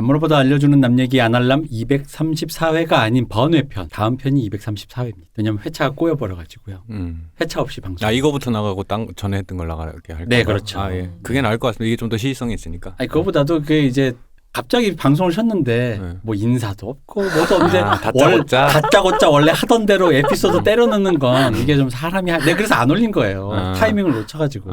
안무보다 알려주는 남 얘기 아날람 234회가 아닌 번외편. 다음 편이 234회입니다. 왜냐면 회차가 꼬여버려가지고요. 회차 없이 방송. 이거부터 나가고 전에 했던 걸 나가게 할까요? 네, 그렇죠. 예. 그게 나을 것 같습니다. 이게 좀 더 시의성이 있으니까. 아니, 그거보다도 그게 이제 갑자기 방송을 쉬었는데 뭐 인사도 없고 뭐도 없는데 다짜고짜 원래 하던 대로 에피소드 때려 넣는 건 이게 좀 사람이 네, 그래서 안 올린 거예요. 타이밍을 놓쳐가지고.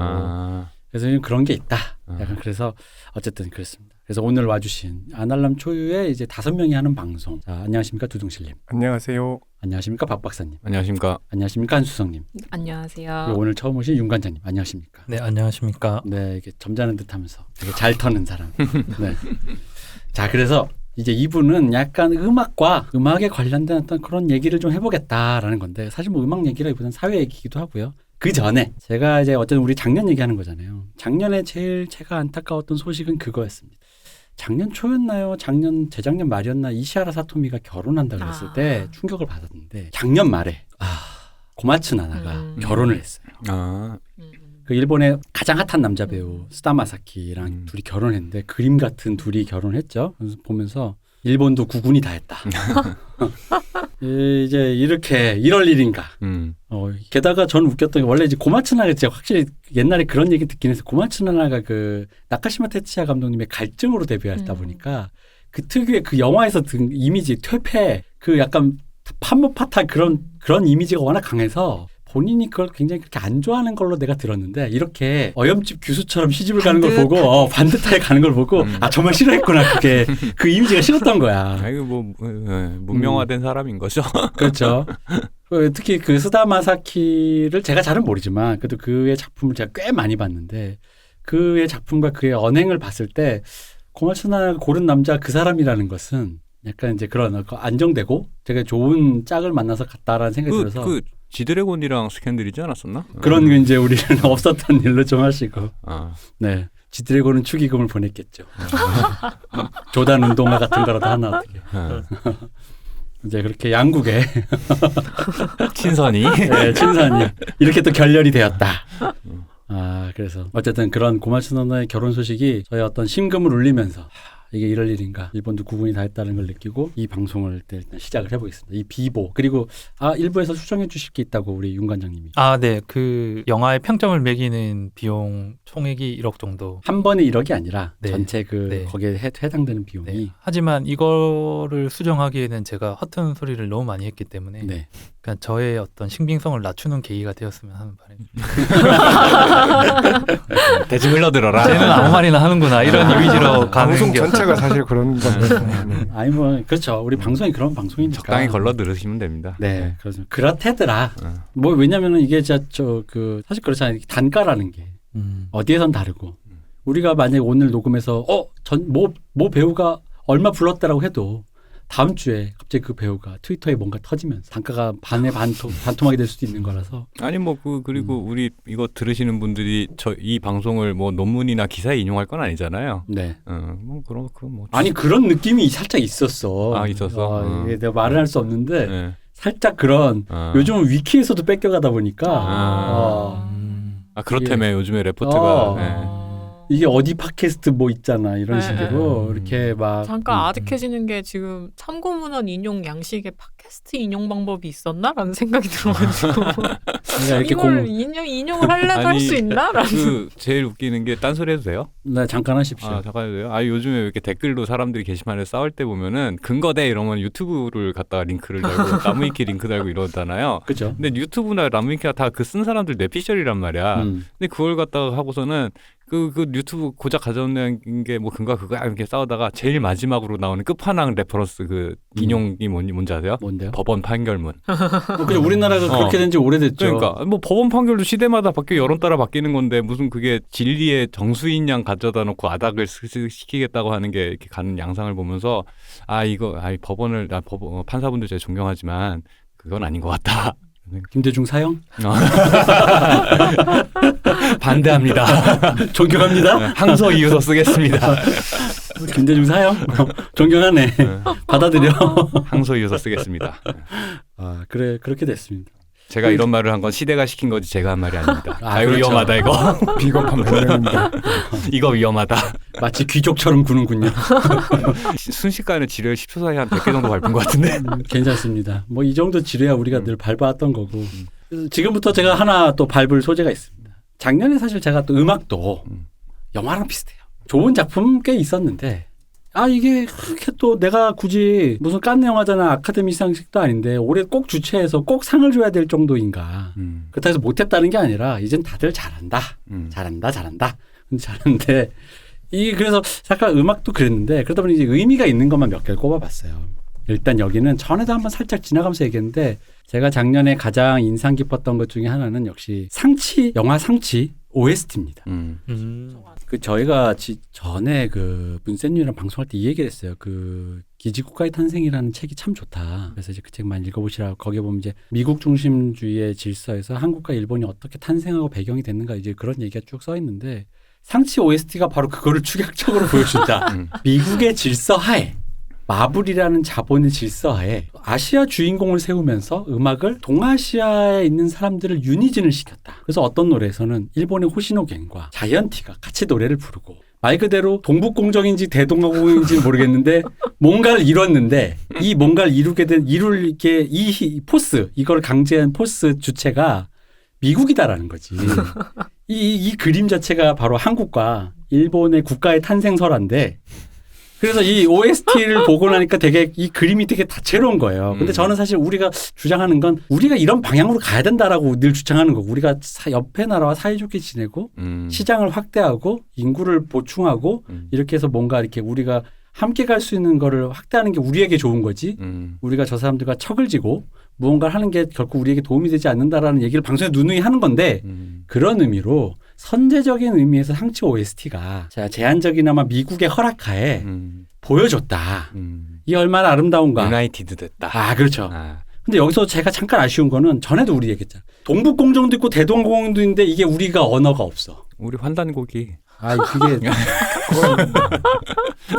그래서 그런 게 있다. 약간 그래서 어쨌든 그렇습니다. 그래서 오늘 와주신 아날람 초유의 이제 5명이 하는 방송. 자, 안녕하십니까 두둥실님. 안녕하세요. 안녕하십니까 박 박사님. 안녕하십니까. 안녕하십니까 한수성님. 안녕하세요. 오늘 처음 오신 윤 관장님. 안녕하십니까. 네, 안녕하십니까. 네, 이게 점잖은 듯하면서 되게 잘 터는 사람. 네. 자, 그래서 이제 이분은 약간 음악에 관련된 어떤 그런 얘기를 좀 해보겠다라는 건데 사실 뭐 음악 얘기라기보다는 사회 얘기이기도 하고요. 그 전에 제가 이제 어쨌든 우리 작년 얘기하는 거잖아요. 작년에 제일 제가 안타까웠던 소식은 그거였습니다. 작년 초였나요? 재작년 말이었나? 이시하라 사토미가 결혼한다 그랬을 때 충격을 받았는데 작년 말에 고마츠 나나가 결혼을 했어요. 그 일본의 가장 핫한 남자 배우 스다마사키랑 둘이 결혼했는데 그림 같은 둘이 결혼했죠. 그래서 보면서 일본도 구군이 다 했다. 이제 이렇게 이럴 일인가. 게다가 전 웃겼던 게 원래 이제 고마츠 나나가 진짜 확실히 옛날에 그런 얘기 듣긴 해서 고마츠 나나가 그 나카시마 테츠야 감독님의 갈증으로 데뷔했다 보니까 그 특유의 그 영화에서 든 이미지 퇴폐 그 약간 판무파타 그런 이미지가 워낙 강해서 본인이 그걸 굉장히 그렇게 안 좋아하는 걸로 내가 들었는데 이렇게 어염집 규수처럼 시집을 가는 걸 보고 반듯하게 가는 걸 보고 정말 싫어했구나. 그게 그 이미지가 싫었던 거야. 이거 뭐 문명화된 사람인 거죠. 그렇죠. 특히 그 스다마사키를 제가 잘은 모르지만 그래도 그의 작품을 제가 꽤 많이 봤는데 그의 작품과 그의 언행을 봤을 때 고마츠나가 고른 남자 그 사람이라는 것은 약간 이제 그런 안정되고 되게 좋은 짝을 만나서 갔다라는 생각이 들어서 지드래곤이랑 스캔들이지 않았었나? 그런 게 이제 우리는 없었던 일로 좀 하시고. 네. 지드래곤은 축의금을 보냈겠죠. 조단 운동화 같은 거라도 하나 어떻게. 이제 그렇게 양국에 친선이. 네, 친선이 이렇게 또 결렬이 되었다. 그래서 어쨌든 그런 고마츠 나나의 결혼 소식이 저희 어떤 심금을 울리면서 이게 이럴 일인가. 일본도 구분이 다 했다는 걸 느끼고 이 방송을 일단 시작을 해보겠습니다. 이 비보. 그리고 일부에서 수정해 주실 게 있다고 우리 윤 관장님이. 네. 그 영화의 평점을 매기는 비용 총액이 1억 정도. 한 번에 1억이 아니라 네. 전체 거기에 해당되는 비용이. 네. 하지만 이거를 수정하기에는 제가 허튼 소리를 너무 많이 했기 때문에 그러니까 저의 어떤 신빙성을 낮추는 계기가 되었으면 하는 바람입니다. 대충 흘러들어라. 쟤는 아무 말이나 하는구나 이런 이미지로 가는 방송 게 전체가 사실 그런 건데. 아니 뭐 그렇죠. 우리 방송이 그런 방송이니까 적당히 걸러 들으시면 됩니다. 네, 그렇습니다. 그렇대더라. 뭐 왜냐면은 이게 사실 그렇잖아요. 단가라는 게 어디에선 다르고 우리가 만약에 오늘 녹음해서 모 배우가 얼마 불렀다라고 해도 다음 주에 갑자기 그 배우가 트위터에 뭔가 터지면서 단가가 반에 반토막이 될 수도 있는 거라서. 아니 뭐 그리고 우리 이거 들으시는 분들이 이 방송을 뭐 논문이나 기사에 인용할 건 아니잖아요. 네. 뭐 그런 아니 그런 느낌이 살짝 있었어. 있었어. 이게 내가 말을 할 수 없는데 살짝 그런 요즘은 위키에서도 뺏겨가다 보니까. 그렇다며 요즘에 레포트가. 이게 어디 팟캐스트 뭐 있잖아 이런 식으로 이렇게 막 잠깐 아득해지는 게 지금 참고문헌 인용 양식에 팟캐스트 인용 방법이 있었나라는 생각이 들어가지고 이렇게 이걸 인용을 하려고 할 수 있나라는. 제일 웃기는 게 딴소리 해도 돼요? 네, 잠깐 하십시오. 잠깐 해도 돼요? 요즘에 이렇게 댓글로 사람들이 게시판에 싸울 때 보면은 근거대 이러면 유튜브를 갖다가 링크를 달고 나무위키 링크 달고 이러잖아요. 그죠? 근데 유튜브나 나무위키가 다 그 쓴 사람들 뇌피셜이란 말이야. 근데 그걸 갖다가 하고서는 그 유튜브 고작 가져오는 게 뭐 근거가 그거야 이렇게 싸우다가 제일 마지막으로 나오는 끝판왕 레퍼런스 그 인용이 뭔지 아세요? 뭔데요? 법원 판결문. 그냥 우리나라가 그렇게 된 지 오래됐죠. 그러니까 뭐 법원 판결도 시대마다 바뀌고 여론 따라 바뀌는 건데 무슨 그게 진리의 정수인 양 가져다 놓고 아닥을 시키겠다고 하는 게 이렇게 가는 양상을 보면서 법원을 판사분들 제가 존경하지만 그건 아닌 것 같다. 김대중 사형? 반대합니다. 존경합니다. 항소 이유서 쓰겠습니다. 김대중 사형? 존경하네. 받아들여. 항소 이유서 쓰겠습니다. 그래 그렇게 됐습니다. 제가 이런 말을 한 건 시대가 시킨 거지 제가 한 말이 아닙니다. 아, 이거 그렇죠. 위험하다 이거. 비겁한 변명입니다. 이거 위험하다. 마치 귀족처럼 구는군요. 순식간에 지뢰를 10초 사이에 한 100개 정도 밟은 것 같은데. 괜찮습니다. 뭐 이 정도 지뢰야 우리가 늘 밟아왔던 거고. 그래서 지금부터 제가 하나 또 밟을 소재가 있습니다. 작년에 사실 제가 또 음악도 영화랑 비슷해요. 좋은 작품 꽤 있었는데 이게 그렇게 또 내가 굳이 무슨 칸느 영화제나 아카데미 시상식도 아닌데 올해 꼭 주최해서 꼭 상을 줘야 될 정도인가. 그렇다고 해서 못했다는 게 아니라 이젠 다들 잘한다. 잘한다. 근데 잘하는데 그래서 잠깐 음악도 그랬는데 그러다 보니 이제 의미가 있는 것만 몇 개를 꼽아봤어요. 일단 여기는 전에도 한번 살짝 지나가면서 얘기했는데 제가 작년에 가장 인상 깊었던 것 중에 하나는 역시 영화 상치 OST입니다. 그 저희가 전에 그 문센유랑 방송할 때 이 얘기를 했어요. 그 기지국가의 탄생이라는 책이 참 좋다. 그래서 이제 그 책 많이 읽어보시라고 거기에 보면 이제 미국 중심주의의 질서에서 한국과 일본이 어떻게 탄생하고 배경이 됐는가 이제 그런 얘기가 쭉 써 있는데 상치 OST가 바로 그거를 축약적으로 보여준다. 미국의 질서 하에 마블이라는 자본의 질서하에 아시아 주인공을 세우면서 음악을 동아시아에 있는 사람들을 유니진을 시켰다. 그래서 어떤 노래에서는 일본의 호시노겐과 자이언티가 같이 노래를 부르고 말 그대로 동북공정인지 대동아공인지 모르겠는데 뭔가를 이뤘는데 이 뭔가를 이룰 게 이 포스 이걸 강제한 포스 주체가 미국이다라는 거지. 이 그림 자체가 바로 한국과 일본의 국가의 탄생설화인데 그래서 이 OST를 보고 나니까 되게 이 그림이 되게 다채로운 거예요. 근데 저는 사실 우리가 주장하는 건 우리가 이런 방향으로 가야 된다라고 늘 주장하는 거고 우리가 옆에 나라와 사이좋게 지내고 시장을 확대하고 인구를 보충하고 이렇게 해서 뭔가 이렇게 우리가 함께 갈 수 있는 거를 확대하는 게 우리에게 좋은 거지 우리가 저 사람들과 척을 지고 무언가를 하는 게 결코 우리에게 도움이 되지 않는다라는 얘기를 방송에 누누이 하는 건데 그런 의미로 선제적인 의미에서 상치 OST가 제한적이나마 미국의 허락하에 보여줬다. 이게 얼마나 아름다운가. 유나이티드 됐다. 그렇죠. 근데 여기서 제가 잠깐 아쉬운 거는 전에도 우리 얘기했잖아. 동북공정도 있고 대동공정도 있는데 이게 우리가 언어가 없어. 우리 환단곡이. 그게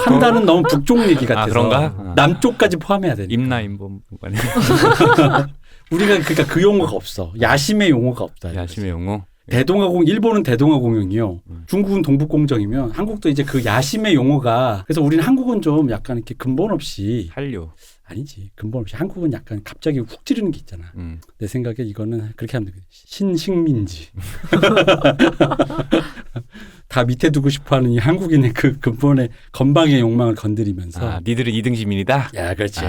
판단은 너무 북쪽 얘기 같아서 그런가? 남쪽까지 포함해야 되니까. 임나임범 우리가 그러니까 그 용어가 없어. 야심의 용어가 없다. 야심의 용어. 일본은 대동아공영이요. 중국은 동북공정이면 한국도 이제 그 야심의 용어가 그래서 우리는 한국은 좀 약간 이렇게 근본 없이 한류. 아니지. 근본 없이 한국은 약간 갑자기 훅 찌르는 게 있잖아. 내 생각에 이거는 그렇게 하면 되겠지. 신식민지. 다 밑에 두고 싶어하는 이 한국인의 그 근본의 건방의 욕망을 건드리면서 니들은 2등 시민이다? 야 그렇지.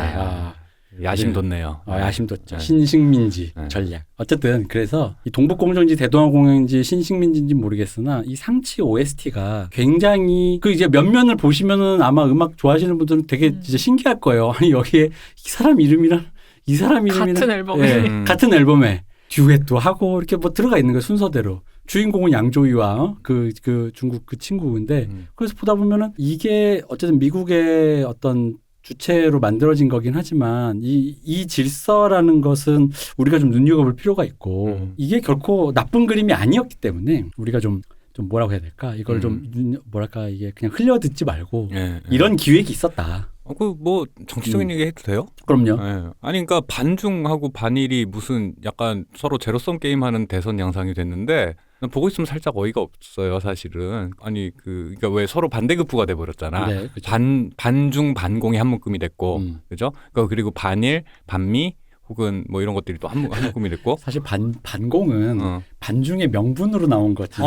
야심 돋네요. 야심 돋죠. 신식민지 전략. 어쨌든 그래서 이 동북공정인지 대동아공영인지 신식민지인지 모르겠으나 이 상치 OST가 굉장히 그 이제 면면을 보시면은 아마 음악 좋아하시는 분들은 되게 진짜 신기할 거예요. 아니 여기에 이 사람 이름이랑 같은 앨범에 같은 앨범에 듀엣도 하고 이렇게 뭐 들어가 있는 거예요 순서대로. 주인공은 양조위와 그 중국 그 친구인데 그래서 보다 보면은 이게 어쨌든 미국의 어떤 주체로 만들어진 거긴 하지만 이 질서라는 것은 우리가 좀 눈여겨볼 필요가 있고 이게 결코 나쁜 그림이 아니었기 때문에 우리가 좀 뭐라고 해야 될까 이걸 좀 뭐랄까 이게 그냥 흘려듣지 말고 이런 기획이 있었다. 뭐 정치적인 얘기 해도 돼요? 그럼요. 아니 그러니까 반중하고 반일이 무슨 약간 서로 제로섬 게임하는 대선 양상이 됐는데 보고 있으면 살짝 어이가 없어요, 사실은. 아니 그러니까 왜 서로 반대급부가 돼 버렸잖아. 네, 그렇죠. 반중 반공이 한 묶음이 됐고, 그죠? 그리고 반일, 반미 혹은 뭐 이런 것들이 또 한 묶음이 됐고. 사실 반공은 반중의 명분으로 나온 거지.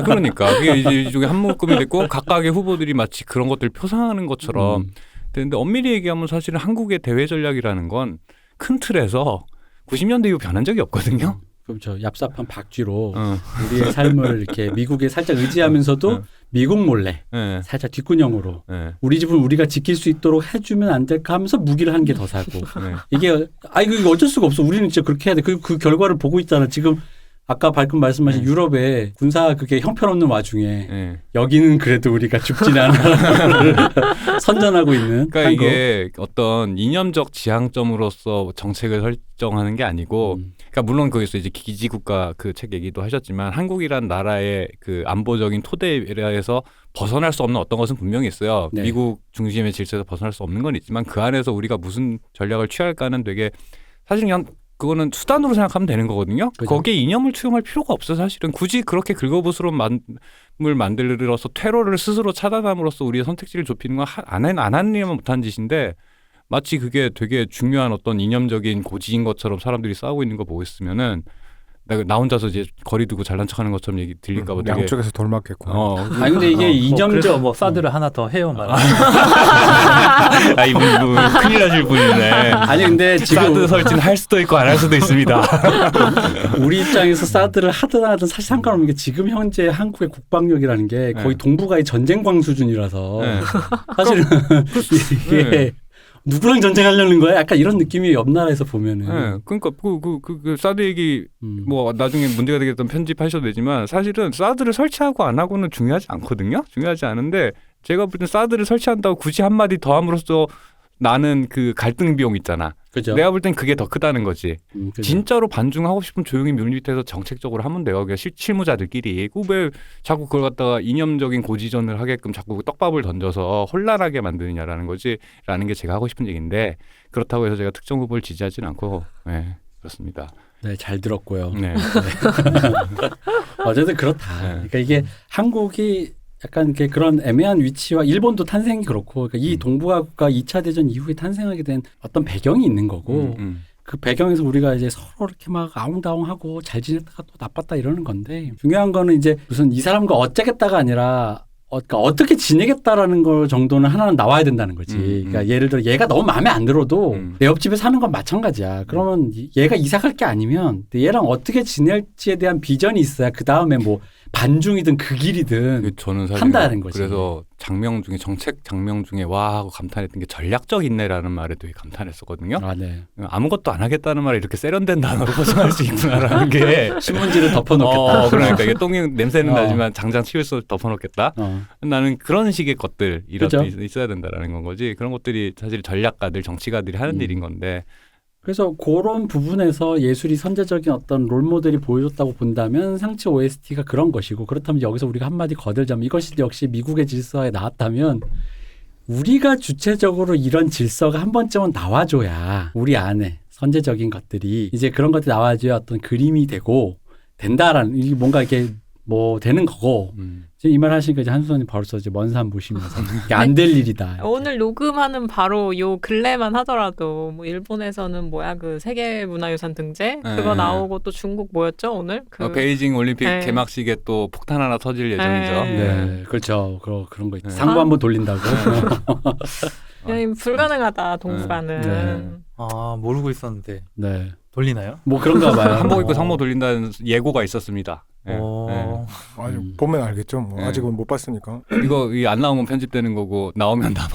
그러니까 그게 이제 이쪽에 한 묶음이 됐고 각각의 후보들이 마치 그런 것들을 표상하는 것처럼. 근데 엄밀히 얘기하면 사실은 한국의 대외 전략이라는 건 큰 틀에서 90년대 이후 변한 적이 없거든요. 그렇죠. 얍삽한 박쥐로 우리의 삶을 이렇게 미국에 살짝 의지하면서도 미국 몰래 살짝 뒷구녕으로 우리 집은 우리가 지킬 수 있도록 해주면 안 될까 하면서 무기를 한 개 더 사고 이게 이거 어쩔 수가 없어. 우리는 진짜 그렇게 해야 돼. 그 결과를 보고 있잖아. 지금 아까 발금 말씀하신 유럽의 군사 그게 형편없는 와중에 여기는 그래도 우리가 죽지는 않아 선전하고 있는. 그러니까 한국. 이게 어떤 이념적 지향점으로서 정책을 설정하는 게 아니고 그러니까 물론 거기서 이제 기지국가 그 책 얘기도 하셨지만 한국이란 나라의 그 안보적인 토대에서 벗어날 수 없는 어떤 것은 분명히 있어요. 네. 미국 중심의 질서에서 벗어날 수 없는 건 있지만 그 안에서 우리가 무슨 전략을 취할까는 되게 사실 그냥 그거는 수단으로 생각하면 되는 거거든요. 그죠. 거기에 이념을 투영할 필요가 없어 사실은. 굳이 그렇게 긁어부스러운 을 만들어서 테러를 스스로 차단함으로써 우리의 선택지를 좁히는 건 안 하느냐면 못한 짓인데 마치 그게 되게 중요한 어떤 이념적인 고지인 것처럼 사람들이 싸우고 있는 거 보고 있으면은 나 혼자서 이제 거리 두고 잘난 척하는 것처럼 얘기 들릴까 봐 되게 양쪽에서 돌맞겠구나. 아니 근데 이게 이념적 그래서 뭐 사드를 하나 더 해요 말. 이분 큰일 나실 분이네. 아니 근데 지금 사드 설치는 할 수도 있고 안 할 수도 있습니다. 우리 입장에서 사드를 하든 안 하든 사실 상관없는 게 지금 현재 한국의 국방력이라는 게 거의 네. 동북아의 전쟁광 수준이라서 네. 사실은 이게 네. 누구랑 전쟁하려는 거야? 약간 이런 느낌이 옆 나라에서 보면은. 네, 그러니까 그 사드 얘기 뭐 나중에 문제가 되겠던 편집하셔도 되지만 사실은 사드를 설치하고 안 하고는 중요하지 않거든요. 중요하지 않은데 제가 볼 땐 사드를 설치한다고 굳이 한마디 더 함으로써 나는 그 갈등 비용 있잖아. 그죠. 내가 볼 땐 그게 더 크다는 거지. 그죠. 진짜로 반중하고 싶으면 조용히 물밑에서 정책적으로 하면 돼요. 그냥 실무자들끼리. 왜 자꾸 그걸 갖다가 이념적인 고지전을 하게끔 자꾸 떡밥을 던져서 혼란하게 만드느냐라는 거지. 라는 게 제가 하고 싶은 얘기인데 그렇다고 해서 제가 특정 후보를 지지하지는 않고 네, 그렇습니다. 네, 잘 들었고요. 네. 어쨌든 그렇다. 네. 그러니까 이게 한국이 약간 이렇게 그런 애매한 위치와 일본도 탄생이 그렇고 그러니까 이 동북아 국가 2차 대전 이후에 탄생하게 된 어떤 배경이 있는 거고 그 배경에서 우리가 이제 서로 이렇게 막 아웅다웅하고 잘 지냈다가 또 나빴다 이러는 건데 중요한 거는 이제 무슨 이 사람과 어쩌겠다가 아니라 그러니까 어떻게 지내겠다라는 거 정도는 하나는 나와야 된다는 거지. 그러니까 예를 들어 얘가 너무 마음에 안 들어도 내 옆집에 사는 건 마찬가지야. 그러면 얘가 이사 갈 게 아니면 얘랑 어떻게 지낼지에 대한 비전이 있어야 그 다음에 뭐 반중이든 극일이든 저는 사실 한다는 거지. 그래서 장명 중에 정책 장명 중에 와 하고 감탄했던 게 전략적 인내라는 말에 되게 감탄했었거든요. 아, 네. 아무것도 안 하겠다는 말에 이렇게 세련된 단어로 포장할 수 있구나라는 게 신문지를 덮어놓겠다. 그러니까 이게 똥이 냄새는 나지만 장장 치울 수 덮어놓겠다. 나는 그런 식의 것들 그죠? 있어야 된다라는 건 거지. 그런 것들이 사실 전략가들 정치가들이 하는 일인 건데. 그래서 그런 부분에서 예술이 선제적인 어떤 롤모델이 보여줬다고 본다면 상치 OST가 그런 것이고 그렇다면 여기서 우리가 한마디 거들자면 이것이 역시 미국의 질서에 나왔다면 우리가 주체적으로 이런 질서가 한 번쯤은 나와줘야 우리 안에 선제적인 것들이 이제 그런 것들이 나와줘야 어떤 그림이 되고 된다라는 이게 뭔가 이렇게 뭐 되는 거고 지금 이 말 하시니까 이제 한수선이 벌써 이제 먼 산 보시면서 이게 안 될 일이다. 오늘 녹음하는 바로 요 근래만 하더라도 뭐 일본에서는 뭐야 그 세계문화유산 등재 그거 나오고 또 중국 뭐였죠 오늘? 베이징 올림픽 네. 개막식에 또 폭탄 하나 터질 예정이죠. 네, 그렇죠. 그런 거 있죠. 네. 상부 한번 돌린다고. 불가능하다 동북아는. 네. 아 모르고 있었는데 네. 돌리나요? 뭐 그런가 봐요. 한복 입고 상모 돌린다는 예고가 있었습니다. 네. 아니, 보면 알겠죠. 뭐 네. 아직은 못 봤으니까. 이거 안 나오면 편집되는 거고 나오면 다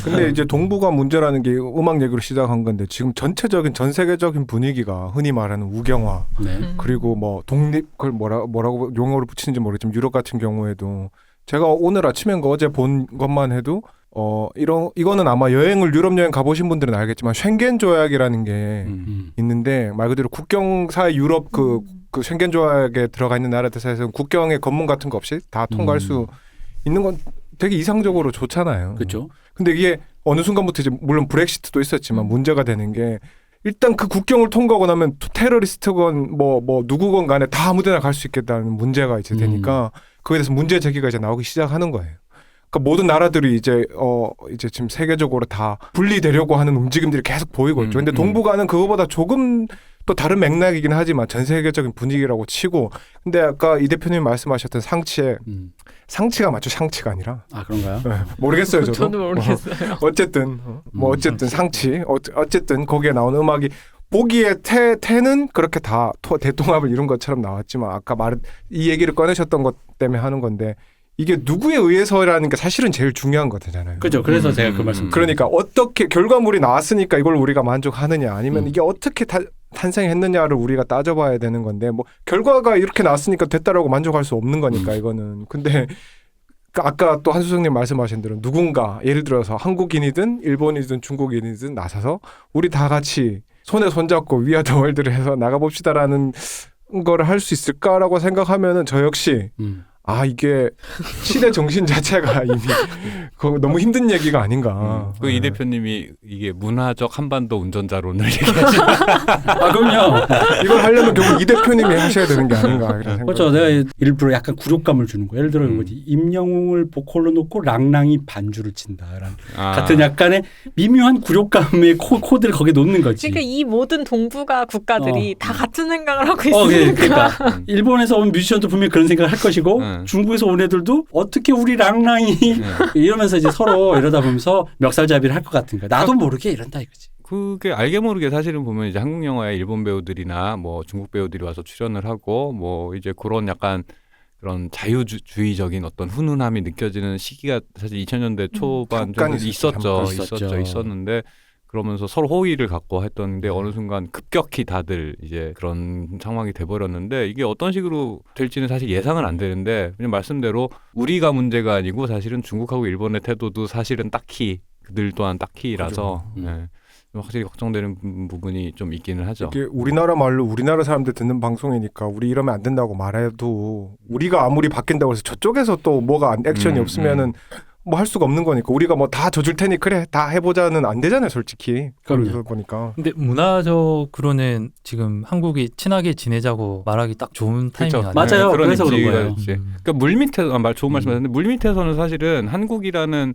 근데 이제 동북아 문제라는 게 음악 얘기로 시작한 건데 지금 전체적인 전 세계적인 분위기가 흔히 말하는 우경화 네. 그리고 뭐 독립 그걸 뭐라고 용어를 붙이는지 모르겠지만 유럽 같은 경우에도 제가 오늘 아침인가 어제 본 것만 해도 이거는 아마 유럽 여행 가보신 분들은 알겠지만 쉥겐 조약이라는 게 있는데 말 그대로 국경사이 유럽 그 쉥겐 조약에 들어가 있는 나라들 사이에서는 국경에 검문 같은 거 없이 다 통과할 수 있는 건 되게 이상적으로 좋잖아요. 그렇죠. 근데 이게 어느 순간부터 이제 물론 브렉시트도 있었지만 문제가 되는 게 일단 그 국경을 통과하고 나면 테러리스트건 뭐 누구건 간에 다 아무데나 갈 수 있겠다는 문제가 이제 되니까 그거에 대해서 문제 제기가 이제 나오기 시작하는 거예요. 그러니까 모든 나라들이 이제 지금 세계적으로 다 분리되려고 하는 움직임들이 계속 보이고 있죠. 근데 동북아는 그거보다 조금 또 다른 맥락이긴 하지만 전 세계적인 분위기라고 치고 근데 아까 이 대표님이 말씀하셨던 상치가 맞죠? 상치가 아니라. 아 그런가요? 네, 모르겠어요 저도. 저도 모르겠어요. 어쨌든 어쨌든 상치 어쨌든 거기에 나오는 음악이 보기에 태는 그렇게 다 대통합을 이룬 것처럼 나왔지만 아까 이 얘기를 꺼내셨던 것 때문에 하는 건데 이게 누구에 의해서라는 게 사실은 제일 중요한 거잖아요. 그렇죠. 그래서 제가 그 말씀. 그러니까 어떻게 결과물이 나왔으니까 이걸 우리가 만족하느냐 아니면 이게 어떻게 탄생했느냐를 우리가 따져봐야 되는 건데 뭐 결과가 이렇게 나왔으니까 됐다라고 만족할 수 없는 거니까 이거는. 근데 아까 또 한수성님 말씀하신 대로 누군가 예를 들어서 한국인이든 일본이든 중국인이든 나서서 우리 다 같이 손에 손잡고 We Are the World를 해서 나가봅시다라는 거를 할 수 있을까라고 생각하면은 저 역시 이게 시대 정신 자체가 이미 너무 힘든 얘기가 아닌가. 그 이 대표님이 이게 문화적 한반도 운전자론을 얘기하시죠. 그럼요. 이걸 하려면 결국 이 대표님이 하셔야 되는 게 아닌가 이런 생각. 그렇죠. 내가 일부러 약간 굴욕감을 주는 거예요. 예를 들어 이거지. 임영웅을 보컬로 놓고 랑랑이 반주를 친다라는 같은 약간의 미묘한 굴욕감의 코드를 거기에 놓는 거지. 그러니까 이 모든 동북아 국가들이 다 같은 생각을 하고 있으니까. 그러니까 일본에서 온 뮤지션도 분명히 그런 생각을 할 것이고 중국에서 온 애들도 어떻게 우리 랑랑이 이러면서 이제 서로 이러다 보면서 멱살잡이를 할 것 같은 거야. 나도 모르게 이런다 이거지. 그게 알게 모르게 사실은 보면 이제 한국 영화에 일본 배우들이나 뭐 중국 배우들이 와서 출연을 하고 뭐 이제 그런 약간 그런 자유주의적인 어떤 훈훈함이 느껴지는 시기가 사실 2000년대 초반 정도 있었는데 그러면서 서로 호의를 갖고 했던데 어느 순간 급격히 다들 이제 그런 상황이 돼버렸는데 이게 어떤 식으로 될지는 사실 예상은 안 되는데 그냥 말씀대로 우리가 문제가 아니고 사실은 중국하고 일본의 태도도 사실은 딱히 그들 또한 딱히라서 네. 확실히 걱정되는 부분이 좀 있기는 하죠. 이게 우리나라 말로 우리나라 사람들 듣는 방송이니까 우리 이러면 안 된다고 말해도 우리가 아무리 바뀐다고 해서 저쪽에서 또 뭐가 액션이 없으면은 뭐 할 수가 없는 거니까 우리가 뭐 다 져줄 테니 그래 다 해보자는 안 되잖아요 솔직히. 그러다 보니까. 근데 문화적으로는 지금 한국이 친하게 지내자고 말하기 딱 좋은 타이밍 아니에요? 맞아요. 그런 그래서 그런 거예요. 그러니까 물밑에서 좋은 말씀하셨는데 물밑에서는 사실은 한국이라는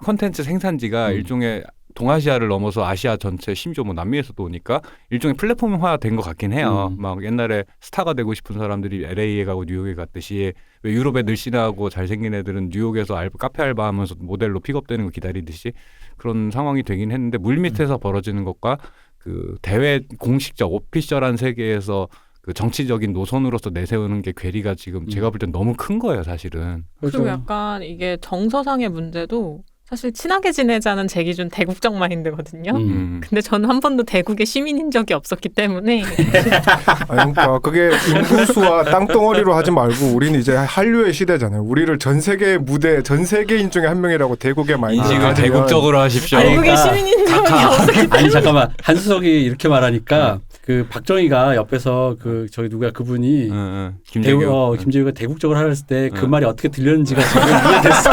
콘텐츠 생산지가 일종의 동아시아를 넘어서 아시아 전체 심지어 뭐 남미에서도 오니까 일종의 플랫폼화 된 것 같긴 해요. 막 옛날에 스타가 되고 싶은 사람들이 LA에 가고 뉴욕에 갔듯이 왜 유럽에 늘씬하고 잘생긴 애들은 뉴욕에서 카페 알바하면서 모델로 픽업되는 거 기다리듯이 그런 상황이 되긴 했는데 물밑에서 벌어지는 것과 그 대외 공식적 오피셜한 세계에서 그 정치적인 노선으로서 내세우는 게 괴리가 지금 제가 볼 땐 너무 큰 거예요, 사실은. 그리고 약간 이게 정서상의 문제도 사실 친하게 지내자는 제 기준 대국적 마인드거든요. 근데 저는 한 번도 대국의 시민인 적이 없었기 때문에. 그러니까 그게 인구수와 땅덩어리로 하지 말고 우리는 이제 한류의 시대잖아요. 우리를 전 세계 무대, 전 세계인 중에 한 명이라고 대국의 마인드. 인식을 대국적으로 하십시오. 대국의 시민인 적이 없었기 때문에. 아니 잠깐만 한수석이 이렇게 말하니까 그 박정희가 옆에서 그 저기 누가 그분이 김재규가 대국적으로 하랬을 때 그 말이 어떻게 들렸는지가 지금 이해됐어.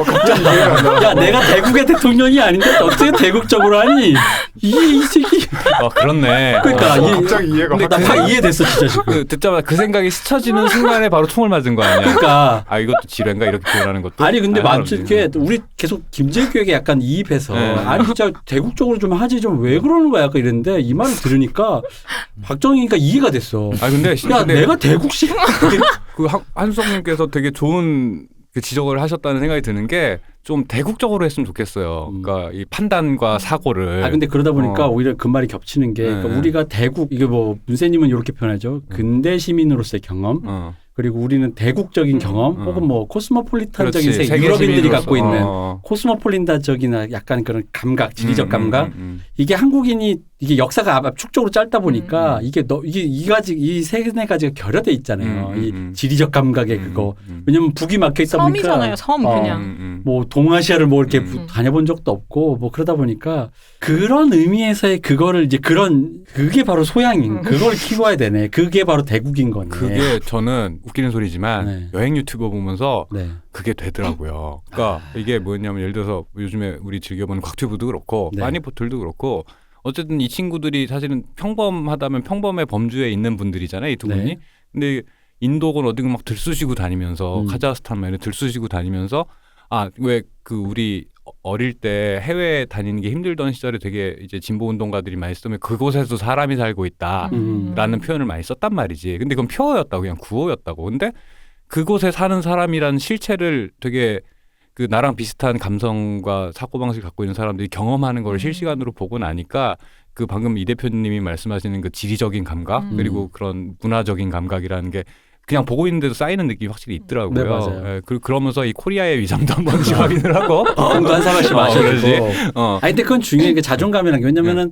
갑자기 이해가 안 나. 야 내가 대국의 대통령이 아닌데 어떻게 대국적으로 하니? 이 새끼. 그렇네. 그러니까 갑자기 이해가 나 다 이해됐어 진짜 지금. 듣자마자 그 생각이 스쳐지는 순간에 바로 총을 맞은 거 아니야? 그러니까 이것도 지뢰인가 이렇게 표현하는 것도. 아니 근데 많게 우리 계속 김재규에게 약간 이입해서 아니 진짜 대국적으로 좀 하지 좀 왜 그러는 거야 약간 이랬는데 이 말을 들으니까 박정희가 이해가 됐어. 근데 내가 대국식 그 한수석님께서 되게 좋은 그 지적을 하셨다는 생각이 드는 게 좀 대국적으로 했으면 좋겠어요. 그러니까 이 판단과 사고를. 근데 그러다 보니까 오히려 그 말이 겹치는 게 그러니까 우리가 대국 이게 뭐 문세님은 이렇게 표현하죠. 근대 시민으로서의 경험. 그리고 우리는 대국적인 경험 혹은 뭐 코스모폴리탄적인 세계 유럽인들이 갖고 있는 코스모폴리탄적인 약간 그런 감각, 지리적 감각. 이게 한국인이 이게 역사가 압축적으로 짧다 보니까 이게 이 세네 가지가 결여돼 있잖아요. 이 지리적 감각의 그거. 왜냐면 북이 막혀 있다 보니까 섬이잖아요. 섬 그냥. 뭐 동아시아를 뭐 이렇게 다녀본 적도 없고 뭐 그러다 보니까 그런 의미에서의 그거를 이제 그게 바로 소양인 그걸 키워야 되네. 그게 바로 대국인 거네. 그게 저는 웃기는 소리지만 여행 유튜버 보면서 그게 되더라고요. 그러니까 이게 뭐냐면 예를 들어서 요즘에 우리 즐겨보는 곽튜브도 그렇고 마니포틀도 그렇고 어쨌든 이 친구들이 사실은 평범하다면 평범의 범주에 있는 분들이잖아요. 이 두 분이. 근데 인도건 어디고 막 들쑤시고 다니면서 카자흐스탄 막 이런 들쑤시고 다니면서 왜 그 우리 어릴 때 해외 다니는 게 힘들던 시절에 되게 이제 진보 운동가들이 많이 쓰면 그곳에서 사람이 살고 있다라는 표현을 많이 썼단 말이지. 근데 그건 표어였다고 그냥 구호였다고. 근데 그곳에 사는 사람이라는 실체를 되게 그 나랑 비슷한 감성과 사고방식을 갖고 있는 사람들이 경험하는 걸 실시간으로 보고 나니까 그 방금 이 대표님이 말씀하시는 그 지리적인 감각 그리고 그런 문화적인 감각이라는 게 그냥 보고 있는데도 쌓이는 느낌이 확실히 있더라고요. 네, 맞아요. 예, 그러면서 이 코리아의 위상도 한번 확인을 하고 공도 한 사발씩 마셔주고. 근데 그건 중요한 게 자존감이라는 게 왜냐면은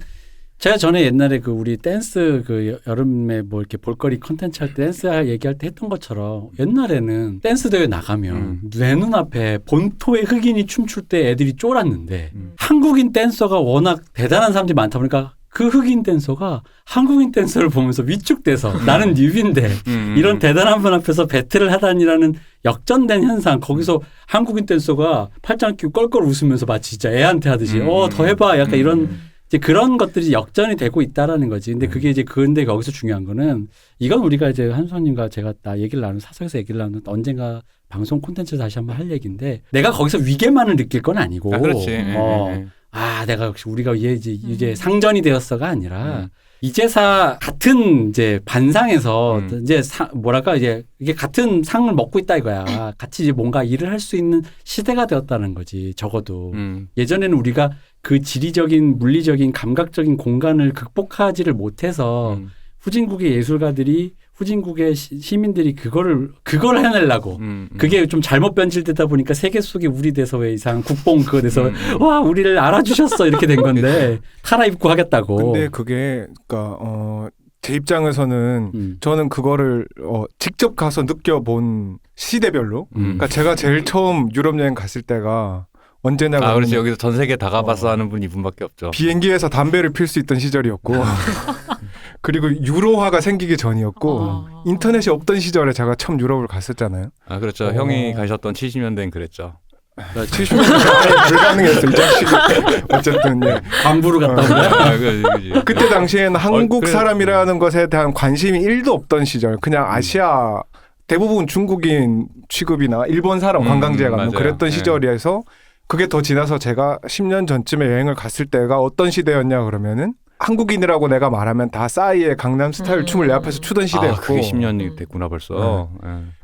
제가 전에 옛날에 그 우리 댄스 그 여름에 뭐 이렇게 볼거리 컨텐츠 할 때 댄스 얘기할 때 했던 것처럼 옛날에는 댄스 대회 나가면 내 눈앞에 본토의 흑인이 춤출 때 애들이 쫄았는데 한국인 댄서가 워낙 대단한 사람들이 많다 보니까 그 흑인 댄서가 한국인 댄서를 보면서 위축돼서 나는 뉴비인데 이런 대단한 분 앞에서 배틀을 하다니라는 역전된 현상. 거기서 한국인 댄서가 팔짱 끼고 껄껄 웃으면서 마치 진짜 애한테 하듯이 더 해봐 약간 이런 이제 그런 것들이 역전이 되고 있다라는 거지. 근데 그게 이제 근데 거기서 중요한 거는 이건 우리가 이제 한수원님과 제가 얘기를 나누는 사석에서 얘기를 나누는 언젠가 방송 콘텐츠에서 다시 한번 할 얘기인데 내가 거기서 위계만을 느낄 건 아니고 그렇지. 내가 역시 우리가 이제 상전이 되었어가 아니라 이제사 같은 이제 반상에서 이제 뭐랄까 이제 이게 같은 상을 먹고 있다 이거야. 같이 이제 뭔가 일을 할 수 있는 시대가 되었다는 거지. 적어도 예전에는 우리가 그 지리적인 물리적인 감각적인 공간을 극복하지를 못해서 후진국의 예술가들이 후진국의 시민들이 그걸 해내려고 그게 좀 잘못 변질되다 보니까 세계 속에 우리 돼서 왜 이상 국뽕 그거 돼서 와 우리를 알아주셨어 이렇게 된 건데 갈아입고 하겠다고. 근데 그게 그러니까 제 입장에서는 저는 그거를 직접 가서 느껴본 시대별로 그러니까 제가 제일 처음 유럽 여행 갔을 때가 언제냐 그렇지. 여기서 전 세계 다 가봤어 하는 분 이분밖에 없죠. 비행기에서 담배를 필 수 있던 시절이었고 그리고 유로화가 생기기 전이었고 인터넷이 없던 시절에 제가 처음 유럽을 갔었잖아요. 그렇죠. 형이 가셨던 70년대는 그랬죠. 70년대 불가능했어 이 자식이. 어쨌든 반부로 갔다 오면 그때 당시에는 한국 사람이라는 것에 대한 관심이 1도 없던 시절. 그냥 아시아 대부분 중국인 취급이나 일본 사람 관광지에 가면 그랬던 시절이어서 그게 더 지나서 제가 10년 전쯤에 여행을 갔을 때가 어떤 시대였냐 그러면은 한국인이라고 내가 말하면 다 싸이의 강남스타일 춤을 내 앞에서 추던 시대였고 그게 10년이 됐구나 벌써.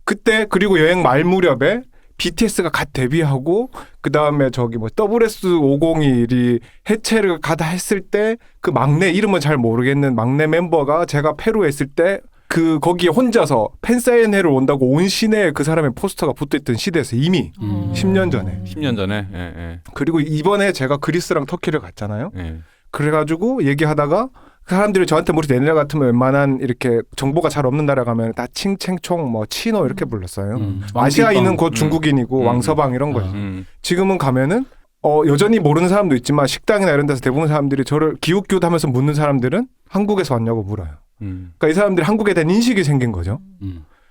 그때 그리고 여행 말 무렵에 BTS가 갓 데뷔하고 그 다음에 저기 뭐 WS501이 해체를 가다 했을 때 그 막내 이름은 잘 모르겠는 막내 멤버가 제가 페루에 있을 때 그 거기에 혼자서 팬사인회를 온다고 온 시내에 그 사람의 포스터가 붙어있던 시대에서 이미 10년 전에. 10년 전에. 예. 그리고 이번에 제가 그리스랑 터키를 갔잖아요. 예. 그래가지고 얘기하다가 그 사람들이 저한테 우리 내년 같으면 웬만한 이렇게 정보가 잘 없는 나라 가면 다 칭챙총 뭐 치노 이렇게 불렀어요. 아시아인은 곧 중국인이고 왕서방 이런 거죠. 지금은 가면은 여전히 모르는 사람도 있지만 식당이나 이런 데서 대부분 사람들이 저를 기웃기웃하면서 묻는 사람들은 한국에서 왔냐고 물어요. 그러니까 이 사람들이 한국에 대한 인식이 생긴 거죠.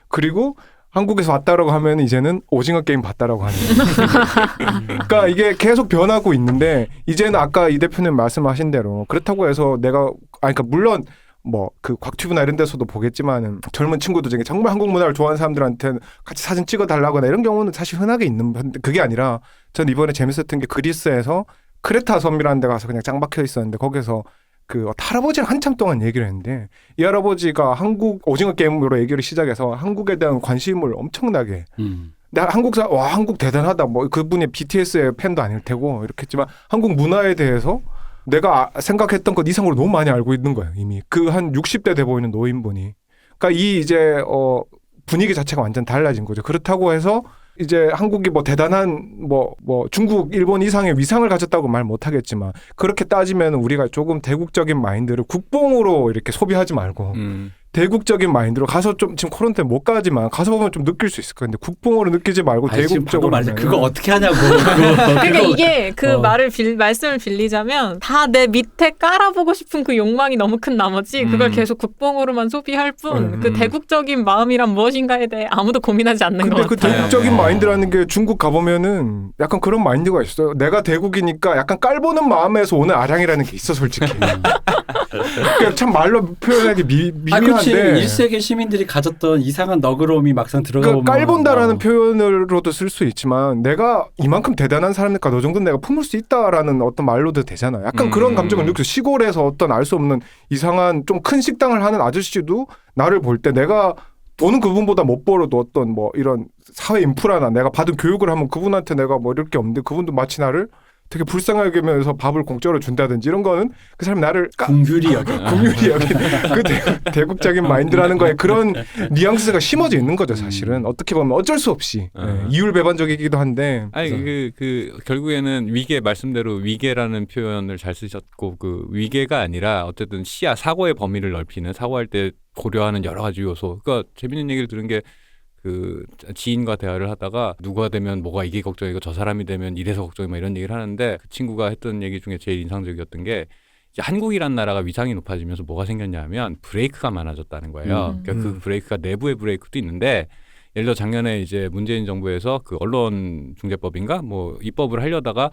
그리고 한국에서 왔다라고 하면 이제는 오징어 게임 봤다라고 하는 거예요. 그러니까 이게 계속 변하고 있는데 이제는 아까 이 대표님 말씀하신 대로 그렇다고 해서 내가 그러니까 물론 뭐 그 곽튜브나 이런 데서도 보겠지만은 젊은 친구들 중에 정말 한국 문화를 좋아하는 사람들한테는 같이 사진 찍어달라거나 이런 경우는 사실 흔하게 있는 그게 아니라 전 이번에 재밌었던 게 그리스에서 크레타 섬이라는 데 가서 그냥 짱 박혀 있었는데 거기서 그 할아버지랑 한참 동안 얘기를 했는데 이 할아버지가 한국 오징어 게임으로 얘기를 시작해서 한국에 대한 관심을 엄청나게 내가 한국 대단하다 뭐 그분이 BTS의 팬도 아닐 테고 이렇게 했지만 한국 문화에 대해서 내가 생각했던 것 이상으로 너무 많이 알고 있는 거예요 이미 그 한 60대 돼 보이는 노인분이. 그러니까 이 이제 분위기 자체가 완전 달라진 거죠. 그렇다고 해서 이제 한국이 뭐 대단한 뭐 중국, 일본 이상의 위상을 가졌다고 말 못하겠지만 그렇게 따지면 우리가 조금 대국적인 마인드를 국뽕으로 이렇게 소비하지 말고 대국적인 마인드로 가서 좀 지금 코로나 때문에 못 가지만 가서 보면 좀 느낄 수 있을 거예요. 근데 국뽕으로 느끼지 말고 대국적으로 말해 그거 어떻게 하냐고. 그러니까 이게 그 말씀을 빌리자면 다 내 밑에 깔아보고 싶은 그 욕망이 너무 큰 나머지 그걸 계속 국뽕으로만 소비할 뿐 그 대국적인 마음이란 무엇인가에 대해 아무도 고민하지 않는 것 같아요. 근데 그 대국적인 마인드라는 게 중국 가보면은 약간 그런 마인드가 있어요. 내가 대국이니까 약간 깔보는 마음에서 오는 아량이라는 게 있어 솔직히. 그러니까 참 말로 표현하기 미묘한데 1세기 시민들이 가졌던 이상한 너그러움이 막상 들어가 보면 깔본다라는 표현으로도 쓸 수 있지만 내가 이만큼 대단한 사람이니까 너 정도는 내가 품을 수 있다라는 어떤 말로도 되잖아요. 약간 그런 감정을 느껴. 시골에서 어떤 알 수 없는 이상한 좀 큰 식당을 하는 아저씨도 나를 볼 때 내가 돈은 그분보다 못 벌어도 어떤 뭐 이런 사회 인프라나 내가 받은 교육을 하면 그분한테 내가 뭐 이럴 게 없는데 그분도 마치 나를 되게 불쌍하게 여기면서 밥을 공짜로 준다든지 이런 거는 그 사람이 나를 궁휼히 여긴 그 대국적인 마인드라는 거에 그런 뉘앙스가 심어져 있는 거죠 사실은. 어떻게 보면 어쩔 수 없이 이율배반적이기도 한데 아니 그 결국에는 위계 말씀대로 위계라는 표현을 잘 쓰셨고 그 위계가 아니라 어쨌든 시야 사고의 범위를 넓히는 사고할 때 고려하는 여러 가지 요소. 그러니까 재밌는 얘기를 들은 게 그 지인과 대화를 하다가 누가 되면 뭐가 이게 걱정이고 저 사람이 되면 이래서 걱정이 막 이런 얘기를 하는데 그 친구가 했던 얘기 중에 제일 인상적이었던 게 이제 한국이란 나라가 위상이 높아지면서 뭐가 생겼냐면 브레이크가 많아졌다는 거예요. 그러니까 그 브레이크가 내부의 브레이크도 있는데 예를 들어 작년에 이제 문재인 정부에서 그 언론중재법인가 뭐 입법을 하려다가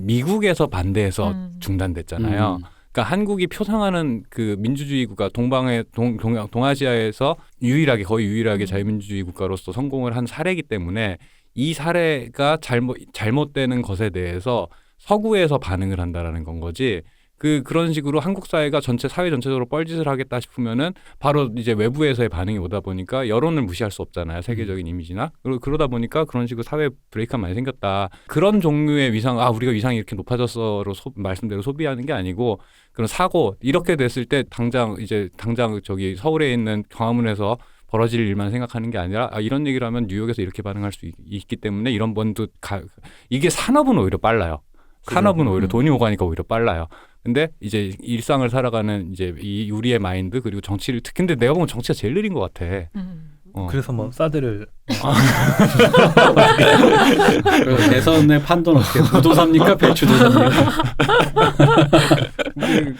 미국에서 반대해서 중단됐잖아요. 그러니까 한국이 표상하는 그 민주주의 국가 동아시아에서 거의 유일하게 자유민주주의 국가로서 성공을 한 사례이기 때문에 이 사례가 잘못되는 것에 대해서 서구에서 반응을 한다라는 건 거지. 그런 식으로 한국 사회가 사회 전체적으로 뻘짓을 하겠다 싶으면은 바로 이제 외부에서의 반응이 오다 보니까 여론을 무시할 수 없잖아요. 세계적인 이미지나. 그러다 보니까 그런 식으로 사회 브레이크가 많이 생겼다. 그런 종류의 우리가 위상이 이렇게 높아졌어로 말씀대로 소비하는 게 아니고 그런 사고 이렇게 됐을 때 당장 저기 서울에 있는 광화문에서 벌어질 일만 생각하는 게 아니라 이런 얘기를 하면 뉴욕에서 이렇게 반응할 수 있기 때문에 이런 번도 이게 산업은 오히려 빨라요. 산업은 오히려 돈이 오가니까 오히려 빨라요. 근데 이제 일상을 살아가는 이제 우리의 마인드 그리고 정치를 근데 내가 보면 정치가 제일 느린 것 같아. 그래서 뭐 사드를 대선의 판도는 어떻게 부도삽니까? 배추도삽니까?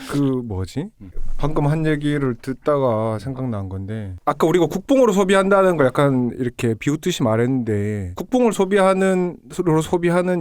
그 뭐지? 방금 한 얘기를 듣다가 생각난 건데 아까 우리가 국뽕으로 소비한다는 걸 약간 이렇게 비웃듯이 말했는데 국뽕을 소비하는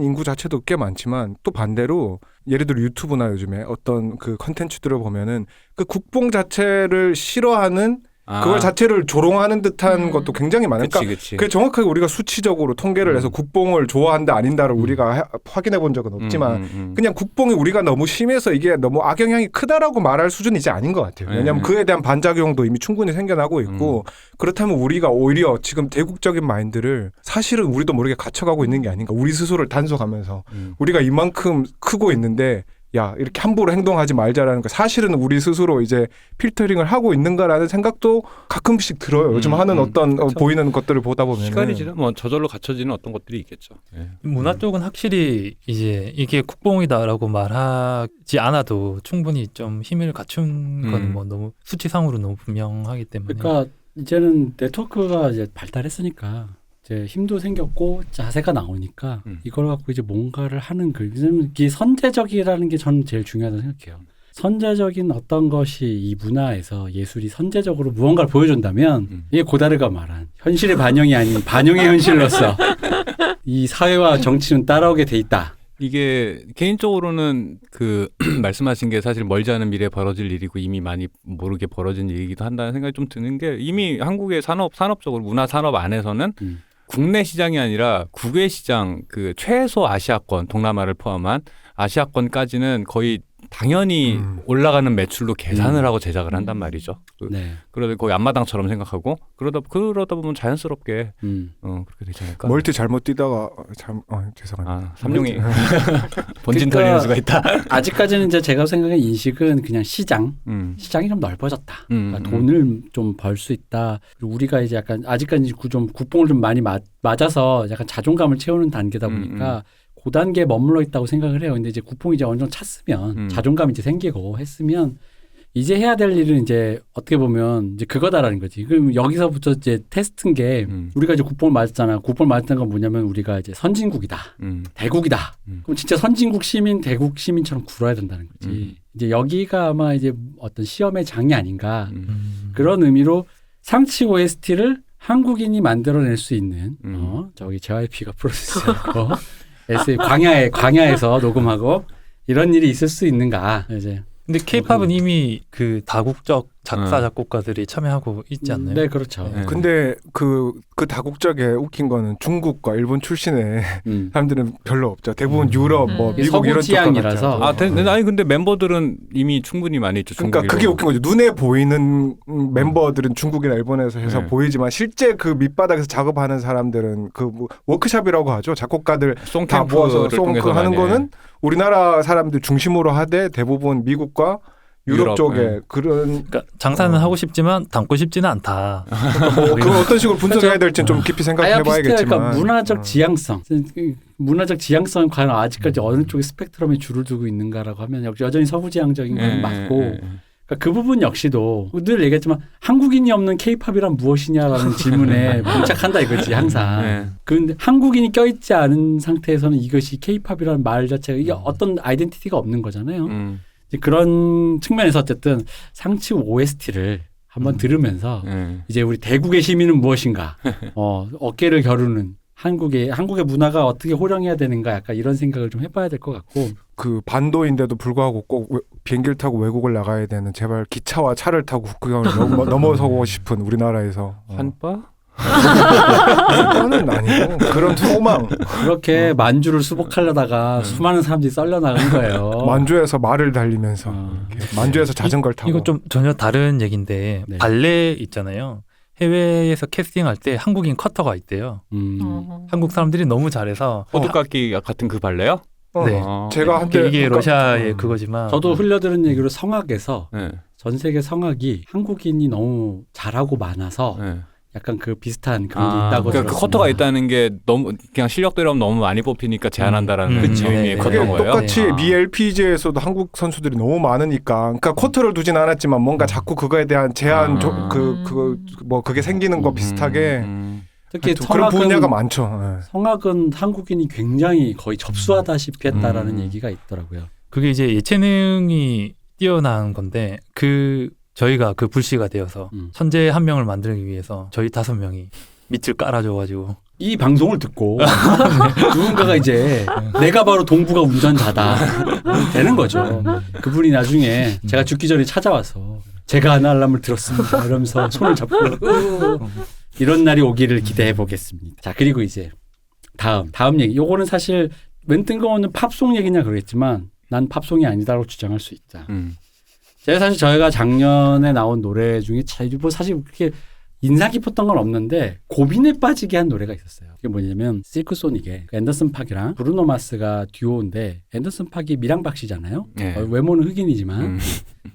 인구 자체도 꽤 많지만 또 반대로 예를 들어 유튜브나 요즘에 어떤 그 컨텐츠들을 보면은 그 국뽕 자체를 싫어하는 그걸 자체를 조롱하는 듯한 것도 굉장히 많으니까 그게 정확하게 우리가 수치적으로 통계를 해서 국뽕을 좋아한다 아닌다를 우리가 확인해 본 적은 없지만 그냥 국뽕이 우리가 너무 심해서 이게 너무 악영향이 크다라고 말할 수준이 이제 아닌 것 같아요. 왜냐하면 그에 대한 반작용도 이미 충분히 생겨나고 있고 그렇다면 우리가 오히려 지금 대국적인 마인드를 사실은 우리도 모르게 갇혀가고 있는 게 아닌가. 우리 스스로를 단속하면서 우리가 이만큼 크고 있는데 야 이렇게 함부로 행동하지 말자라는 거 사실은 우리 스스로 이제 필터링을 하고 있는가라는 생각도 가끔씩 들어요. 요즘 하는 어떤 보이는 것들을 보다 보면 시간이 지나면 뭐 저절로 갖춰지는 어떤 것들이 있겠죠. 네. 문화 쪽은 확실히 이제 이게 국뽕이다라고 말하지 않아도 충분히 좀 힘을 갖춘 건 뭐 너무 수치상으로 너무 분명하기 때문에 그러니까 이제는 네트워크가 이제 발달했으니까 이제 힘도 생겼고 자세가 나오니까 이걸 갖고 이제 뭔가를 하는 이게 선제적이라는 게 저는 제일 중요하다고 생각해요. 선제적인 어떤 것이 이 문화에서 예술이 선제적으로 무언가를 보여준다면 이게 고다르가 말한 현실의 반영이 아닌 반영의 현실로서 이 사회와 정치는 따라오게 돼 있다. 이게 개인적으로는 그 말씀하신 게 사실 멀지 않은 미래에 벌어질 일이고 이미 많이 모르게 벌어진 일이기도 한다는 생각이 좀 드는 게 이미 한국의 산업적으로 문화 산업 안에서는 국내 시장이 아니라 국외 시장 그 최소 아시아권 동남아를 포함한 아시아권까지는 거의 당연히 올라가는 매출로 계산을 하고 제작을 한단 말이죠. 그러다 거의 앞마당처럼 생각하고 그러다 보면 자연스럽게 그렇게 되지 않을까. 멀티 잘못 뛰다가 죄송합니다. 삼룡이 본진 털리는 수가 있다. 아직까지는 이제 제가 생각하는 인식은 그냥 시장이 좀 넓어졌다. 그러니까 돈을 좀 벌 수 있다. 그리고 우리가 이제 약간 아직까지 좀 국뽕을 좀 많이 맞아서 약간 자존감을 채우는 단계다 보니까 그 단계에 머물러 있다고 생각을 해요. 근데 이제 국뽕이 이제 어느 정도 찼으면 자존감이 이제 생기고 했으면 이제 해야 될 일은 이제 어떻게 보면 이제 그거다라는 거지. 그럼 여기서부터 이제 테스트인 게 우리가 이제 국뽕을 맞았잖아. 국뽕을 맞았다는 건 뭐냐면 우리가 이제 선진국이다. 대국이다. 그럼 진짜 선진국 시민, 대국 시민처럼 굴어야 된다는 거지. 이제 여기가 아마 이제 어떤 시험의 장이 아닌가. 그런 의미로 상치 OST를 한국인이 만들어낼 수 있는 저기 JYP가 프로듀서하고 광야에서 녹음하고 이런 일이 있을 수 있는가 이제. 근데 K-팝은 이미 그 다국적 작사 작곡가들이 참여하고 있지 않나요? 네, 그렇죠. 근데 그 다국적에 웃긴 거는 중국과 일본 출신의 사람들은 별로 없죠. 대부분 유럽, 미국 이런 서구지향이라서. 아니 근데 멤버들은 이미 충분히 많이 있죠. 그러니까 그게 웃긴 거죠. 눈에 보이는 멤버들은 중국이나 일본에서 해서 보이지만 실제 그 밑바닥에서 작업하는 사람들은 그 워크숍이라고 하죠. 작곡가들 다 모아서 송크 하는 거는 우리나라 사람들 중심으로 하되 대부분 미국과 유럽 쪽에 그러니까 장사는 하고 싶지만 담고 싶지는 않다. 그걸 어떤 식으로 분석해야 될지는 좀 깊이 생각해봐야겠지만. 그러니까 문화적 지향성 과연 아직까지 어느 쪽에 스펙트럼에 줄을 두고 있는가라고 하면 여전히 서구지향적인 건 맞고 그러니까 그 부분 역시도 늘 얘기했지만 한국인이 없는 K-팝이란 무엇이냐라는 질문에 봉착한다 이거지 항상. 그런데 한국인이 껴있지 않은 상태에서는 이것이 K-팝이라는 말 자체가 이게 어떤 아이덴티티가 없는 거잖아요. 이제 그런 측면에서 어쨌든 상치 OST를 한번 들으면서 네. 이제 우리 대국의 시민은 무엇인가, 어깨를 겨루는 한국의 문화가 어떻게 호령해야 되는가, 약간 이런 생각을 좀 해봐야 될 것 같고. 그 반도인데도 불구하고 꼭 비행기를 타고 외국을 나가야 되는, 제발 기차와 차를 타고 국경을 넘어서고 싶은 우리나라에서 한바? 그거는 아니고 그런 소망. 그렇게 만주를 수복하려다가 수많은 사람들이 썰려 나간 거예요. 만주에서 말을 달리면서 이렇게. 만주에서 자전거를 타고. 이거 좀 전혀 다른 얘기인데 네. 발레 있잖아요. 해외에서 캐스팅할 때 한국인 커터가 있대요. 한국 사람들이 너무 잘해서 호두깎이 같은 그 발레요? 네. 제가 한때 이게 러시아의 그거지만 저도 흘려들은 얘기로 성악에서 네. 전 세계 성악이 한국인이 너무 잘하고 많아서 네. 약간 그 비슷한 그런 게 있다고 그러니까 그 들었습니다. 커터가 있다는 게 너무 그냥 실력대로 하면 너무 많이 뽑히니까 제한한다라는 그쵸. 의미의 네. 그게 커터인 거예요. 똑같이 아. 미 LPGA에서도 한국 선수들이 너무 많으니까, 그러니까 쿼터를 두진 않았지만 뭔가 자꾸 그거에 대한 제한, 그게 생기는 거 비슷하게. 특히 하여튼 그런 성악은, 분야가 많죠. 네. 성악은 한국인이 굉장히 거의 접수하다시피 했다라는 음. 얘기가 있더라고요. 그게 이제 예체능이 뛰어난 건데 저희가 그 불씨가 되어서 천재 한 명을 만들기 위해서 저희 5명이 밑을 깔아줘가지고 이 방송을 듣고 누군가가 이제 내가 바로 동부가 운전자다 되는 거죠. 그분이 나중에 제가 죽기 전에 찾아와서 제가 하나 알람을 들었습니다 이러면서 손을 잡고 이런 날이 오기를 기대해 보겠습니다. 자, 그리고 이제 다음 얘기. 요거는 사실 웬 뜬금없는 팝송 얘기냐 그러겠지만 난 팝송이 아니다라고 주장할 수 있다. 제가 사실 저희가 작년에 나온 노래 중에 뭐 사실 그렇게 인상 깊었던 건 없는데 고민에 빠지게 한 노래가 있었어요. 그게 뭐냐면 실크소닉의 앤더슨 팍이랑 브루노 마스가 듀오인데 앤더슨 팍이 미랑박 씨잖아요. 네. 외모는 흑인이지만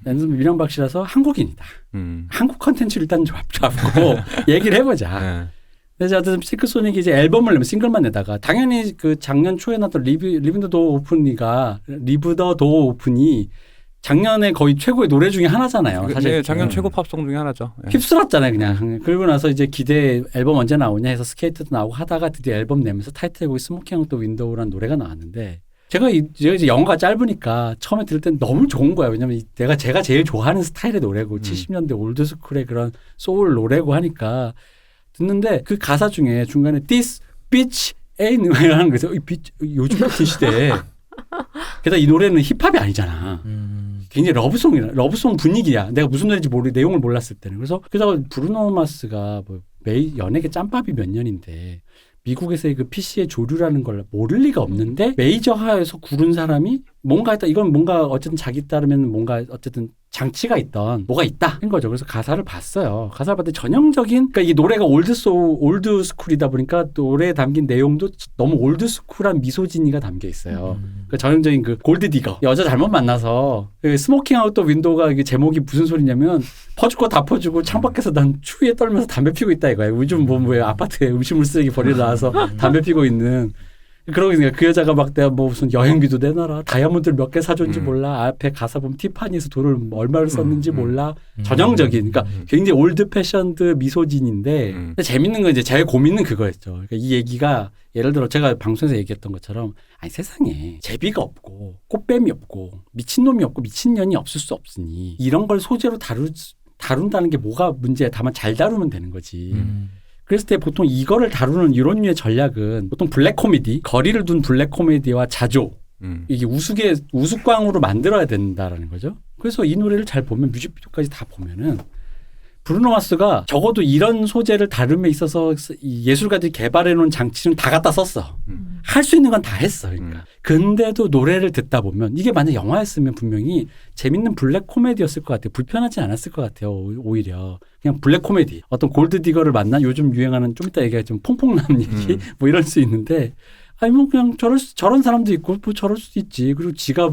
앤더슨 미랑박 씨라서 한국인이다. 한국 컨텐츠를 일단 잡고 얘기를 해보자. 네. 그래서 어쨌든 실크소닉이 이제 앨범을 내면 싱글만 내다가 당연히 그 작년 초에 나왔던 리브 더 도어 오픈이 작년에 거의 최고의 노래 중에 하나잖아요. 사실 네, 작년 최고 팝송 중에 하나죠. 네. 휩쓸었잖아요, 그냥. 그러고 나서 이제 기대 앨범 언제 나오냐 해서 스케이트도 나오고 하다가 드디어 앨범 내면서 타이틀곡이 스모킹 아웃 더 윈도우라는 노래가 나왔는데 제가 이제 영어가 짧으니까 처음에 들을 땐 너무 좋은 거예요. 왜냐면 제가 제일 좋아하는 스타일의 노래고 70년대 올드스쿨의 그런 소울 노래고 하니까 듣는데 그 가사 중에 중간에 This bitch ain't 이라는 거죠. 요즘 같은 시대에 게다가 이 노래는 힙합이 아니잖아. 굉장히 러브송 분위기야. 내가 무슨 노래인지 내용을 몰랐을 때는. 그래서 게다가 브루노 마스가 뭐 연예계 짬밥이 몇 년인데 미국에서의 그 PC의 조류라는 걸 모를 리가 없는데 메이저 하에서 구른 사람이 뭔가 했다. 이건 뭔가 어쨌든 자기 따르면 뭔가 어쨌든 장치가 있던 뭐가 있다 한 거죠. 그래서 가사를 봤어요. 가사를 봤더니 전형적인 그러니까 이 노래가 올드스쿨이다 보니까 노래에 담긴 내용도 너무 올드스쿨한 미소진이가 담겨 있어요. 그러니까 전형적인 그 골드디거 여자 잘못 만나서 그 스모킹 아웃 더 윈도우가 이게 제목이 무슨 소리냐면 퍼줄 거 다 퍼주고 창밖에서 난 추위에 떨면서 담배 피고 있다 이거야. 요즘 뭐 아파트에 음식물 쓰레기 버리러 나와서 담배 피고 있는. 그러고 있으니까 그 여자가 막 내가 뭐 무슨 여행비도 내놔라. 다이아몬드를 몇 개 사줬는지 몰라. 앞에 가사 보면 티파니에서 돈을 얼마를 썼는지 몰라. 전형적인 그러니까 굉장히 올드 패션드 미소진인데 근데 재밌는 건 이제 제 고민은 그거였죠. 그러니까 이 얘기가 예를 들어 제가 방송에서 얘기했던 것처럼 아니 세상에 제비가 없고 꽃뱀이 없고 미친놈이 없고 미친년이 없을 수 없으니 이런 걸 소재로 다룬다는 게 뭐가 문제야. 다만 잘 다루면 되는 거지. 그랬을 때 보통 이거를 다루는 이런 류의 전략은 보통 블랙 코미디, 거리를 둔 블랙 코미디와 자조, 이게 우스꽝으로 만들어야 된다라는 거죠. 그래서 이 노래를 잘 보면 뮤직비디오까지 다 보면은 브루노 마스가 적어도 이런 소재를 다룸에 있어서 이 예술가들이 개발해놓은 장치는 다 갖다 썼어. 할 수 있는 건 다 했어. 그러니까. 근데도 노래를 듣다 보면 이게 만약 영화였으면 분명히 재밌는 블랙 코미디였을 것 같아요. 불편하지 않았을 것 같아요. 오히려. 그냥 블랙 코미디. 어떤 골드디거를 만나 요즘 유행하는 좀 이따 얘기가 좀 퐁퐁나는 얘기 뭐 이럴 수 있는데 아니 뭐 그냥 저런 사람도 있고 뭐 저럴 수도 있지. 그리고 지가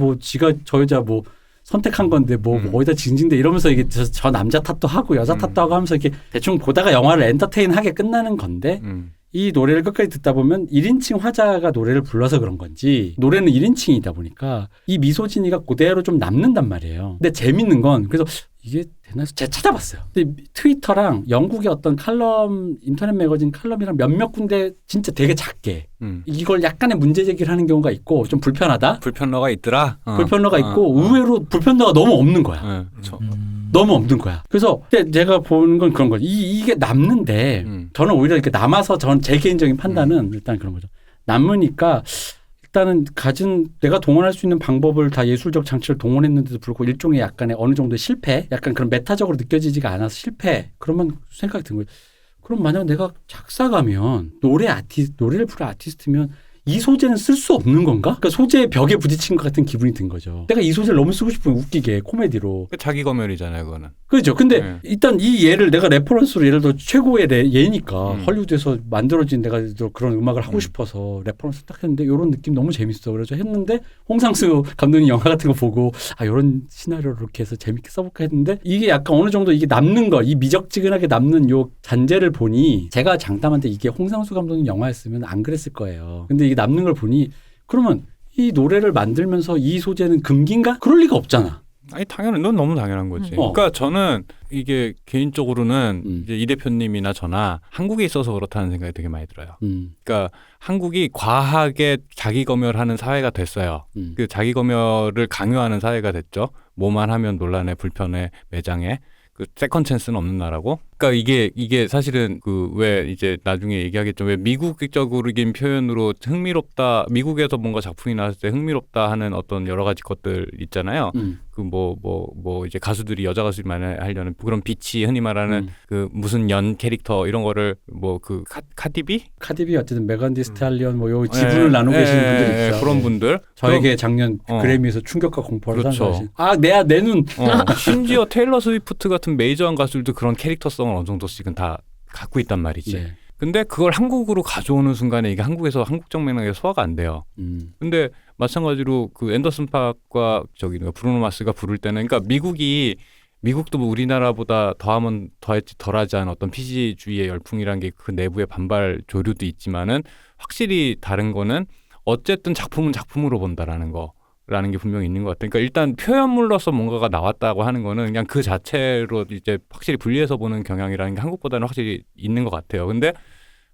저 여자 뭐 선택한 건데 뭐 어디다 징징대 이러면서 이게 저 남자 탓도 하고 여자 탓도 하고 하면서 이렇게 대충 보다가 영화를 엔터테인하게 끝나는 건데 이 노래를 끝까지 듣다 보면 1인칭 화자가 노래를 불러서 그런 건지 노래는 1인칭이다 보니까 이 미소진이가 그대로 좀 남는단 말이에요. 근데 재밌는 건 그래서 이게 되나 해서 제가 찾아봤어요. 근데 트위터랑 영국의 어떤 칼럼 인터넷 매거진 칼럼이랑 몇몇 군데 진짜 되게 작게 이걸 약간의 문제 제기를 하는 경우가 있고 좀 불편하다. 불편러가 있더라. 불편러가 있고 의외로 불편러가 너무 없는 거야. 그렇죠. 너무 없는 거야. 그래서 제가 보는 건 그런 거죠. 이게 남는데 저는 오히려 이렇게 남아서 전 제 개인적인 판단은 일단 그런 거죠. 남으니까 일단은 내가 동원할 수 있는 방법을 다 예술적 장치를 동원했는데도 불구하고 일종의 약간의 어느 정도의 실패, 약간 그런 메타적으로 느껴지지가 않아서 실패. 그러면 생각이 든 거예요. 그럼 만약 내가 작사가면 노래를 부른 아티스트면 이 소재는 쓸 수 없는 건가? 그러니까 소재의 벽에 부딪힌 것 같은 기분이 든 거죠. 내가 이 소재를 너무 쓰고 싶으면 웃기게 코미디로. 자기 검열이잖아요, 그거는. 그렇죠. 근데 일단 이 예를 내가 레퍼런스로 예를 들어 최고의 예니까 헐리우드에서 만들어진 내가 그런 음악을 하고 싶어서 레퍼런스 딱 했는데 이런 느낌 너무 재밌어. 그래서 했는데 홍상수 감독님 영화 같은 거 보고 이런 시나리오를 이렇게 해서 재밌게 써볼까 했는데 이게 약간 어느 정도 이게 남는 거, 이 미적지근하게 남는 요 잔재를 보니 제가 장담한데 이게 홍상수 감독님 영화였으면 안 그랬을 거예요. 근데 이게 남는 걸 보니 그러면 이 노래를 만들면서 이 소재는 금기인가? 그럴 리가 없잖아. 아니 당연히 넌 너무 당연한 거지. 그러니까 저는 이게 개인적으로는 이제 이 대표님이나 저나 한국에 있어서 그렇다는 생각이 되게 많이 들어요. 그러니까 한국이 과하게 자기 검열하는 사회가 됐어요. 그 자기 검열을 강요하는 사회가 됐죠. 뭐만 하면 논란에 불편해 매장에. 그 세컨 찬스는 없는 나라고. 그러니까 이게 사실은 그 왜 이제 나중에 얘기하겠죠. 왜 미국적인 표현으로 흥미롭다. 미국에서 뭔가 작품이 나왔을 때 흥미롭다 하는 어떤 여러 가지 것들 있잖아요. 그 뭐 이제 가수들이 여자 가수들이 많이 하려는 그런 비치 흔히 말하는 그 무슨 연 캐릭터 이런 거를 뭐 그 카디비 어쨌든 메간 디 스탈리언 뭐 요 지분을 나누고 계시는 분들 있죠. 그런 분들. 저에게 작년 그래미에서 충격과 공포를 그렇죠. 내 눈. 심지어 테일러 스위프트 같은 메이저한 가수들도 그런 캐릭터성을 어느 정도씩은 다 갖고 있단 말이지. 네. 근데 그걸 한국으로 가져오는 순간에 이게 한국에서 한국적 맥락에 소화가 안 돼요. 근데 마찬가지로 그 앤더슨 팍과 브루노 마스가 부를 때는 그러니까 미국도 뭐 우리나라보다 더하면 더했지 덜하지 않은 어떤 PC주의의 열풍이란 게 그 내부의 반발 조류도 있지만은 확실히 다른 거는 어쨌든 작품은 작품으로 본다라는 거. 라는 게 분명히 있는 것 같아요. 그러니까 일단 표현물로서 뭔가가 나왔다고 하는 거는 그냥 그 자체로 이제 확실히 분리해서 보는 경향이라는 게 한국보다는 확실히 있는 것 같아요. 근데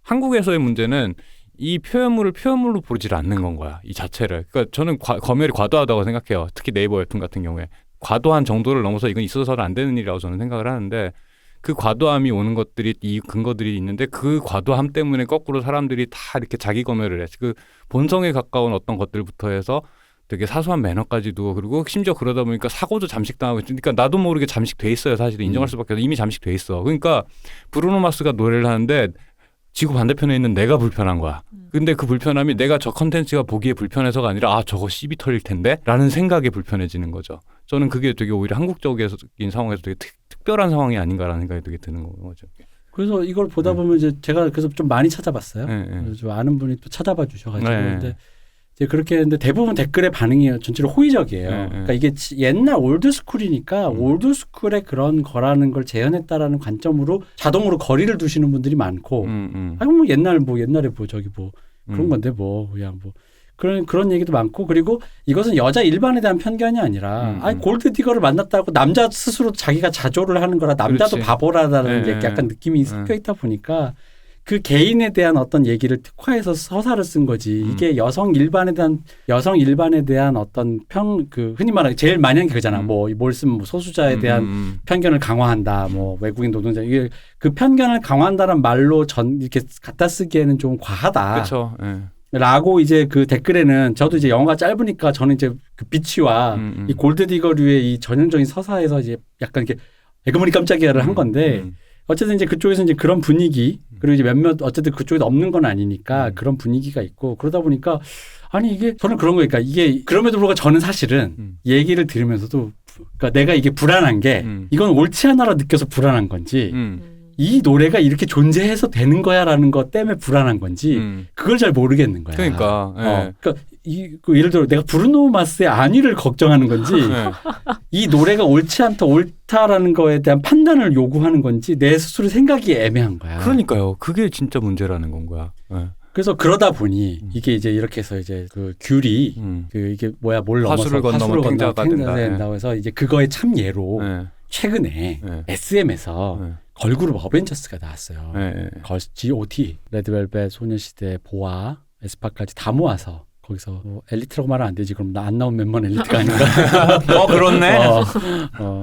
한국에서의 문제는 이 표현물을 표현물로 보질 않는 건 거야. 이 자체를. 그러니까 저는 검열이 과도하다고 생각해요. 특히 네이버 웹툰 같은 경우에. 과도한 정도를 넘어서 이건 있어서는 안 되는 일이라고 저는 생각을 하는데 그 과도함이 오는 것들이 이 근거들이 있는데 그 과도함 때문에 거꾸로 사람들이 다 이렇게 자기 검열을 해. 그 본성에 가까운 어떤 것들부터 해서 되게 사소한 매너까지도 그리고 심지어 그러다 보니까 사고도 잠식당하고 그러니까 나도 모르게 잠식돼 있어요. 사실 인정할 수밖에 없어. 이미 잠식돼 있어. 그러니까 브루노 마스가 노래를 하는데 지구 반대편에 있는 내가 불편한 거야. 근데 그 불편함이 내가 저 컨텐츠가 보기에 불편해서가 아니라 저거 씨비 털릴 텐데 라는 생각에 불편해지는 거죠. 저는 그게 되게 오히려 한국적인 상황에서 되게 특별한 상황이 아닌가라는 생각이 되게 드는 거죠. 그래서 이걸 보다 보면 이제 제가 그래서 좀 많이 찾아봤어요. 그래서 좀 아는 분이 또 찾아봐 주셔가지고 근데 이제 그렇게 했는데 대부분 댓글의 반응이 전체로 호의적이에요. 그러니까 이게 옛날 올드스쿨이니까 올드스쿨의 그런 거라는 걸 재현했다라는 관점으로 자동으로 거리를 두시는 분들이 많고 뭐 옛날에 뭐 저기 뭐 그런 건데 뭐 그냥 뭐 그런 얘기도 많고 그리고 이것은 여자 일반에 대한 편견이 아니라 골드디거를 만났다고 남자 스스로 자기가 자조를 하는 거라 남자도 그렇지. 바보라는 약간 느낌이 섞여 있다 보니까 그 개인에 대한 어떤 얘기를 특화해서 서사를 쓴 거지. 이게 여성 일반에 대한 어떤 흔히 말하는 제일 많이 하는 게 그잖아. 뭘 쓰면 뭐 소수자에 대한 편견을 강화한다. 뭐 외국인 노동자 이게 그 편견을 강화한다는 말로 이렇게 갖다 쓰기에는 좀 과하다. 그렇죠. 라고 이제 그 댓글에는 저도 이제 영화가 짧으니까 저는 이제 그 비치와 이 골드디거류의 이 전형적인 서사에서 이제 약간 이렇게 에그머니 깜짝이야를 한 건데 어쨌든 이제 그쪽에서 이제 그런 분위기 그리고 이제 몇몇 어쨌든 그쪽에도 없는 건 아니니까 그런 분위기가 있고 그러다 보니까 아니 이게 저는 그런 거니까 이게 그럼에도 불구하고 저는 사실은 얘기를 들으면서도 그러니까 내가 이게 불안한 게 이건 옳지 않아라 느껴서 불안한 건지 이 노래가 이렇게 존재해서 되는 거야라는 것 때문에 불안한 건지 그걸 잘 모르겠는 거야. 그러니까. 예. 그러니까 그 예를 들어 내가 브루노 마스의 안위를 걱정하는 건지 예. 이 노래가 옳지 않다 옳다라는 거에 대한 판단을 요구하는 건지 내 스스로 생각이 애매한 거야. 그러니까요. 그게 진짜 문제라는 건 거야. 예. 그래서 그러다 보니 이게 이제 이렇게 해서 이제 그 귤이 그 이게 뭐야 뭘 넘어서 화수를 건너면 팽자가 된다. 된다고 해서 이제 그거의 참 예로 예. 최근에 예. SM에서 예. 걸그룹 어벤져스가 나왔어요. 예. GOT, 레드벨벳, 소녀시대, 보아, 에스파까지 다 모아서 거기서 뭐 엘리트라고 말하면 안 되지. 그럼 나 안 나온 멤버는 엘리트가 아닌가? 그렇네.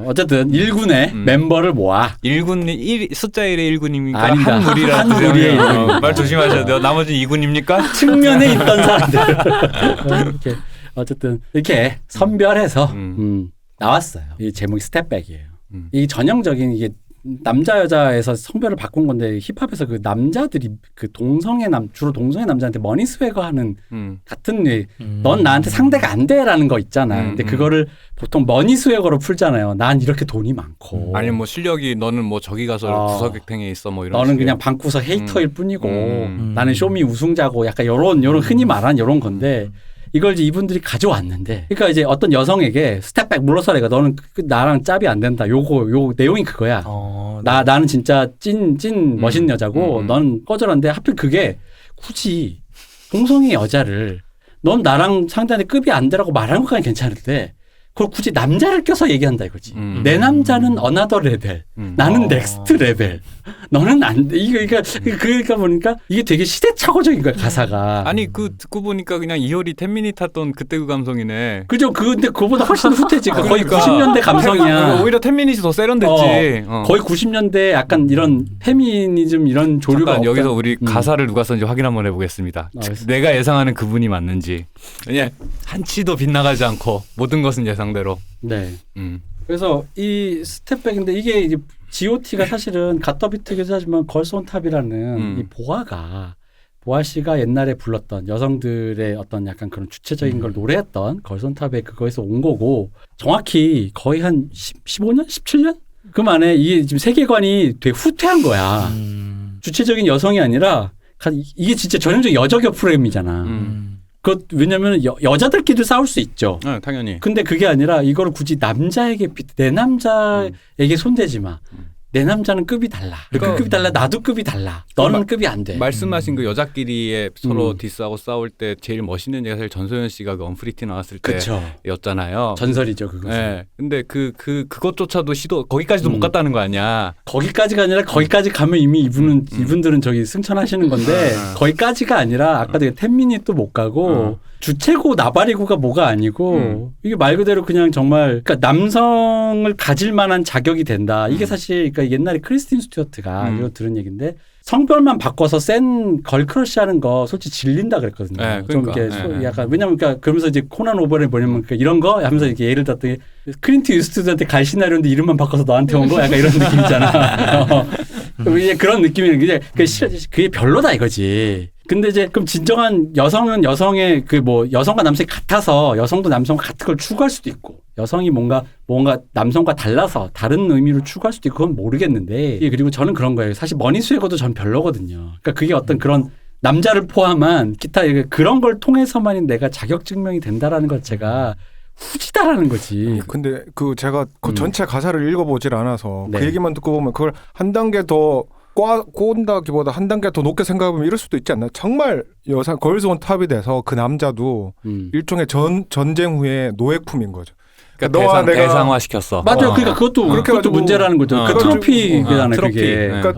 어쨌든 1군의 멤버를 모아 1군 숫자 1의 1군입니까? 아니다. 한 무리라 한 무리의 말 조심하셔야 돼요. 나머지는 2군입니까? 측면에 있던 사람들 이렇게 어쨌든 이렇게 선별해서 나왔어요. 이 제목이 스텝백이에요. 이 전형적인 이게 남자 여자에서 성별을 바꾼 건데 힙합에서 그 남자들이 그 주로 동성애 남자한테 머니 스웨거 하는 같은 넌 나한테 상대가 안 돼라는 거 있잖아. 근데 그거를 보통 머니 스웨거로 풀잖아요. 난 이렇게 돈이 많고. 아니 뭐 실력이 너는 뭐 저기 가서 구석탱에 있어 뭐 이런. 너는 그냥 방구석 헤이터일 뿐이고 나는 쇼미 우승자고 약간 요런 흔히 말하는 요런 건데 이걸 이제 이분들이 가져왔는데, 그러니까 이제 어떤 여성에게 스텝백 물러서래가 너는 나랑 짭이 안 된다. 요 내용이 그거야. 나는 진짜 찐 멋있는 여자고 넌 꺼져라는데 하필 그게 굳이 동성애 여자를 넌 나랑 상대한테 급이 안 되라고 말하는 것까지 괜찮은데 그걸 굳이 남자를 껴서 얘기한다 이거지. 내 남자는 어나더 레벨, 나는 넥스트 레벨, 너는 안 돼. 그러니까 보니까 이게 되게 시대착오적인 거야 가사가. 아니 그 듣고 보니까 그냥 이효리 10미닛 탔던 그때 그 감성이네. 그죠? 근데 그거보다 훨씬 후퇴지. 거의 그러니까. 90년대 감성이야. 오히려 10미닛이 더 세련됐지. 거의 90년대 약간 이런 페미니즘 이런 조류가. 잠깐 여기서 우리 가사를 누가 썼는지 확인 한번 해보겠습니다. 내가 예상하는 그분이 맞는지. 왜냐 한치도 빗나가지 않고 모든 것은 예상대로. 네. 그래서 이 스텝백인데 이게 이제 GOT가 사실은 갓더비트기도 하지만 걸스 온 탑이라는 이 보아 씨가 옛날에 불렀던 여성들의 어떤 약간 그런 주체적인 걸 노래했던 걸스 온 탑의 그거에서 온 거고 정확히 거의 한 15년? 17년? 그 만에 이게 지금 세계관이 되게 후퇴한 거야. 주체적인 여성이 아니라 이게 진짜 전형적인 여저격 프로그램이잖아. 왜냐면 여자들끼리 싸울 수 있죠. 네, 당연히. 근데 그게 아니라 이거를 굳이 남자에게 내 남자에게 손대지 마. 내 남자는 급이 달라. 그러니까 급이 달라. 나도 급이 달라. 너는 급이 안 돼. 말씀하신 그 여자끼리의 서로 디스하고 싸울 때 제일 멋있는 얘기가 사실 전소연 씨가 그 언프리티 나왔을 때였잖아요. 전설이죠, 그거. 네. 근데 그것조차도 거기까지도 못 갔다는 거 아니야. 거기까지가 아니라 거기까지 가면 이미 이분들은 저기 승천하시는 건데 거기까지가 아니라 아까 되게 10미닛도 못 가고 주체고 나발이고가 뭐가 아니고 이게 말 그대로 그냥 정말 그러니까 남성을 가질 만한 자격이 된다. 이게 사실 그러니까 옛날에 크리스틴 스튜어트가 이거 들은 얘기인데 성별만 바꿔서 센 걸크러쉬 하는 거 솔직히 질린다 그랬거든요. 네, 좀 그러니까. 이렇게 약간 왜냐면 그러니까 그러면서 이제 코난 오버레이 뭐냐면 그러니까 이런 거 하면서 이렇게 예를 들었더니 클린트 이스트우드한테 갈 시나리오인데 이름만 바꿔서 너한테 온 거 약간 이런 느낌이잖아. 이제 그런 느낌이 이제 그게 별로다 이거지. 근데 이제 그럼 진정한 여성은 여성의 그 뭐 여성과 남성이 같아서 여성도 남성과 같은 걸 추구할 수도 있고 여성이 뭔가 남성과 달라서 다른 의미로 추구할 수도 있고 그건 모르겠는데 그리고 저는 그런 거예요. 사실 머니 스웨거도 전 별로거든요. 그러니까 그게 어떤 그런 남자를 포함한 기타 그런 걸 통해서만 내가 자격 증명이 된다라는 것 자체가 후지다라는 거지. 근데 제가 그 전체 가사를 읽어보질 않아서 네. 그 얘기만 듣고 보면 그걸 한 단계 더 꼰다기보다 한 단계 더 높게 생각하면 이럴 수도 있지 않나? 정말 여성 걸스 온 탑이 돼서 그 남자도 일종의 전쟁 후에 노예품인 거죠. 그러니까 대상화 시켰어. 맞아요. 그러니까 그것도 문제라는 거죠. 그 트로피잖아요. 트로피. 그게. 그러니까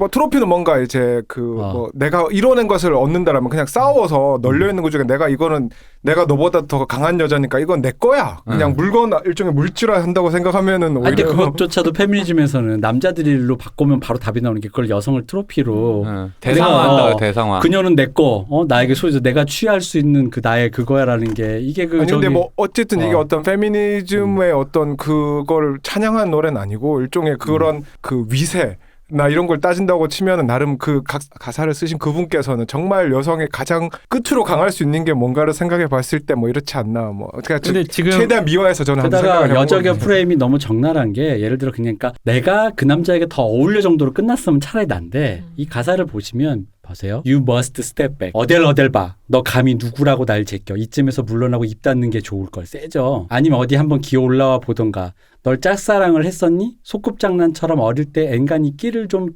트로피는 뭔가 이제 뭐 내가 이뤄낸 것을 얻는다라면 그냥 싸워서 널려 있는 것 중에 내가 너보다 더 강한 여자니까 이건 내 거야. 그냥 물건 일종의 물질화 한다고 생각하면은 오히려. 근데 그것조차도 페미니즘에서는 남자들로 바꾸면 바로 답이 나오는 게 그걸 여성을 트로피로 대상화한다. 대상화. 그녀는 내 거, 나에게 소유자, 내가 취할 수 있는 그 나의 그거야라는 게 이게 아니 근데 뭐 어쨌든 이게 어떤 페미니즘의 어떤 그걸 찬양한 노래는 아니고 일종의 그런 그 위세. 나 이런 걸 따진다고 치면은 나름 그 가사를 쓰신 그분께서는 정말 여성의 가장 끝으로 강할 수 있는 게 뭔가를 생각해 봤을 때 뭐 이렇지 않나 뭐 그러니까 근데 지금 최대한 미화해서 저는 한번 게다가 생각을 여적의 해보거든요. 프레임이 너무 적나라한 게 예를 들어 그러니까 내가 그 남자에게 더 어울려 정도로 끝났으면 차라리 난데 이 가사를 보시면 보세요. You must step back. 어델 봐. 너 감히 누구라고 날 제껴. 이쯤에서 물러나고 입 닫는 게 좋을 걸. 세죠. 아니면 어디 한번 기어 올라와 보던가. 널 짝사랑을 했었니? 소꿉장난처럼 어릴 때 앵간히 끼를 좀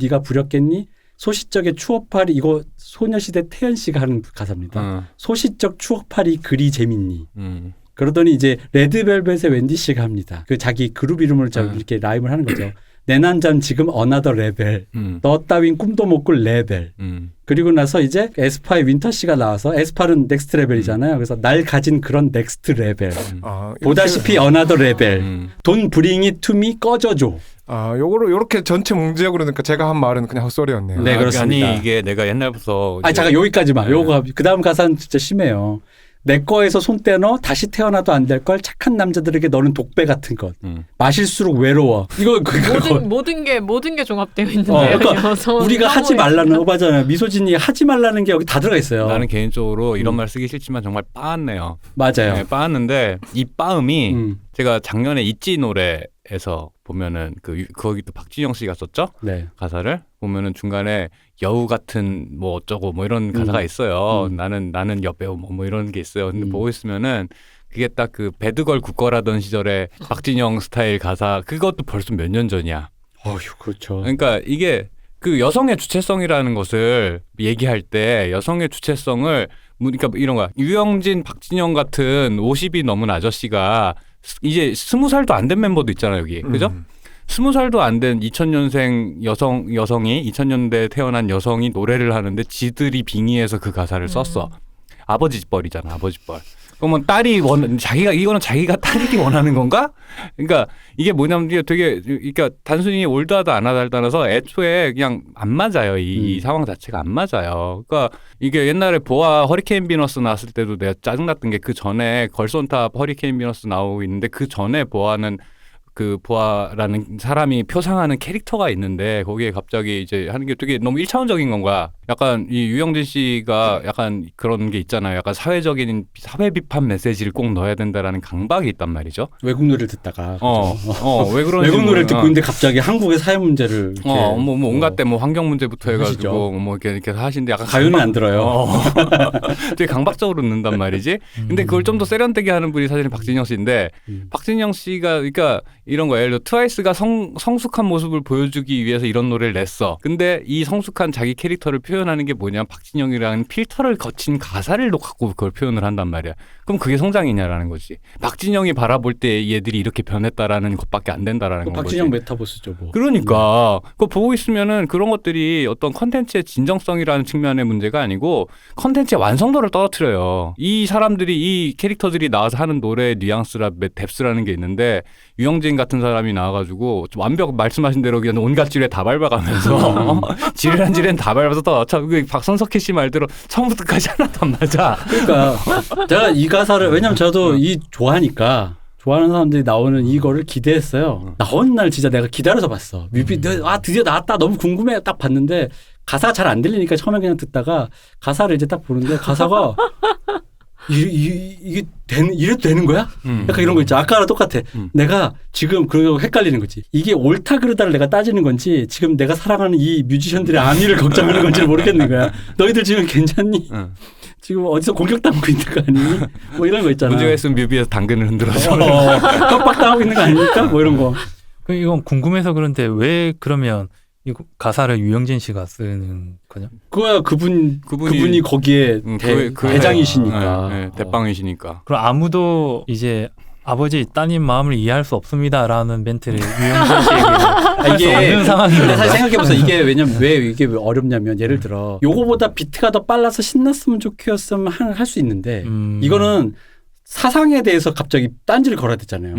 네가 부렸겠니? 소시적의 추억팔이 이거 소녀시대 태연 씨가 하는 가사입니다. 소시적 추억팔이 그리 재밌니? 그러더니 이제 레드벨벳의 wendy 씨가 합니다. 그 자기 그룹 이름을 이렇게 라임을 하는 거죠. 내 난잠 지금 어나더 레벨. 너 따윈 꿈도 못 꿀 레벨. 그리고 나서 이제 에스파의 윈터 씨가 나와서 에스파는 넥스트 레벨이잖아요. 그래서 날 가진 그런 넥스트 레벨. 보다시피 어나더 레벨. 돈 브링이 투미 꺼져줘. 요거를 요렇게 전체 문제적으로 그러니까 제가 한 말은 그냥 헛소리였네요. 네, 그렇습니다. 아니 이게 내가 옛날부터 잠깐 여기까지만. 요거 그다음 가사는 진짜 심해요. 내 거에서 손 떼너 다시 태어나도 안 될 걸 착한 남자들에게 너는 독배 같은 것. 마실수록 외로워. 이거 모든 게 종합되어 있는데요. 그러니까 우리가 하지 말라는 맞아요. 미소진이 하지 말라는 게 여기 다 들어가 있어요. 나는 개인적으로 이런 말 쓰기 싫지만 정말 빠았네요. 맞아요. 네, 빠았는데 이 빠음이 제가 작년에 있지 노래에서 보면은 거기 또 박진영 씨가 썼죠. 네. 가사를 보면은 중간에 여우 같은 뭐 어쩌고 뭐 이런 가사가 있어요. 나는 여배우 뭐 이런 게 있어요. 근데 보고 있으면은 그게 딱 그 배드걸 국거라던 시절에 박진영 스타일 가사 그것도 벌써 몇 년 전이야. 그렇죠. 그러니까 이게 그 여성의 주체성이라는 것을 얘기할 때 여성의 주체성을 그러니까 이런 거야. 유영진, 박진영 같은 50이 넘은 아저씨가 이제 20살도 안 된 멤버도 있잖아요, 여기. 그죠? 20살도 안 된 2000년생 여성이 2000년대에 태어난 여성이 노래를 하는데 지들이 빙의해서 그 가사를 썼어. 아버지뻘이잖아, 아버지뻘. 그러면 이거는 자기가 딸이 원하는 건가? 그러니까 이게 뭐냐면 이게 되게 그러니까 단순히 올드하다 안 하다를 떠나서 애초에 그냥 안 맞아요. 이 상황 자체가 안 맞아요. 그러니까 이게 옛날에 보아 허리케인 비너스 나왔을 때도 내가 짜증났던 게 그 전에 걸손탑 허리케인 비너스 나오고 있는데 그 전에 보아라는 사람이 표상하는 캐릭터가 있는데 거기에 갑자기 이제 하는 게 되게 너무 1차원적인 건가? 약간 이 유영진 씨가 약간 그런 게 있잖아요. 약간 사회 비판 메시지를 꼭 넣어야 된다라는 강박이 있단 말이죠. 외국 노래를 듣다가. 왜 그런지 외국 노래를 듣고 있는데 갑자기 한국의 사회 문제를 이렇게 뭐 온갖 때 뭐 환경 문제부터 해가지고 뭐 이렇게 하시는데 약간 가요는 안 들어요. 되게 강박적으로 듣는단 말이지. 근데 그걸 좀 더 세련되게 하는 분이 사실은 박진영 씨인데 박진영 씨가 그러니까 이런 거예요. 예를 들어 트와이스가 성숙한 모습을 보여주기 위해서 이런 노래를 냈어. 근데 이 성숙한 자기 캐릭터를 표현하는 게 뭐냐? 박진영이라는 필터를 거친 가사를 갖고 그걸 표현을 한단 말이야. 그럼 그게 성장이냐라는 거지. 박진영이 바라볼 때 얘들이 이렇게 변했다라는 것밖에 안 된다라는 거지. 박진영 메타버스죠, 뭐. 그러니까 그거 보고 있으면은 그런 것들이 어떤 컨텐츠의 진정성이라는 측면의 문제가 아니고 컨텐츠의 완성도를 떨어뜨려요. 이 사람들이 이 캐릭터들이 나와서 하는 노래의 뉘앙스라 뎁스라는 게 있는데 유영진 같은 사람이 나와가지고 좀 완벽 말씀하신 대로 그냥 온갖 지뢰 다 밟아가면서 지뢰란 다 밟아서 또 박선석희 씨 말대로 처음부터까지 하나도 안 맞아. 그러니까 제가 이 가사를 왜냐면 저도 좋아하니까 좋아하는 사람들이 나오는 이거를 기대했어요. 나온 날 진짜 내가 기다려서 봤어. 뮤비 드디어 나왔다 너무 궁금해 딱 봤는데 가사가 잘 안 들리니까 처음에 그냥 듣다가 가사를 이제 딱 보는데 가사가 이게 이래도 되는 거야? 약간 이런 거 있죠. 아까랑 똑같아. 내가 지금 그거 헷갈리는 거지. 이게 옳다 그르다를 내가 따지는 건지 지금 내가 사랑하는 이 뮤지션들의 안위를 걱정하는 건지 모르겠는 거야. 너희들 지금 괜찮니? 지금 어디서 공격당하고 있는 거 아니니? 뭐 이런 거 있잖아. 문제가 있으면 뮤비에서 당근을 흔들어서 협박당하고 있는 거 아닙니까? 뭐 이런 거. 이건 궁금해서 그런데 왜 그러면 이 가사를 유영진 씨가 쓰는 거냐? 그거야 그분이 거기에 대장이시니까. 네, 대빵이시니까. 그럼 아무도 이제 아버지 따님 마음을 이해할 수 없습니다라는 멘트를 유영진 씨에게 할 수 없는 상황인 근데 사실 건가요? 생각해보세요. 이게 왜냐면 왜 이게 어렵냐면 예를 들어 요거보다 비트가 더 빨라서 신났으면 좋겠으면 할 수 있는데 이거는 사상에 대해서 갑자기 딴지를 걸어야 되잖아요.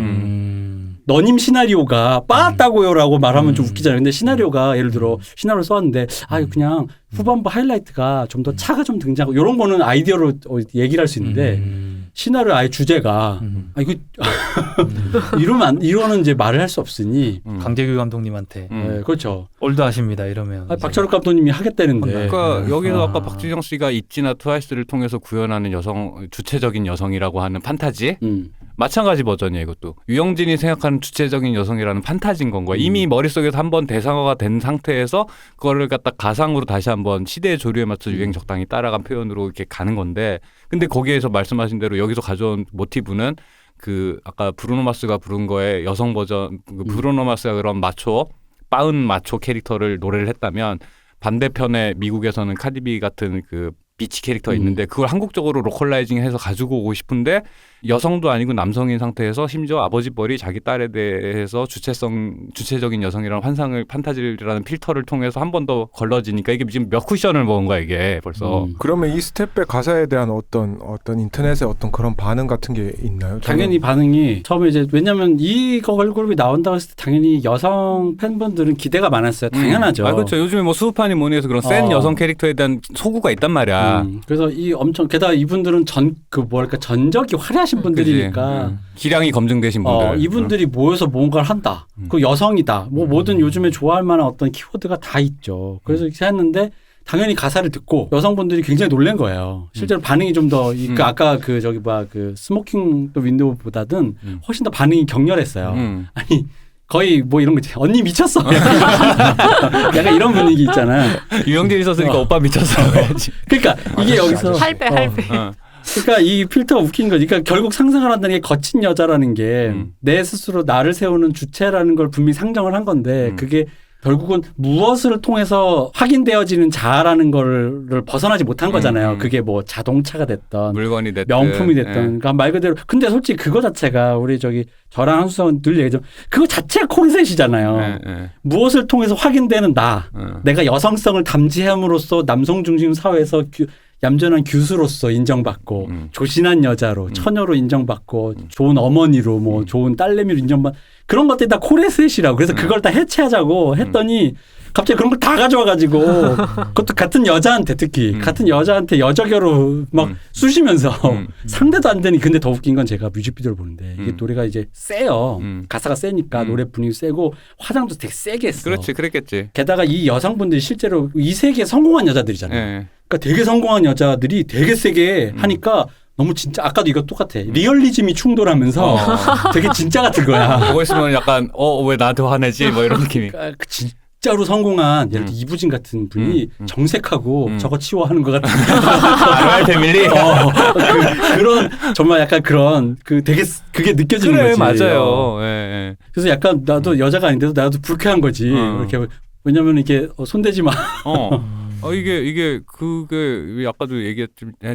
너님 시나리오가 빠았다고요라고 말하면 좀 웃기잖아요. 근데 시나리오가 예를 들어 시나리오를 써왔는데 그냥 후반부 하이라이트가 좀 더 차가 좀 등장하고 이런 거는 아이디어로 얘기를 할 수 있는데 시나리오 아예 주제가 이거 이러는 이제 말을 할 수 없으니 강재규 감독님한테 네, 그렇죠. 올드하십니다 이러면 박철욱 감독님이 하겠다는데 그러니까 여기서 아까 아. 박진영 씨가 있지나 트와이스를 통해서 구현하는 여성 주체적인 여성이라고 하는 판타지 마찬가지 버전이에요. 이것도 유영진이 생각하는 주체적인 여성이라는 판타지인 건 거야. 이미 머릿속에서 한번 대상화가 된 상태에서 그거를 갖다 가상으로 다시 한번 시대의 조류에 맞춰 유행 적당히 따라간 표현으로 이렇게 가는 건데 근데 거기에서 말씀하신 대로 여기서 가져온 모티브는 그 아까 브루노 마스가 부른 거에 여성 버전 그 브루노 마스가 그런 마초 빠은 마초 캐릭터를 노래를 했다면 반대편에 미국에서는 카디비 같은 그 비치 캐릭터가 있는데 그걸 한국적으로 로컬라이징해서 가지고 오고 싶은데 여성도 아니고 남성인 상태에서 심지어 아버지 뻘이 자기 딸에 대해서 주체적인 여성이라는 환상을 판타지라는 필터를 통해서 한 번 더 걸러지니까 이게 지금 몇 쿠션을 먹은 거야 이게 벌써. 그러면 이 스텝백 가사에 대한 어떤 인터넷의 어떤 그런 반응 같은 게 있나요? 당연히 반응이 처음에 이제 왜냐하면 이 걸그룹이 나온다고 했을 때 당연히 여성 팬분들은 기대가 많았어요. 당연하죠. 아 그렇죠. 요즘에 뭐 수우파니 뭐니 해서 그런 센 여성 캐릭터에 대한 소구가 있단 말이야. 그래서 이 엄청 게다가 이분들은 전적이 화려하신 분들이니까 기량이 검증되신 분들. 이분들이 모여서 뭔가를 한다. 그 여성이다. 뭐 뭐든 요즘에 좋아할 만한 어떤 키워드가 다 있죠. 그래서 이렇게 했는데 당연히 가사를 듣고 여성분들이 굉장히 놀란 거예요. 실제로 반응이 좀 더 아까 그 스모킹 더 윈도우보다는 훨씬 더 반응이 격렬했어요. 아니 거의 뭐 이런 거 있지. 언니 미쳤어. 약간 이런 분위기 있잖아. 유영진이 썼으니까 오빠 미쳤어. 그러니까 이게 여기서 할배. 그러니까 이 필터가 웃긴 거지. 그러니까 결국 상상을 한다는 게 거친 여자라는 게 내 스스로 나를 세우는 주체라는 걸 분명히 상정을 한 건데 그게 결국은 무엇을 통해서 확인되어지는 자아라는 거를 벗어나지 못한 거잖아요. 그게 뭐 자동차가 됐던 물건이 됐든 명품이 됐던 그러니까 말 그대로 근데 솔직히 그거 자체가 우리 저랑 한수성은 늘 얘기하죠. 그거 자체가 콘셋이잖아요. 무엇을 통해서 확인되는 내가 여성성을 담지함으로써 남성 중심 사회에서 얌전한 규수로서 인정받고 조신한 여자로 처녀로 인정받고 좋은 어머니로 뭐 좋은 딸내미로 인정받 그런 것들이 다 코레셋이라고 그래서 그걸 다 해체하자고 했더니 갑자기 그런 걸 다 가져와가지고 그것도 같은 여자한테 특히 같은 여자한테 여저겨로 막 쑤시면서 상대도 안 되니 근데 더 웃긴 건 제가 뮤직비디오를 보는데 이게 노래가 이제 세요. 가사가 세니까 노래 분위기 세고 화장도 되게 세게 했어. 그렇지 그랬겠지. 게다가 이 여성분들이 실제로 이 세계에 성공한 여자들이잖아요. 그러니까 되게 성공한 여자들이 되게 세게 하니까 너무 진짜 아까도 이거 똑같아. 리얼리즘이 충돌하면서 되게 진짜 같은 거야. 보고 있으면 약간 왜 나한테 화내지 뭐 이런 느낌이. 그러니까 진짜로 성공한 예를 들어 이부진 같은 분이 정색하고 저거 치워하는 것 같은. 로얄 패밀리. 그런 정말 약간 그런 되게 그게 느껴지는 그래, 거지. 맞아요. 예. 그래서 약간 나도 여자가 아닌데도 나도 불쾌한 거지. 이렇게 왜냐면 이게 손대지 마. 그게 아까도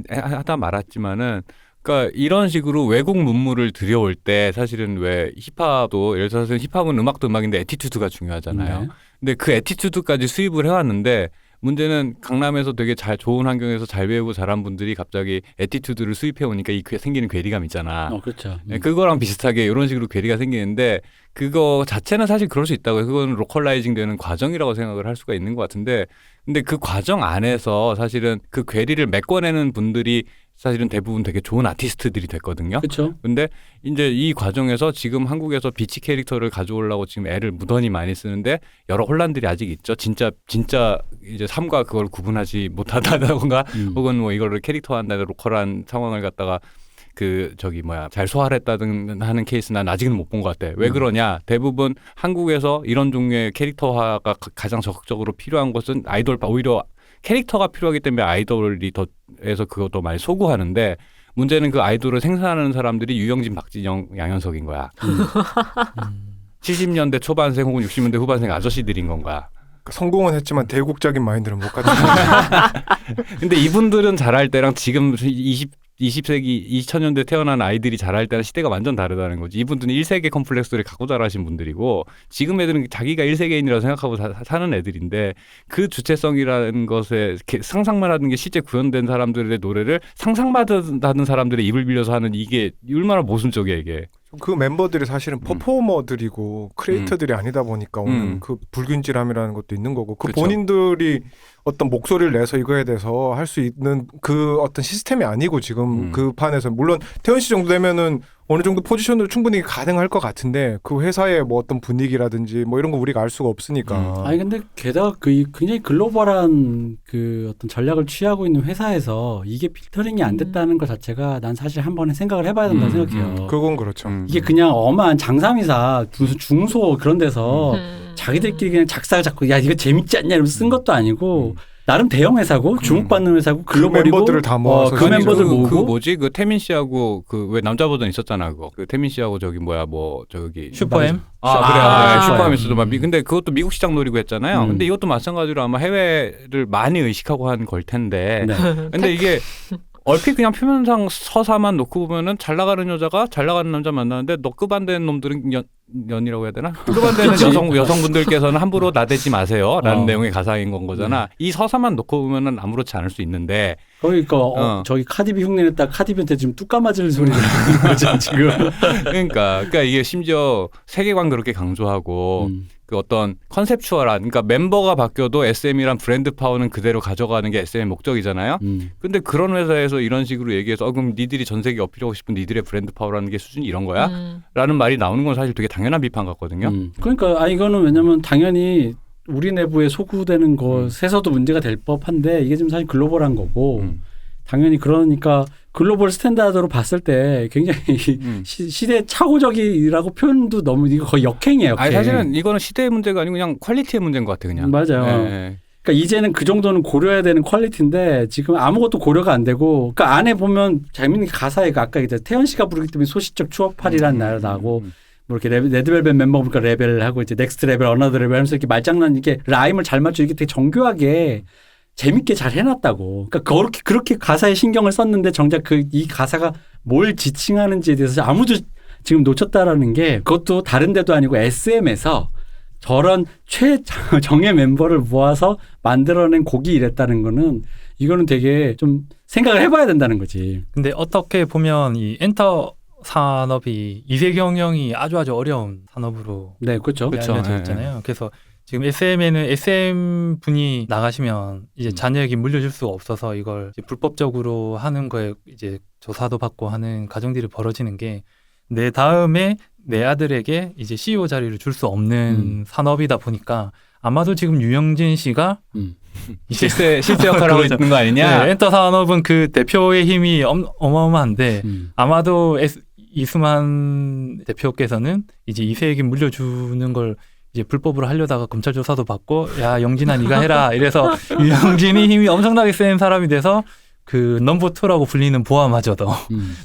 하다 말았지만은 그러니까 이런 식으로 외국 문물을 들여올 때 사실은 왜 힙합도 예를 들어서 힙합은 음악도 음악인데 애티튜드가 중요하잖아요. 네. 근데 그 애티튜드까지 수입을 해왔는데 문제는 강남에서 되게 좋은 환경에서 잘 배우고 잘한 분들이 갑자기 애티튜드를 수입해 오니까 생기는 괴리감 있잖아. 그렇죠. 그거랑 비슷하게 이런 식으로 괴리가 생기는데 그거 자체는 사실 그럴 수 있다고요. 그건 로컬라이징 되는 과정이라고 생각을 할 수가 있는 것 같은데 근데 그 과정 안에서 사실은 그 괴리를 메꿔내는 분들이 사실은 대부분 되게 좋은 아티스트들이 됐거든요. 그렇죠. 근데 이제 이 과정에서 지금 한국에서 비치 캐릭터를 가져오려고 지금 애를 무던히 많이 쓰는데 여러 혼란들이 아직 있죠. 진짜 이제 삶과 그걸 구분하지 못하다던가 혹은 뭐 이거를 캐릭터한다 로컬한 상황을 갖다가 잘 소화했다든 하는 케이스 난 아직은 못 본 것 같아. 왜 그러냐? 대부분 한국에서 이런 종류의 캐릭터화가 가장 적극적으로 필요한 것은 오히려 캐릭터가 필요하기 때문에 아이돌이 더해서 그것도 많이 소구하는데 문제는 그 아이돌을 생산하는 사람들이 유영진, 박진영, 양현석인 거야. 70년대 초반생 혹은 60년대 후반생 아저씨들인 건가. 성공은 했지만 대국적인 마인드는 못 가지고. 근데 이분들은 잘할 때랑 지금 20세기 2000년대 태어난 아이들이 자랄 때는 시대가 완전 다르다는 거지. 이분들은 1세계 컴플렉스를 갖고 자라신 분들이고 지금 애들은 자기가 1세계인이라고 생각하고 사는 애들인데 그 주체성이라는 것에 상상만 하는 게 실제 구현된 사람들의 노래를 상상만 하는 사람들의 입을 빌려서 하는 이게 얼마나 모순적이야 이게. 그 멤버들이 사실은 퍼포머들이고 크리에이터들이 아니다 보니까 오는 그 불균질함이라는 것도 있는 거고 그 그쵸. 본인들이 어떤 목소리를 내서 이거에 대해서 할 수 있는 그 어떤 시스템이 아니고 지금 그 판에서 물론 태연 씨 정도 되면은 어느 정도 포지션으로 충분히 가능할 것 같은데 그 회사의 뭐 어떤 분위기라든지 뭐 이런 거 우리가 알 수가 없으니까 아니 근데 게다가 그 굉장히 글로벌한 그 어떤 전략을 취하고 있는 회사에서 이게 필터링이 안 됐다는 것 자체가 난 사실 한 번에 생각을 해봐야 된다고 생각해요. 그건 그렇죠. 이게 그냥 어마한 장사미사 무슨 중소 그런 데서 자기들끼리 그냥 작사를 잡고 야 이거 재밌지 않냐 이러면서 쓴 것도 아니고 나름 대형 회사고 주목받는 회사고 글로벌이고 멤버들을 다 모아서 그 아니, 멤버들 모으고 그 뭐지 그 태민 씨하고 그 왜 남자 버전 있었잖아 그거 그 태민 씨하고 저기 뭐야 뭐 저기 슈퍼엠? 그래 슈퍼엠에서도 슈퍼엠. 근데 그것도 미국 시장 노리고 했잖아요. 음. 근데 이것도 마찬가지로 아마 해외를 많이 의식하고 한 걸 텐데 네. 근데 이게 얼핏 그냥 표면상 서사만 놓고 보면은 잘 나가는 여자가 잘 나가는 남자 만나는데 너 급 안 되는 놈들은 연이라고 해야 되나? 급 안 되는 여성분들께서는 함부로 나대지 마세요라는 내용의 가사인 건 거잖아. 이 서사만 놓고 보면은 아무렇지 않을 수 있는데 그러니까 저기 카디비 흉내냈다 카디비한테 지금 뚝 까맞을 소리를 하는 거죠 지금. 그러니까 이게 심지어 세계관 그렇게 강조하고 그 어떤 컨셉추얼한 그러니까 멤버가 바뀌어도 SM이란 브랜드 파워는 그대로 가져가는 게 SM의 목적이잖아요. 근데 그런 회사에서 이런 식으로 얘기해서 그럼 니들이 전 세계에 어필하고 싶은 니들의 브랜드 파워라는 게 수준이 이런 거야? 라는 말이 나오는 건 사실 되게 당연한 비판 같거든요. 그러니까 이거는 왜냐면 당연히 우리 내부에 소구되는 것에서도 문제가 될 법한데 이게 지금 사실 글로벌한 거고 당연히 그러니까 글로벌 스탠다드로 봤을 때 굉장히 시대 착오적이라고 표현도 너무 이거 거의 역행이에요. 역행. 아니 사실은 이거는 시대의 문제가 아니고 그냥 퀄리티의 문제인 것 같아 그냥. 맞아요. 네. 그러니까 이제는 그 정도는 고려해야 되는 퀄리티인데 지금 아무것도 고려가 안 되고 그러니까 안에 보면 재밌는 게 가사에 아까 이제 태연 씨가 부르기 때문에 소시적 추억팔이라는 날 나고 뭐 이렇게 레드벨벳 member 보니까 레벨 하고 이제 넥스트 레벨 어너더 레벨 하면서 이렇게 말장난 이게 라임을 잘 맞추고 이게 되게 정교하게 재밌게 잘 해놨다고. 그러니까 그렇게 가사에 신경을 썼는데 정작 이 가사가 뭘 지칭하는지에 대해서 아무도 지금 놓쳤다라는 게 그것도 다른 데도 아니고 SM에서 저런 최정예 멤버를 모아서 만들어낸 곡이 이랬다는 거는 이거는 되게 좀 생각을 해봐야 된다는 거지. 근데 어떻게 보면 이 엔터 산업이 이세 경영이 아주 어려운 산업으로 네, 그렇죠. 알려져 있잖아요. 그래서 지금 SM에는 SM 분이 나가시면 이제 잔여액이 물려줄 수가 없어서 이걸 이제 불법적으로 하는 거에 이제 조사도 받고 하는 과정들이 벌어지는 게 내 다음에 내 아들에게 이제 CEO 자리를 줄 수 없는 산업이다 보니까 아마도 지금 유영진 씨가 실세 역할을 하고 있는 거 아니냐? 네, 엔터 산업은 그 대표의 힘이 어마어마한데 아마도 이수만 대표께서는 이제 이세에게 물려주는 걸 이제 불법으로 하려다가 검찰 조사도 받고 야 영진아 네가 해라 이래서 유영진이 힘이 엄청나게 센 사람이 돼서 그 넘버 2라고 불리는 보아마저도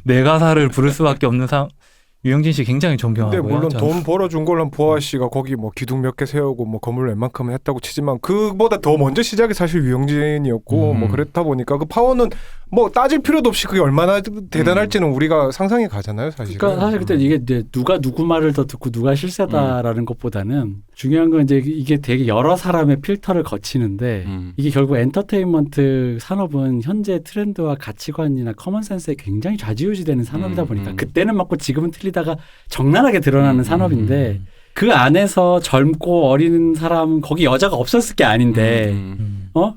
내 가사를 부를 수밖에 없는 유영진 씨 굉장히 존경하고요. 근데 물론 저는. 돈 벌어준 걸로 보아 씨가 거기 뭐 기둥 몇 개 세우고 뭐 건물 웬만큼은 했다고 치지만 그보다 더 먼저 시작이 사실 유영진이었고 뭐 그랬다 보니까 그 파워는 뭐 따질 필요도 없이 그게 얼마나 대단할지는 우리가 상상이 가잖아요, 사실. 그러니까 사실 그때 이게 이제 누가 누구 말을 더 듣고 누가 실세다라는 것보다는 중요한 건 이제 이게 되게 여러 사람의 필터를 거치는데 이게 결국 엔터테인먼트 산업은 현재 트렌드와 가치관이나 커먼센스에 굉장히 좌지우지되는 산업이다 보니까 그때는 맞고 지금은 틀리다가 적나라하게 드러나는 산업인데 그 안에서 젊고 어린 사람은 거기 여자가 없었을 게 아닌데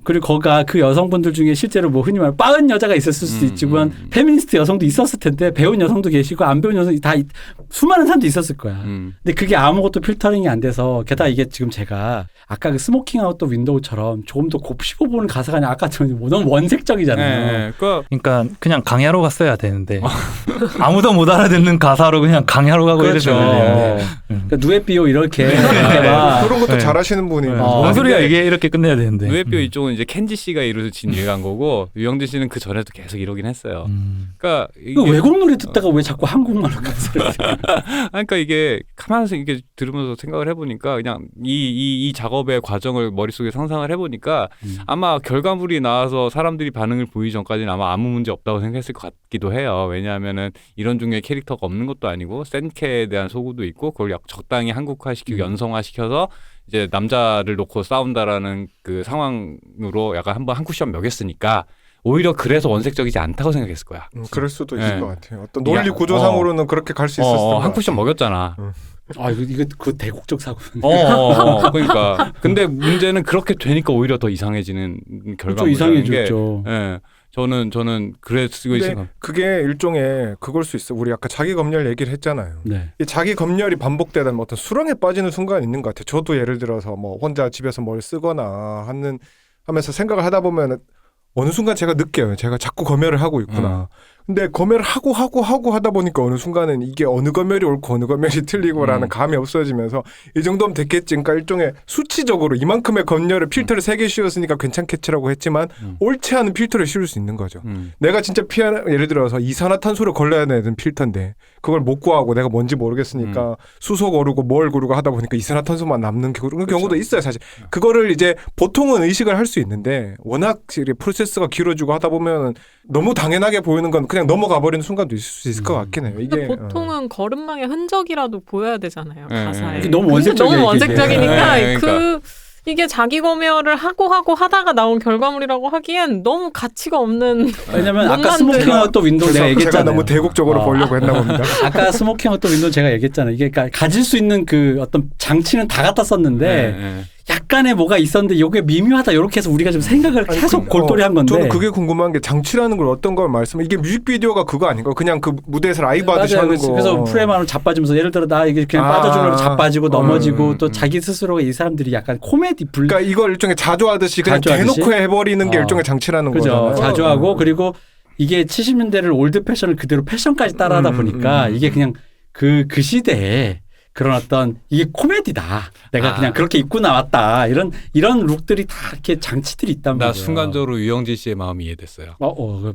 그리고 거기가 그 여성분들 중에 실제로 뭐 흔히 말하는 빠은 여자가 있었을 수도 있지만 페미니스트 여성도 있었을 텐데 배운 여성도 계시고 안 배운 여성이 다 수많은 사람도 있었을 거야. 근데 그게 아무것도 필터링이 안 돼서 게다가 이게 지금 제가 아까 그 스모킹 아웃 더 윈도우처럼 조금 더 곱씹어보는 가사가 아니라 아까 너무 원색적이잖아요. 그러니까 그냥 강야로 갔어야 되는데 아무도 못 알아듣는 가사로 그냥 강야로 가고 그렇죠. 이래서 그러니까 누에비오 이렇게 그런 것도 네. 잘하시는 분이. 뭔 소리야 이게 이렇게 끝내야 되는데. 누에뼈 이쪽은 이제 켄지 씨가 이루어진 일간 거고 유영진 씨는 그 전에도 계속 이러긴 했어요. 그러니까 이게 외국 노래 듣다가 왜 자꾸 한국말로 가사를 그러니까 이게 가만히 이게 들으면서 생각을 해보니까 그냥 이 작업의 과정을 머릿속에 상상을 해보니까 아마 결과물이 나와서 사람들이 반응을 보이기 전까지는 아마 아무 문제 없다고 생각했을 것 같기도 해요. 왜냐하면은 이런 종류의 캐릭터가 없는 것도 아니고 센케에 대한 소구도 있고 그걸 적당히 한국화시키고 연성화시켜서 이제 남자를 놓고 싸운다라는 그 상황으로 약간 한번 한 쿠션 먹였으니까 오히려 그래서 원색적이지 않다고 생각했을 거야. 그럴 수도 있을 네. 것 같아요. 어떤 논리 구조상으로는 그렇게 갈 수 있었을 것 한 같아요. 쿠션 먹였잖아. 아 이거 그 대국적 사고. 그러니까. 근데 문제는 그렇게 되니까 오히려 더 이상해지는 결과물. 좀 이상해졌죠. 예. 저는 그랬고 근데 있어요. 그게 일종의 그걸 수 있어. 우리 아까 자기 검열 얘기를 했잖아요. 네. 이 자기 검열이 반복되다 보면 어떤 수렁에 빠지는 순간이 있는 것 같아요. 저도 예를 들어서 뭐 혼자 집에서 뭘 쓰거나 하면서 생각을 하다 보면 어느 순간 제가 느껴요. 제가 자꾸 검열을 하고 있구나. 근데 검열을 하고 하다 보니까 어느 순간은 이게 어느 검열이 옳고 어느 검열이 틀리고라는 감이 없어지면서 이 정도면 됐겠지. 그러니까 일종의 수치적으로 이만큼의 검열을 필터를 3개 씌웠으니까 괜찮겠지라고 했지만 옳지 않은 필터를 씌울 수 있는 거죠. 내가 진짜 예를 들어서 이산화탄소를 걸러야 되는 필터인데 그걸 못 구하고 내가 뭔지 모르겠으니까 수소 고르고 뭘 고르고 하다 보니까 이산화탄소만 남는 경우도 있어요. 사실 그거를 이제 보통은 의식을 할 수 있는데 워낙 프로세스가 길어지고 하다 보면 너무 당연하게 보이는 건 그냥 넘어가 버리는 순간도 있을 수 있을 것 같긴 해요. 이게 근데 보통은 걸음망의 흔적이라도 보여야 되잖아요. 가사에. 이게 너무 근데 원색적이야, 너무 이게. 원색적이니까 네, 그러니까. 이게 자기 검열을 하고 하다가 나온 결과물이라고 하기엔 너무 가치가 없는. 왜냐면 못 아까 만든- 스모킹 아웃 윈도우 내가 제가 얘기했잖아요. 너무 대국적으로 보려고 했나 봅니다. 아까 스모킹 아웃 윈도우 제가 얘기했잖아요. 이게 그러니까 가질 수 있는 그 어떤 장치는 다 갖다 썼는데 약간의 뭐가 있었는데 이게 미묘하다 이렇게 해서 우리가 좀 생각을 계속 골똘히한 건데. 저는 그게 궁금한 게 장치라는 걸 어떤 걸 말씀해? 이게 뮤직비디오가 그거 아닌가? 그냥 그 무대에서 라이브 하듯이 맞아요. 하는 거. 그래서 프레임으로 자빠지면서 예를 들어 나 이게 그냥 빠져주려고 자빠지고 넘어지고 또 자기 스스로가 이 사람들이 약간 코미디 그러니까 이걸 일종의 자조하듯이 그냥 자조하듯이? 대놓고 해버리는 게 일종의 장치라는 그죠. 거잖아요. 자주하고 그리고 이게 70년대를 올드 패션을 그대로 패션까지 따라하다 보니까 이게 그냥 그 시대에 그런 어떤 이게 코미디다. 내가 그냥 그렇게 입고 나왔다. 이런 룩들이 다 이렇게 장치들이 있단 나 말이에요. 순간적으로 유영진 씨의 마음이 이해됐어요.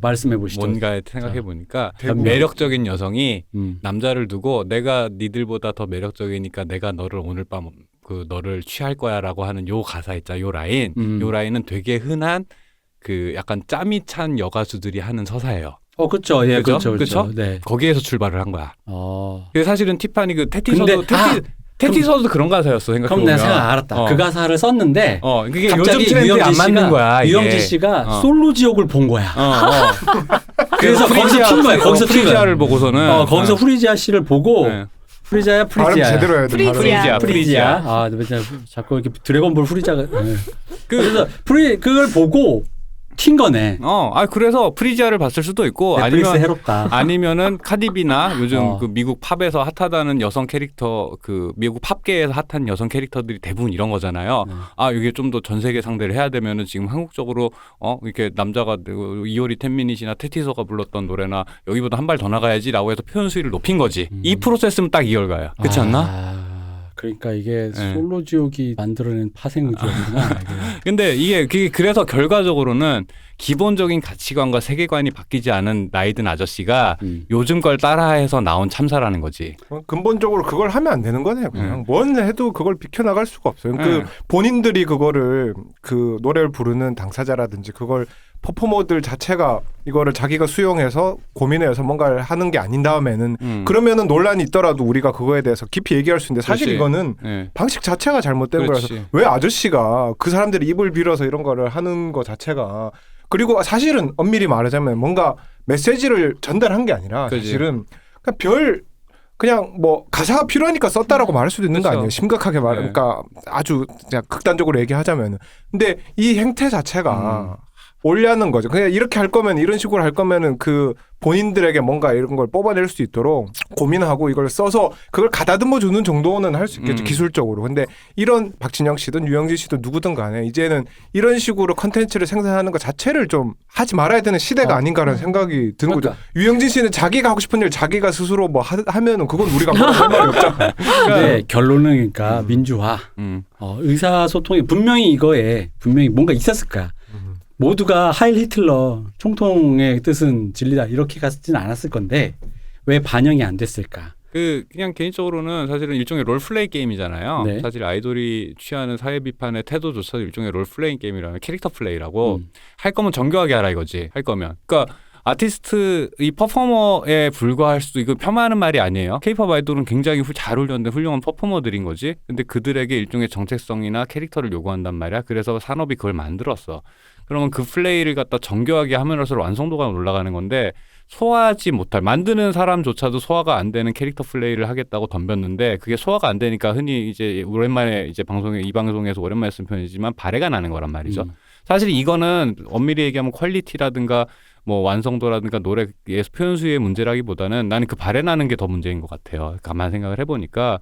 말씀해 보시죠. 뭔가 생각해 보니까 대부분. 매력적인 여성이 음. 남자를 두고 내가 니들보다 더 매력적이니까 내가 너를 오늘 밤 너를 취할 거야라고 하는 요 가사 있잖아. 요 라인. 요 라인은 되게 흔한 그 약간 짬이 찬 여가수들이 하는 서사예요. 그렇죠. 예, 그죠? 그렇죠. 네. 거기에서 출발을 한 거야. 어. 그래서 사실은 티파니 그 근데- 테티서도 그런 가사였어. 생각해 그럼 보면. 내가 생각 알았다. 그 가사를 썼는데 그게 요즘 갑자기 트렌드에 안 맞는 거야. 이게. 유영진 씨가 솔로 지옥을 본 거야. 그래서 거기서 튼 거야. 거기서 튼 거야. 프리지아를 보고서는 거기서 후리지아 씨를 보고 네. 프리지아야 발음 프리지아. 제대로 해야 돼. 프리지아. 프리지아. 아, 자꾸 이렇게 드래곤볼 후리자가. 네. 그래서 그걸 보고 튄 거네. 그래서 프리지아를 봤을 수도 있고 넷플릭스 해롭다. 아니면은 카디비나 요즘 어. 그 미국 팝에서 핫하다는 여성 캐릭터 그 미국 팝계에서 핫한 여성 캐릭터들이 대부분 이런 거잖아요. 이게 좀 더 전 세계 상대를 해야 되면은 지금 한국적으로 이렇게 남자가 이효리 텐미닛이나 테티서가 불렀던 노래나 여기보다 한 발 더 나가야지라고 해서 표현 수위를 높인 거지. 이 프로세스는 딱 이열가야. 그렇지 않나? 그러니까 이게 네. 솔로 지옥이 만들어낸 파생우주였구나. 근데 그게 그래서 결과적으로는 기본적인 가치관과 세계관이 바뀌지 않은 나이든 아저씨가 요즘 걸 따라해서 나온 참사라는 거지. 근본적으로 그걸 하면 안 되는 거네요. 그냥 뭔 해도 그걸 비켜나갈 수가 없어요. 그 본인들이 그거를 그 노래를 부르는 당사자라든지 그걸 퍼포머들 자체가 이거를 자기가 수용해서 고민해서 뭔가를 하는 게 아닌 다음에는 그러면은 논란이 있더라도 우리가 그거에 대해서 깊이 얘기할 수 있는데 사실 그렇지. 이거는 방식 자체가 잘못된 거라서 왜 아저씨가 그 사람들이 입을 빌어서 이런 거를 하는 거 자체가 그리고 사실은 엄밀히 말하자면 뭔가 메시지를 전달한 게 아니라 그치. 사실은 그냥 뭐 가사가 필요하니까 썼다라고 말할 수도 있는 거 그쵸. 아니에요. 심각하게 그러니까 아주 그냥 극단적으로 얘기하자면. 근데 이 행태 자체가 올려는 거죠. 그냥 이렇게 할 거면 이런 식으로 할 거면은 그 본인들에게 뭔가 이런 걸 뽑아낼 수 있도록 고민하고 이걸 써서 그걸 가다듬어 주는 정도는 할 수 있겠죠. 기술적으로. 근데 이런 박진영 씨든 유영진 씨든 누구든 간에 이제는 이런 식으로 컨텐츠를 생산하는 것 자체를 좀 하지 말아야 되는 시대가 아닌가라는 생각이 드는 거죠. 유영진 씨는 자기가 하고 싶은 일 자기가 스스로 뭐 하면은 그건 우리가 할 말이 없잖아요. 근데 결론은 그러니까 민주화, 의사소통이 분명히 분명히 뭔가 있었을 거야. 모두가 하일 히틀러 총통의 뜻은 진리다 이렇게 갔지는 않았을 건데 왜 반영이 안 됐을까? 그냥 개인적으로는 사실은 일종의 롤플레이 게임이잖아요. 네. 사실 아이돌이 취하는 사회 비판의 태도조차도 일종의 롤플레이 게임이라면 캐릭터 플레이라고 할 거면 정교하게 하라 이거지. 할 거면. 그러니까 아티스트의 퍼포머에 불과할 수도 이거 폄하하는 말이 아니에요. 케이팝 아이돌은 굉장히 잘 훈련된 훌륭한 퍼포머들인 거지. 근데 그들에게 일종의 정체성이나 캐릭터를 요구한단 말이야. 그래서 산업이 그걸 만들었어. 그러면 그 플레이를 갖다 정교하게 함으로써 완성도가 올라가는 건데 소화하지 못할 만드는 사람조차도 소화가 안 되는 캐릭터 플레이를 하겠다고 덤볐는데 그게 소화가 안 되니까 흔히 이제 오랜만에 이제 이 방송에서 오랜만에 쓴 표현이지만 발해가 나는 거란 말이죠. 사실 이거는 엄밀히 얘기하면 퀄리티라든가 뭐 완성도라든가 노래의 표현 수위의 문제라기보다는 나는 그 발해 나는 게 더 문제인 것 같아요. 가만 생각을 해보니까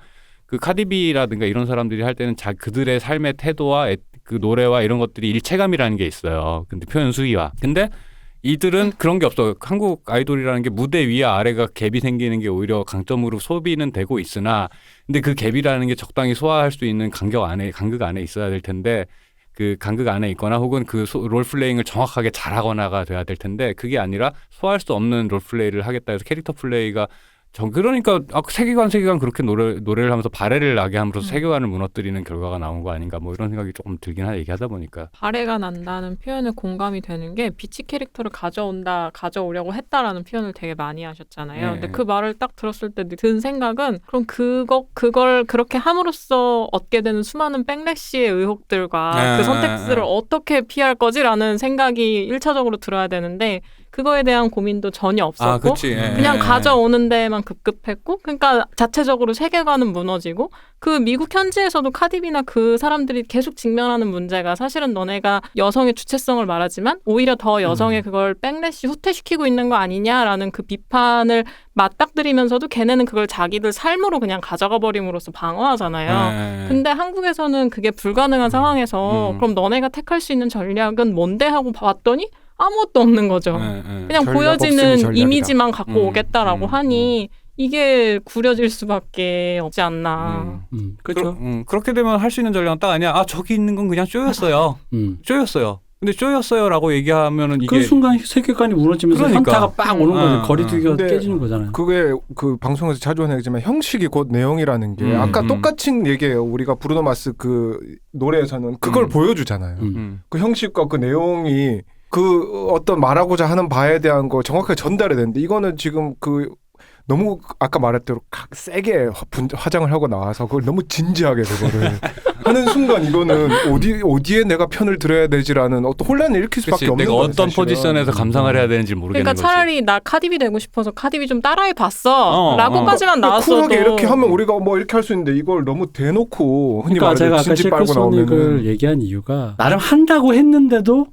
그 카디비라든가 이런 사람들이 할 때는 그들의 삶의 태도와 그 노래와 이런 것들이 일체감이라는 게 있어요. 근데 표현 수위와. 근데 이들은 그런 게 없어. 한국 아이돌이라는 게 무대 위와 아래가 갭이 생기는 게 오히려 강점으로 소비는 되고 있으나 근데 그 갭이라는 게 적당히 소화할 수 있는 간격 안에 있어야 될 텐데 그 간극 안에 있거나 혹은 그 롤플레잉을 정확하게 잘하거나가 돼야 될 텐데 그게 아니라 소화할 수 없는 롤플레이를 하겠다 해서 캐릭터 플레이가 그러니까 세계관 그렇게 노래를 하면서 발해를 나게 함으로써 세계관을 무너뜨리는 결과가 나온 거 아닌가 뭐 이런 생각이 조금 들긴 하네 얘기하다 보니까. 발해가 난다는 표현에 공감이 되는 게 비치 캐릭터를 가져오려고 했다라는 표현을 되게 많이 하셨잖아요. 근데 그 말을 딱 들었을 때 든 생각은 그럼 그걸 그렇게 함으로써 얻게 되는 수많은 백래시의 의혹들과 그 선택들을 어떻게 피할 거지라는 생각이 1차적으로 들어야 되는데 그거에 대한 고민도 전혀 없었고 그냥 가져오는 데만 급급했고 그러니까 자체적으로 세계관은 무너지고 그 미국 현지에서도 카디비나 그 사람들이 계속 직면하는 문제가 사실은 너네가 여성의 주체성을 말하지만 오히려 더 여성의 그걸 백래시 후퇴시키고 있는 거 아니냐라는 그 비판을 맞닥뜨리면서도 걔네는 그걸 자기들 삶으로 그냥 가져가 버림으로써 방어하잖아요. 근데 한국에서는 그게 불가능한 상황에서 그럼 너네가 택할 수 있는 전략은 뭔데 하고 봤더니 아무것도 없는 거죠. 그냥 보여지는 이미지만 갖고 오겠다라고 하니 이게 구려질 수밖에 없지 않나. 그렇죠. 그렇게 되면 할 수 있는 전략은 딱 아니야. 저기 있는 건 그냥 쪼였어요. 쪼였어요. 근데 쪼였어요라고 얘기하면은 이게 그 순간 세계관이 무너지면서 그러니까. 현타가 빡 오는 거죠. 거리두기가 깨지는 거잖아요. 그게 그 방송에서 자주 하는 얘기지만 형식이 곧 내용이라는 게 아까 똑같은 얘기예요. 우리가 브루노 마스 그 노래에서는 그걸 보여주잖아요. 그 형식과 그 내용이 그 어떤 말하고자 하는 바에 대한 거 정확하게 전달이 되는데 이거는 지금 그 너무 아까 말했대로 세게 화장을 하고 나와서 그걸 너무 진지하게 그거를 하는 순간 이거는 어디에 내가 편을 들어야 되지라는 어떤 혼란을 일으킬 수밖에 없는 내가 거예요. 어떤 사실은. 포지션에서 감상을 해야 되는지 모르겠는 그러니까 거지. 차라리 나 카디비 되고 싶어서 카디비 좀 따라해 봤어 라고까지만 나왔어도 쿨하게 이렇게 하면 우리가 뭐 이렇게 할 수 있는데 이걸 너무 대놓고 흔히 그러니까 제가 말하는 아까 진지 빨고 실크소닉을 나오면은 얘기한 이유가 나름 한다고 했는데도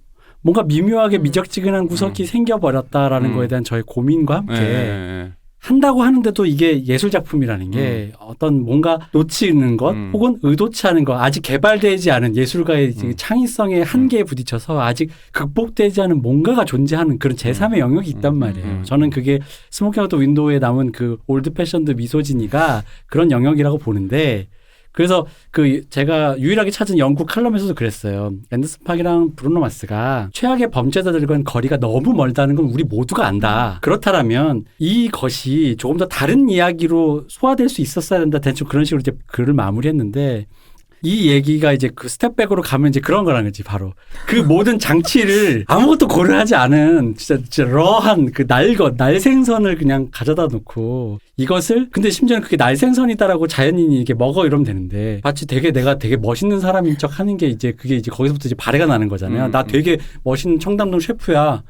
뭔가 미묘하게 미적지근한 구석이 생겨버렸다라는 거에 대한 저의 고민과 함께 한다고 하는데도 이게 예술 작품이라는 게 어떤 뭔가 놓치는 것 혹은 의도치 않은 것 아직 개발되지 않은 예술가의 창의성의 한계에 부딪혀서 아직 극복되지 않은 뭔가가 존재하는 그런 제3의 영역이 있단 말이에요. 저는 그게 스모킹 아웃 더 윈도우에 남은 그 올드 패션드 미소지니가 그런 영역이라고 보는데 그래서 그 제가 유일하게 찾은 영국 칼럼에서도 그랬어요. 앤더슨 팍이랑 브루노 마스가 최악의 범죄자들과는 거리가 너무 멀다는 건 우리 모두가 안다. 그렇다면 이것이 조금 더 다른 이야기로 소화될 수 있었어야 된다. 대충 그런 식으로 이제 글을 마무리했는데 이 얘기가 이제 그 스텝백으로 가면 이제 그런 거라는 거지 바로. 그 모든 장치를 아무것도 고려하지 않은 진짜 러한 그 날생선을 그냥 가져다 놓고 이것을 근데 심지어는 그게 날생선이다라고 자연인이 이렇게 먹어 이러면 되는데 마치 내가 되게 멋있는 사람인 척 하는 게 이제 그게 이제 거기서부터 이제 발해가 나는 거잖아요. 나 되게 멋있는 청담동 셰프야.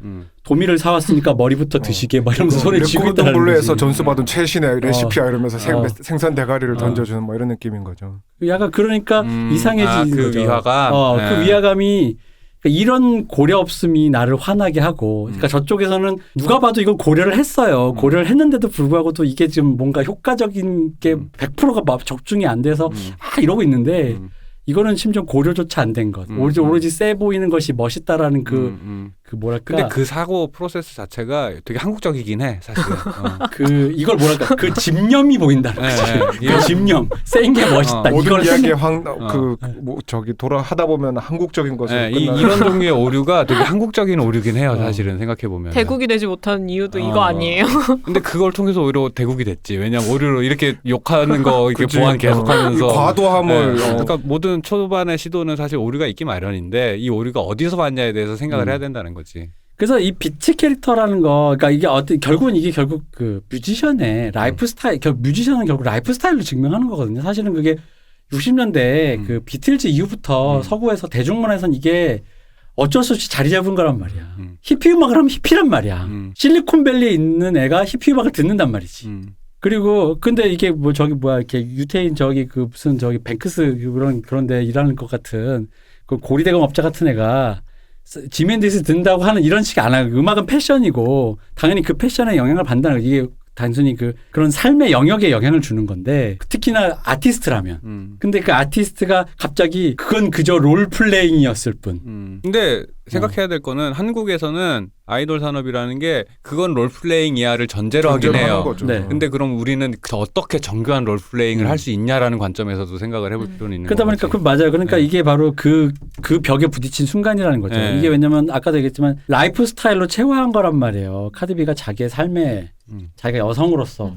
도미를 사왔으니까 머리부터 드시게 막 이러면서 소리 지고 있다는 거지. 레코드블루에서 전수받은 최신의 레시피야 이러면서 생선 대가리를 던져주는 뭐 이런 느낌인 거죠. 약간 그러니까 이상해지는 그 거죠. 위화감. 그 위화감이 이런 고려 없음이 나를 화나게 하고 그러니까 저쪽에서는 누가 봐도 이걸 고려를 했어요. 고려를 했는데도 불구하고도 이게 지금 뭔가 효과적인 게 100%가 적중이 안 돼서 이러고 있는데 이거는 심지어 고려조차 안 된 것. 오로지 세 보이는 것이 멋있다라는 그 뭐랄까. 근데 그 사고 프로세스 자체가 되게 한국적이긴 해, 사실은. 이걸 뭐랄까. 그 집념이 보인다는 거지. 그 집념. 센 게 멋있다. 모든 이야기의 돌아 하다 보면 한국적인 것을 이런 종류의 오류가 되게 한국적인 오류긴 해요, 사실은 생각해보면. 대국이 되지 못한 이유도 이거 아니에요. 근데 그걸 통해서 오히려 대국이 됐지. 왜냐면 오류로 이렇게 욕하는 거 이렇게 보완 계속하면서. 과도함을. 그러니까 모든 초반의 시도는 사실 오류가 있기 마련인데 이 오류가 어디서 왔냐에 대해서 생각을 해야 된다는 거지. 그래서 이 비치 캐릭터라는 거, 그러니까 이게 결국은 이게 결국 그 뮤지션의 라이프 스타일, 뮤지션은 결국 라이프 스타일로 증명하는 거거든요. 사실은 그게 60년대 그 비틀즈 이후부터 서구에서 대중문화에선 이게 어쩔 수 없이 자리 잡은 거란 말이야. 히피 음악을 하면 히피란 말이야. 실리콘밸리에 있는 애가 히피 음악을 듣는단 말이지. 그리고 근데 이게 뭐 저기 뭐야 이렇게 유태인 저기 그 무슨 저기 뱅크스 그런데 일하는 것 같은 그 고리대금 업자 같은 애가 지멘디스 듣는다고 하는 이런 식이 안 하고 음악은 패션이고 당연히 그 패션에 영향을 받는다는 거 이게 단순히 그런 삶의 영역에 영향을 주는 건데 특히나 아티스트라면 근데 그 아티스트가 갑자기 그건 그저 롤플레잉이었을 뿐 근데 생각해야 될 거는 한국에서는 아이돌 산업이라는 게 그건 롤플레잉 이하를 전제로 하긴 해요. 네. 근데 그럼 우리는 어떻게 정교한 롤플레잉을 할 수 있냐라는 관점에서도 생각을 해볼 필요는 있는 그러다 보니까 그 맞아요. 그러니까 이게 바로 그 벽에 부딪힌 순간이라는 거죠. 이게 왜냐면 아까도 얘기했지만 라이프 스타일로 체화한 거란 말이에요. 카디비가 자기의 삶에 자기가 여성으로서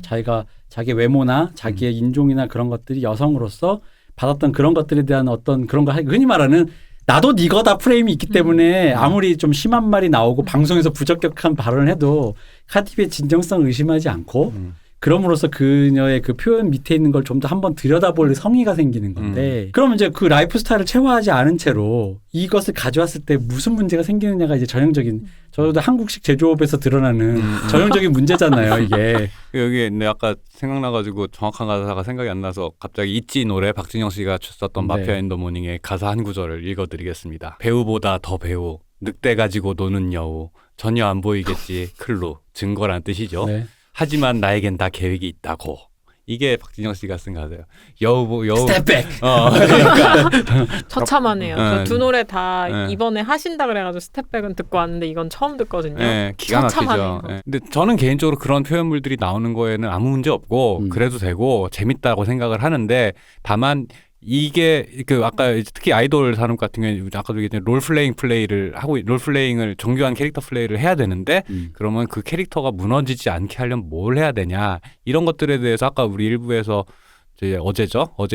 자기의 외모나 자기의 인종이나 그런 것들이 여성으로서 받았던 그런 것들에 대한 어떤 그런 거 흔히 말하는 나도 니거다 프레임이 있기 때문에 아무리 좀 심한 말이 나오고 방송에서 부적격한 발언을 해도 카디비의 진정성을 의심하지 않고 그럼으로써 그녀의 그 표현 밑에 있는 걸 좀 더 한번 들여다볼 성의가 생기는 건데 그러면 이제 그 라이프 스타일을 체화하지 않은 채로 이것을 가져왔을 때 무슨 문제가 생기느냐가 이제 전형적인 저도 한국식 제조업에서 드러나는 전형적인 문제잖아요 이게. 여기 내 아까 생각나가지고 정확한 가사가 생각이 안 나서 갑자기 있지 노래 박진영 씨가 썼던 마피아 인 더 모닝의 가사 한 구절을 읽어드리겠습니다. 배우보다 더 배우 늑대 가지고 노는 여우 전혀 안 보이겠지 클루 증거란 뜻이죠. 네. 하지만 나에겐 다 계획이 있다고. 이게 박진영 씨가 쓴 가사예요. 여우. 스텝백. 그러니까. 처참하네요. 그 두 노래 다 이번에 하신다 그래가지고 스텝백은 듣고 왔는데 이건 처음 듣거든요. 네, 기가 막히죠. 네. 근데 저는 개인적으로 그런 표현물들이 나오는 거에는 아무 문제 없고 그래도 되고 재밌다고 생각을 하는데 다만 이게 그 아까 특히 아이돌 산업 같은 경우에 아까도 얘기했던 롤플레잉을 정교한 캐릭터 플레이를 해야 되는데 그러면 그 캐릭터가 무너지지 않게 하려면 뭘 해야 되냐 이런 것들에 대해서 아까 우리 일부에서 이제 어제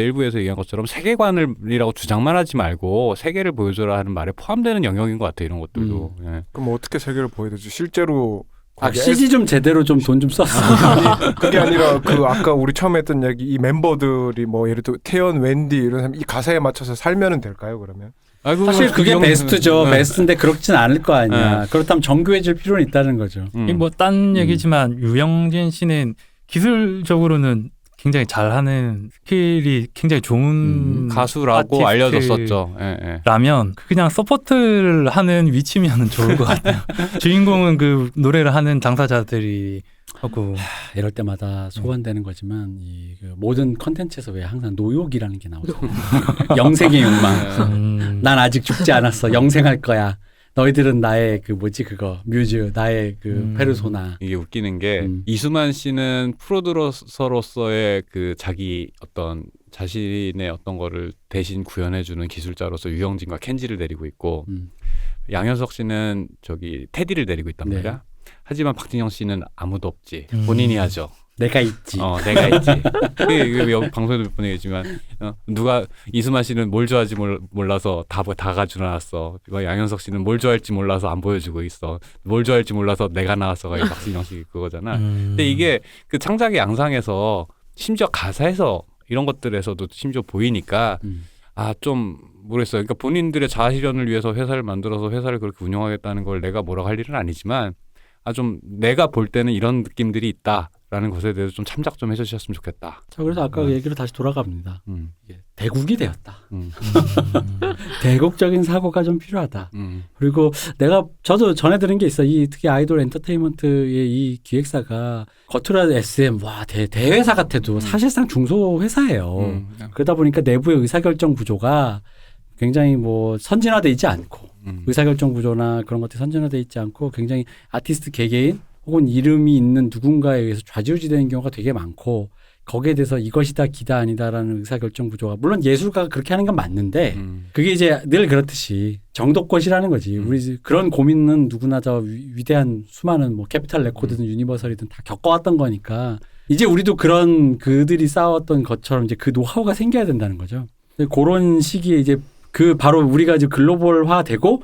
일부에서 얘기한 것처럼 세계관이라고 주장만 하지 말고 세계를 보여줘라 하는 말에 포함되는 영역인 것 같아요. 이런 것들도. 예. 그럼 어떻게 세계를 보여야지 실제로 CG 좀 제대로 좀 돈 좀 썼어. 아니, 그게 아니라 그 아까 우리 처음에 했던 얘기 이 멤버들이 뭐 예를 들어 태연, wendy 이런 사람 이 가사에 맞춰서 살면은 될까요 그러면? 아이고, 사실 그게 베스트죠. 베스트인데 그렇진 않을 거 아니야. 그렇다면 정교해질 필요는 있다는 거죠. 뭐 딴 얘기지만 유영진 씨는 기술적으로는 굉장히 잘하는 스킬이 굉장히 좋은 가수라고 알려졌었죠. 라면 그냥 서포트를 하는 위치면 좋을 것 같아요. 주인공은 그 노래를 하는 당사자들이 하고 이럴 때마다 소환되는 거지만 그 모든 컨텐츠에서 왜 항상 노욕이라는 게 나오잖아요. 영생의 욕망. 난 아직 죽지 않았어. 영생할 거야. 너희들은 나의 그 뭐지 그거 뮤즈 나의 그 페르소나. 이게 웃기는 게 이수만 씨는 프로듀서로서의 그 자기 어떤 자신의 어떤 거를 대신 구현해주는 기술자로서 유영진과 켄지를 데리고 있고 양현석 씨는 저기 테디를 데리고 있단 말이야. 하지만 박진영 씨는 아무도 없지. 본인이 하죠. 내가 있지. 내가 있지. 그게 여기 방송에도 몇 번 얘기했지만 누가 이수만 씨는 뭘 좋아할지 몰라서 다 가지고 나왔어. 양현석 씨는 뭘 좋아할지 몰라서 안 보여주고 있어. 뭘 좋아할지 몰라서 내가 나왔어가 박진영 씨 그거잖아. 근데 이게 그 창작의 양상에서 심지어 가사에서 이런 것들에서도 심지어 보이니까 좀 모르겠어요. 그러니까 본인들의 자아실현을 위해서 회사를 만들어서 회사를 그렇게 운영하겠다는 걸 내가 뭐라고 할 일은 아니지만 좀 내가 볼 때는 이런 느낌들이 있다라는 것에 대해서 좀 참작 좀 해주셨으면 좋겠다. 자, 그래서 아까 그 얘기로 다시 돌아갑니다. 이게 대국이 되었다. 대국적인 사고가 좀 필요하다. 그리고 저도 전해 들은 게 있어. 이 특히 아이돌 엔터테인먼트의 이 기획사가 겉으로 SM 대회사 같아도 사실상 중소회사예요. 그러다 보니까 내부의 의사결정 구조가 굉장히 뭐 선진화돼 있지 않고 의사결정 구조나 그런 것들이 선진화돼 있지 않고 굉장히 아티스트 개개인 혹은 이름이 있는 누군가에 의해서 좌지우지되는 경우가 되게 많고 거기에 대해서 이것이다 기다 아니다라는 의사결정 구조가 물론 예술가가 그렇게 하는 건 맞는데 그게 이제 늘 그렇듯이 정도껏이라는 거지. 우리 그런 고민은 누구나 저 위대한 수많은 뭐 캐피탈 레코드든 유니버설이든 다 겪어왔던 거니까 이제 우리도 그런 그들이 쌓아왔던 것처럼 이제 그 노하우가 생겨야 된다는 거죠. 그런 시기에 이제 그 바로 우리가 이제 글로벌화되고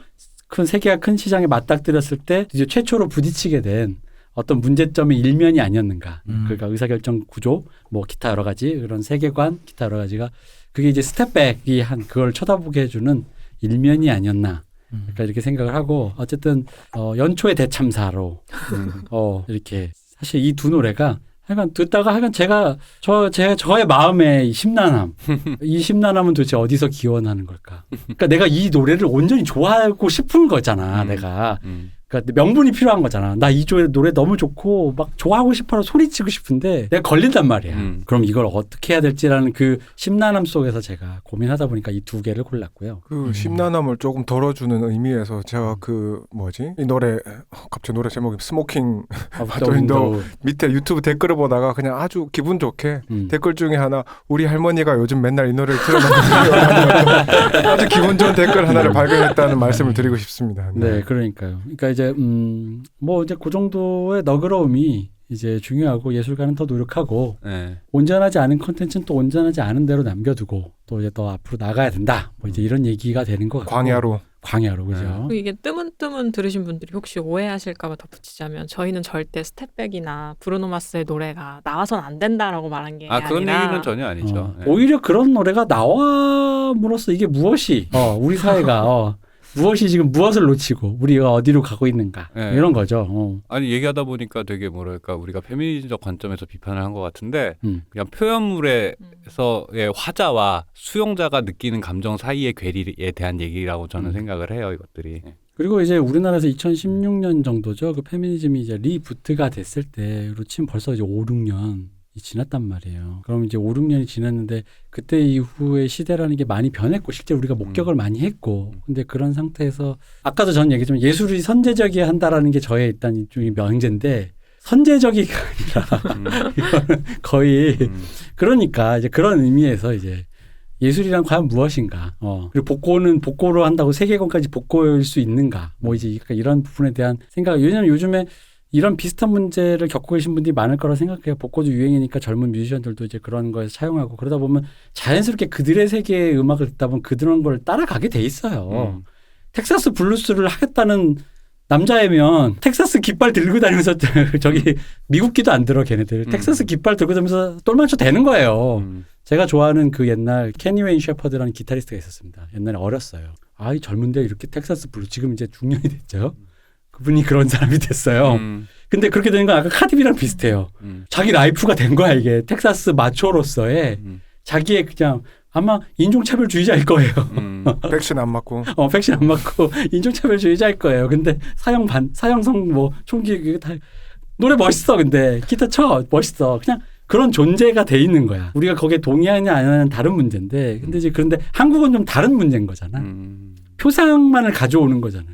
큰 세계가 큰 시장에 맞닥뜨렸을 때 이제 최초로 부딪히게 된 어떤 문제점의 일면이 아니었는가. 그러니까 의사결정 구조, 뭐 기타 여러 가지 그런 세계관, 기타 여러 가지가 그게 이제 스텝백이 한 그걸 쳐다보게 해주는 일면이 아니었나. 그러니까 이렇게 생각을 하고 어쨌든 연초의 대참사로 이렇게 사실 이 두 노래가 하여간 듣다가 하여간 저의 마음의 이 심란함 이 심란함은 도대체 어디서 기원하는 걸까? 그러니까 내가 이 노래를 온전히 좋아하고 싶은 거잖아. 내가 그러니까 명분이 필요한 거잖아. 나 이 노래 너무 좋고 막 좋아하고 싶어서 소리치고 싶은데 내가 걸린단 말이야. 그럼 이걸 어떻게 해야 될지라는 그 심란함 속에서 제가 고민하다 보니까 이 두 개를 골랐고요. 그 심란함을 조금 덜어주는 의미에서 제가 그 뭐지 이 노래 갑자기 노래 제목이 스모킹 윈도우 밑에 유튜브 댓글을 보다가 그냥 아주 기분 좋게 댓글 중에 하나 우리 할머니가 요즘 맨날 이 노래를 틀어놓는 아주 기분 좋은 댓글 하나를 발견했다는 말씀을 드리고 싶습니다. 네, 그러니까요. 그러니까 이제 뭐 이제 그 정도의 너그러움이 이제 중요하고 예술가는 더 노력하고 네. 온전하지 않은 콘텐츠는 또 온전하지 않은 대로 남겨두고 또 이제 더 앞으로 나가야 된다. 뭐 이제 이런 얘기가 되는 것 같고. 광야로 그죠. 그리고 이게 뜨문뜨문 들으신 분들이 혹시 오해하실까 봐 덧붙이자면 저희는 절대 스텝백이나 브루노 마스의 노래가 나와선 안 된다라고 말한 게 아니라 그런 얘기는 전혀 아니죠. 네. 오히려 그런 노래가 나와므로써 이게 무엇이 우리 사회가 무엇이 지금 무엇을 놓치고 우리가 어디로 가고 있는가 네. 이런 거죠. 아니 얘기하다 보니까 되게 뭐랄까 우리가 페미니즘적 관점에서 비판을 한 것 같은데 그냥 표현물에서의 화자와 수용자가 느끼는 감정 사이의 괴리에 대한 얘기라고 저는 생각을 해요. 이것들이. 그리고 이제 우리나라에서 2016년 정도죠. 그 페미니즘이 이제 리부트가 됐을 때로 치면 벌써 이제 5, 6년이 지났단 말이에요. 그럼 이제 5, 6년이 지났는데 그때 이후의 시대라는 게 많이 변했고 실제 우리가 목격을 많이 했고 근데 그런 상태에서 아까도 전 얘기했지만 예술이 선제적이어야 한다라는 게 저의 일단 일종의 명제인데 선제적이가 아니라 이거는 거의 그러니까 이제 그런 의미에서 이제 예술이란 과연 무엇인가? 그리고 복고는 복고로 한다고 세계관까지 복고일 수 있는가? 뭐 이제 이런 부분에 대한 생각. 왜냐하면 요즘에 이런 비슷한 문제를 겪고 계신 분들이 많을 거라 생각해요. 복고도 유행이니까 젊은 뮤지션들도 이제 그런 거에서 차용하고 그러다 보면 자연스럽게 그들의 세계의 음악을 듣다 보면 그런 걸 따라가게 돼 있어요. 텍사스 블루스를 하겠다는 남자애면 텍사스 깃발 들고 다니면서 저기 미국기도 안 들어 걔네들. 텍사스 깃발 들고 다니면서 똘만쳐 되는 거예요. 제가 좋아하는 그 옛날 케니 웨인 셰퍼드라는 기타리스트가 있었습니다. 옛날에 어렸어요. 이 젊은데 이렇게 텍사스 블루 지금 이제 중년이 됐죠. 그분이 그런 사람이 됐어요. 근데 그렇게 되는 건 아까 카디비랑 비슷해요. 자기 라이프가 된 거야 이게. texas 마초로서의 자기의 그냥 아마 인종차별주의자일 거예요. 백신 안 맞고. 백신 안 맞고 인종차별주의자일 거예요. 근데 사형성 뭐 총기 그게 다 노래 멋있어. 근데 기타 쳐 멋있어. 그냥 그런 존재가 돼 있는 거야. 우리가 거기에 동의하느냐 안 하느냐는 다른 문제인데 근데 이제 그런데 한국은 좀 다른 문제인 거잖아. 표상만을 가져오는 거잖아.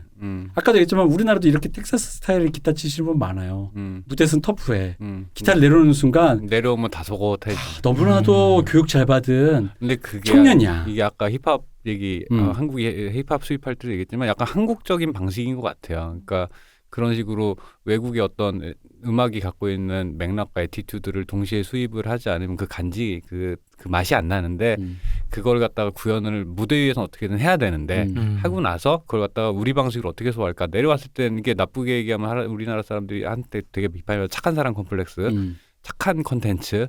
아까도 얘기했지만 우리나라도 이렇게 텍사스 스타일의 기타 치시는 분 많아요. 무대선 터프해. 기타를 내려오는 순간 내려오면 다 속옷해. 너무나도 교육 잘 받은 근데 그게 청년이야. 이게 아까 힙합 얘기 한국이 힙합 수입할 때도 얘기했지만 약간 한국적인 방식인 것 같아요. 그러니까 그런 식으로 외국의 어떤 음악이 갖고 있는 맥락과 애티튜드를 동시에 수입을 하지 않으면 그 간지 그 맛이 안 나는데 그걸 갖다가 구현을 무대 위에서 어떻게든 해야 되는데 하고 나서 그걸 갖다가 우리 방식으로 어떻게 소화할까 내려왔을 때는 이게 나쁘게 얘기하면 우리나라 사람들이 한때 되게 비판해요. 착한 사람 컴플렉스, 착한 컨텐츠.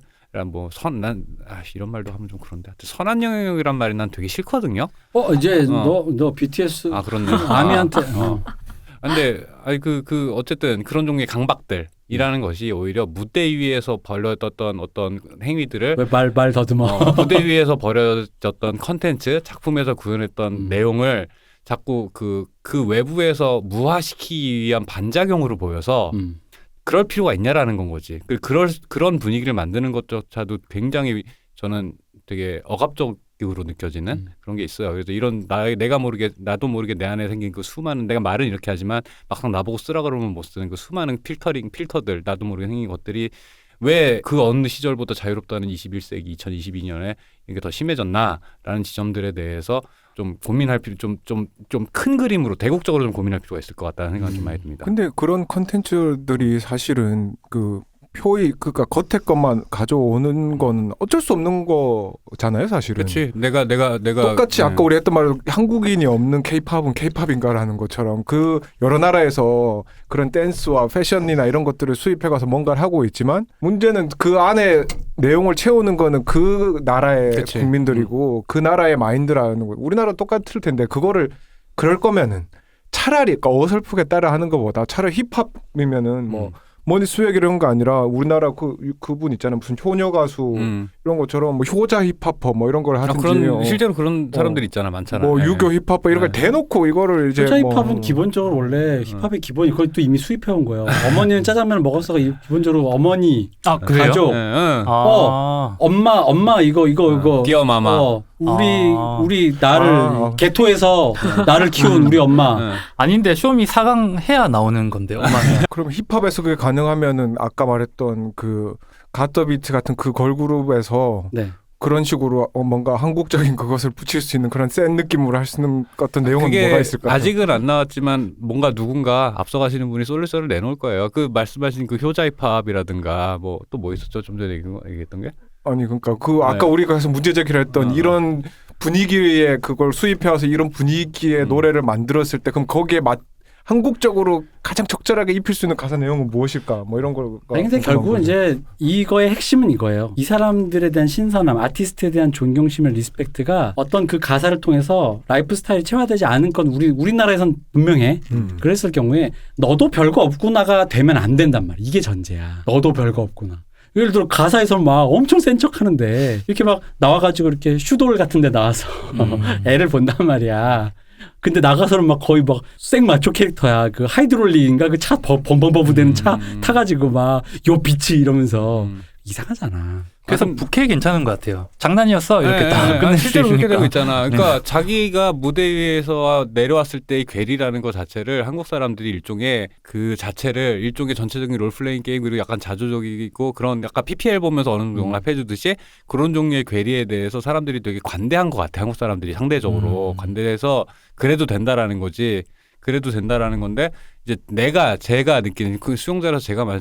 이런 말도 하면 좀 그런데 선한 영역이란 말이 난 되게 싫거든요. 이제 너 BTS 그렇네. 아미한테 근데 어쨌든 그런 종류의 강박들이라는 것이 오히려 무대 위에서 벌어졌던 어떤 행위들을 왜 말 더듬어. 무대 위에서 벌어졌던 컨텐츠 작품에서 구현했던 내용을 자꾸 그 외부에서 무화시키기 위한 반작용으로 보여서 그럴 필요가 있냐라는 건 거지. 그런 분위기를 만드는 것조차도 굉장히 저는 되게 억압적으로 느껴지는 그런 게 있어요. 그래서 이런 나도 모르게 내 안에 생긴 그 수많은 내가 말은 이렇게 하지만 막상 나보고 쓰라 그러면 못 쓰는 그 수많은 필터들 나도 모르게 생긴 것들이 왜 그 어느 시절보다 자유롭다는 21세기 2022년에 이게 더 심해졌나라는 지점들에 대해서 좀 고민할 필요 좀 큰 그림으로 대국적으로 좀 고민할 필요가 있을 것 같다는 생각이 좀 많이 듭니다. 근데 그런 컨텐츠들이 사실은 그 표의 그러니까 겉에 것만 가져오는 건 어쩔 수 없는 거잖아요, 사실은. 그렇지. 내가 똑같이 아까 우리 했던 말로 한국인이 없는 K-팝은 K-팝인가라는 것처럼 그 여러 나라에서 그런 댄스와 패션이나 이런 것들을 수입해 가서 뭔가를 하고 있지만 문제는 그 안에 내용을 채우는 거는 그 나라의 그치. 국민들이고 그 나라의 마인드라는 거. 우리나라도 똑같을 텐데 그거를 그럴 거면은 차라리 그러니까 어설프게 따라 하는 것보다 차라리 힙합이면은 뭐 머니 수액 이런 거 아니라 우리나라 그분 있잖아요. 무슨 효녀 가수 이런 것처럼 뭐 효자 힙합퍼 뭐 이런 걸 하든지 그런 실제로 그런 사람들 있잖아. 많잖아. 뭐 네. 유교 힙합퍼 이런 걸 대놓고 이거를 이제 효자 뭐 힙합은 기본적으로 원래 힙합의 기본이 그걸 또 이미 수입해 온 거예요. 어머니는 짜장면을 먹었어가 기본적으로 어머니 아 그래요? 가족 네, 응. 엄마 이거 디어마마. 우리 나를 개토에서 나를 키운 우리 엄마. 응. 아닌데 쇼미 4강 해야 나오는 건데 엄마는. 그럼 힙합에서 그게 가능하면은 아까 말했던 그 갓더비트 같은 그 걸그룹에서 네. 그런 식으로 뭔가 한국적인 그것을 붙일 수 있는 그런 센 느낌으로 할 수 있는 어떤 내용은 그게 뭐가 있을까요? 아직은 안 나왔지만 뭔가 누군가 앞서가시는 분이 솔루션을 내놓을 거예요. 그 말씀하신 그 효자 힙합이라든가 뭐 또 뭐 있었죠? 좀 전에 얘기했던 게? 아니 그러니까 그 아까 우리가 해서 문제 제기를 했던 이런 분위기에 그걸 수입해 와서 이런 분위기의 노래를 만들었을 때 그럼 거기에 한국적으로 가장 적절하게 입힐 수 있는 가사 내용은 무엇일까? 뭐 이런 걸. 근데 결국은 이제 이거의 핵심은 이거예요. 이 사람들에 대한 신선함, 아티스트에 대한 존경심의 리스펙트가 어떤 그 가사를 통해서 라이프 스타일이 체화되지 않은 건 우리나라에선 분명해. 그랬을 경우에 너도 별거 없구나가 되면 안 된단 말이야. 이게 전제야. 너도 별거 없구나. 예를 들어 가사에서 막 엄청 센 척 하는데 이렇게 막 나와가지고 이렇게 슈돌 같은 데 나와서 애를 본단 말이야. 근데 나가서는 막 거의 막 생 마초 캐릭터야. 그 하이드롤릭인가 그 차 범범버브 되는 차 타가지고 막 요 빛이 이러면서 이상하잖아. 그래서 부캐 괜찮은 것 같아요. 장난이었어 이렇게 딱 끝낼 수 실제로 그렇게 있으니까. 되고 있잖아. 그러니까 자기가 무대 위에서 내려왔을 때의 괴리라는 것 자체를 한국 사람들이 일종의 그 자체를 일종의 전체적인 롤플레잉 게임 그리고 약간 자조적이고 그런 약간 PPL 보면서 어느 정도 용납해주듯이 그런 종류의 괴리에 대해서 사람들이 되게 관대한 것 같아. 한국 사람들이 상대적으로 관대해서 그래도 된다라는 거지. 그래도 된다라는 건데 이제 제가 느끼는 그 수용자라서 제가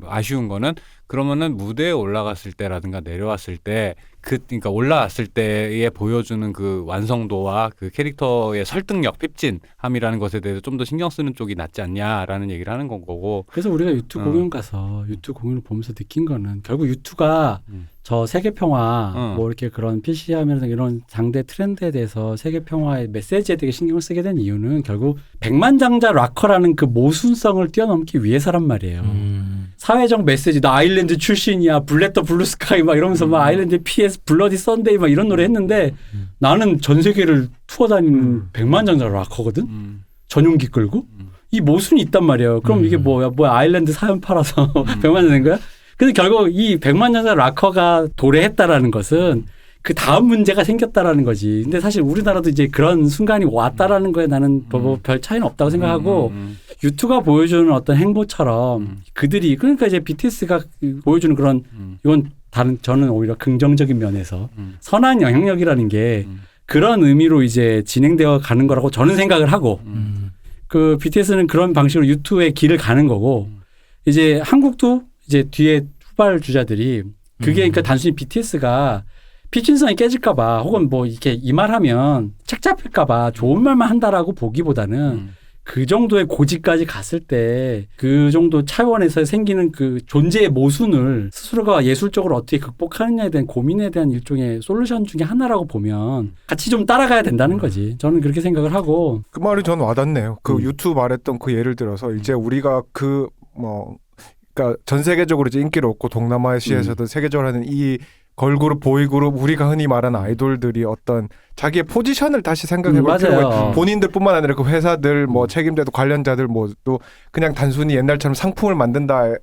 아쉬운 거는 그러면은 무대에 올라갔을 때라든가 내려왔을 때 그러니까 올라왔을 때에 보여주는 그 완성도와 그 캐릭터의 설득력, 핍진함이라는 것에 대해서 좀 더 신경 쓰는 쪽이 낫지 않냐라는 얘기를 하는 건 거고. 그래서 우리가 유튜브 공연 가서 유튜브 공연을 보면서 느낀 거는 결국 유튜브가 저 세계 평화 뭐 이렇게 그런 PC하면서 이런 장대 트렌드에 대해서 세계 평화의 메시지에 되게 신경을 쓰게 된 이유는 결국 백만장자 락커라는 그 모순성을 뛰어넘기 위해서란 말이에요. 사회적 메시지 나 아일랜드 출신이야 블랙 더 블루 스카이 막 이러면서 막 아일랜드 PS 블러디 선데이 막 이런 노래 했는데 나는 전 세계를 투어 다니는 백만장자 락커거든. 전용기 끌고 이 모순이 있단 말이에요. 그럼 이게 뭐야 아일랜드 사연 팔아서 백만장 된 거야? 근데 결국 이 백만장자 락커가 도래했다라는 것은 그 다음 문제가 생겼다라는 거지. 근데 사실 우리나라도 이제 그런 순간이 왔다라는 거에 나는 뭐 별 차이는 없다고 생각하고 유튜브가 보여주는 어떤 행보처럼 그들이 그러니까 이제 BTS가 보여주는 그런 이건 저는 오히려 긍정적인 면에서 선한 영향력이라는 게 그런 의미로 이제 진행되어 가는 거라고 저는 생각을 하고 그 BTS는 그런 방식으로 유튜브의 길을 가는 거고 이제 한국도 이제 뒤에 후발 주자들이 그게 그러니까 단순히 BTS가 피친성이 깨질까봐 혹은 뭐 이렇게 이 말하면 책 잡힐까봐 좋은 말만 한다라고 보기보다는 그 정도의 고지까지 갔을 때 그 정도 차원에서 생기는 그 존재의 모순을 스스로가 예술적으로 어떻게 극복하느냐에 대한 고민에 대한 일종의 솔루션 중에 하나라고 보면 같이 좀 따라가야 된다는 거지. 저는 그렇게 생각을 하고. 그 말이 전 와닿네요. 그 유튜브 말했던 그 예를 들어서 이제 우리가 그러니까 전 세계적으로 이제 인기를 얻고 동남아시아에서도 세계적으로 하는 이 걸그룹, 보이그룹, 우리가 흔히 말하는 아이돌들이 어떤 자기의 포지션을 다시 생각해볼 필요가 있어요. 본인들뿐만 아니라 그 회사들, 뭐 책임자도 관련자들, 뭐 또 그냥 단순히 옛날처럼 상품을 만든다의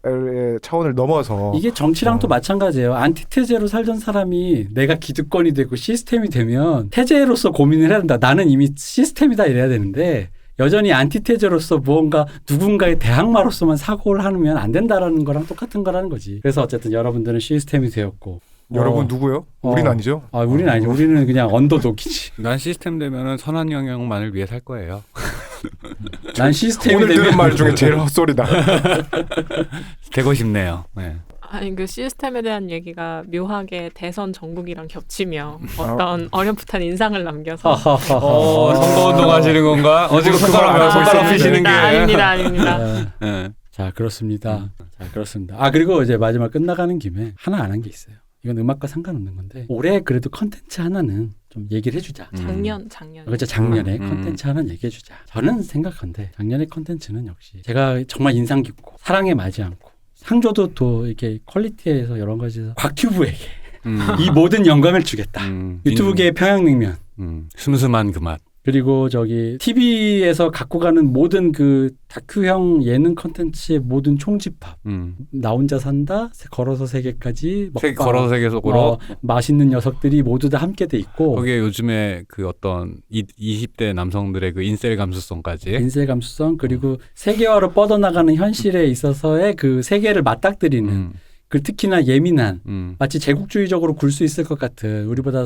차원을 넘어서 이게 정치랑 또 마찬가지예요. 안티테제로 살던 사람이 내가 기득권이 되고 시스템이 되면 태제로서 고민을 해야 된다. 나는 이미 시스템이다 이래야 되는데 여전히 안티테제로서 무언가 누군가의 대항마로서만 사고를 하면 안 된다라는 거랑 똑같은 거라는 거지. 그래서 어쨌든 여러분들은 시스템이 되었고. 여러분 누구요? 우린 아니죠? 우린 아니죠. 우리는 그냥 언더독이지. 난 시스템 되면은 선한 영향만을 위해 살 거예요. 난 시스템이 오늘 되면 들은 말 중에 제일 헛소리다. 되고 싶네요. 네. 아니 그 시스템에 대한 얘기가 묘하게 대선 정국이랑 겹치며 어떤 어렴풋한 인상을 남겨서 선거운동 하시는 건가? 지금 손가락 피시는 게. 아닙니다. 네. 자, 그렇습니다. 자, 그렇습니다. 아, 그리고 이제 마지막 끝나가는 김에 하나 안 한 게 있어요. 이건 음악과 상관없는 건데 올해 그래도 컨텐츠 하나는 좀 얘기를 해주자. 작년. 그렇죠. 작년에 컨텐츠 하나는 얘기해주자. 저는 생각한데 작년의 컨텐츠는 역시 제가 정말 인상 깊고 사랑에 맞지 않고 상조도 또 이렇게 퀄리티에서 여러 가지에서 곽튜브에게 이 모든 영광을 주겠다. 유튜브계의 평양냉면. 슴슴한 그 맛. 그리고 저기 TV에서 갖고 가는 모든 그 다큐형 예능 컨텐츠의 모든 총집합. 나 혼자 산다, 걸어서 세계까지, 먹방, 걸어서 세계 속으로 맛있는 녀석들이 모두 다 함께 돼 있고. 거기에 요즘에 그 어떤 20대 남성들의 그 인셀 감수성까지. 인셀 감수성 그리고 세계화로 뻗어나가는 현실에 있어서의 그 세계를 맞닥뜨리는 그 특히나 예민한 마치 제국주의적으로 굴 수 있을 것 같은 우리보다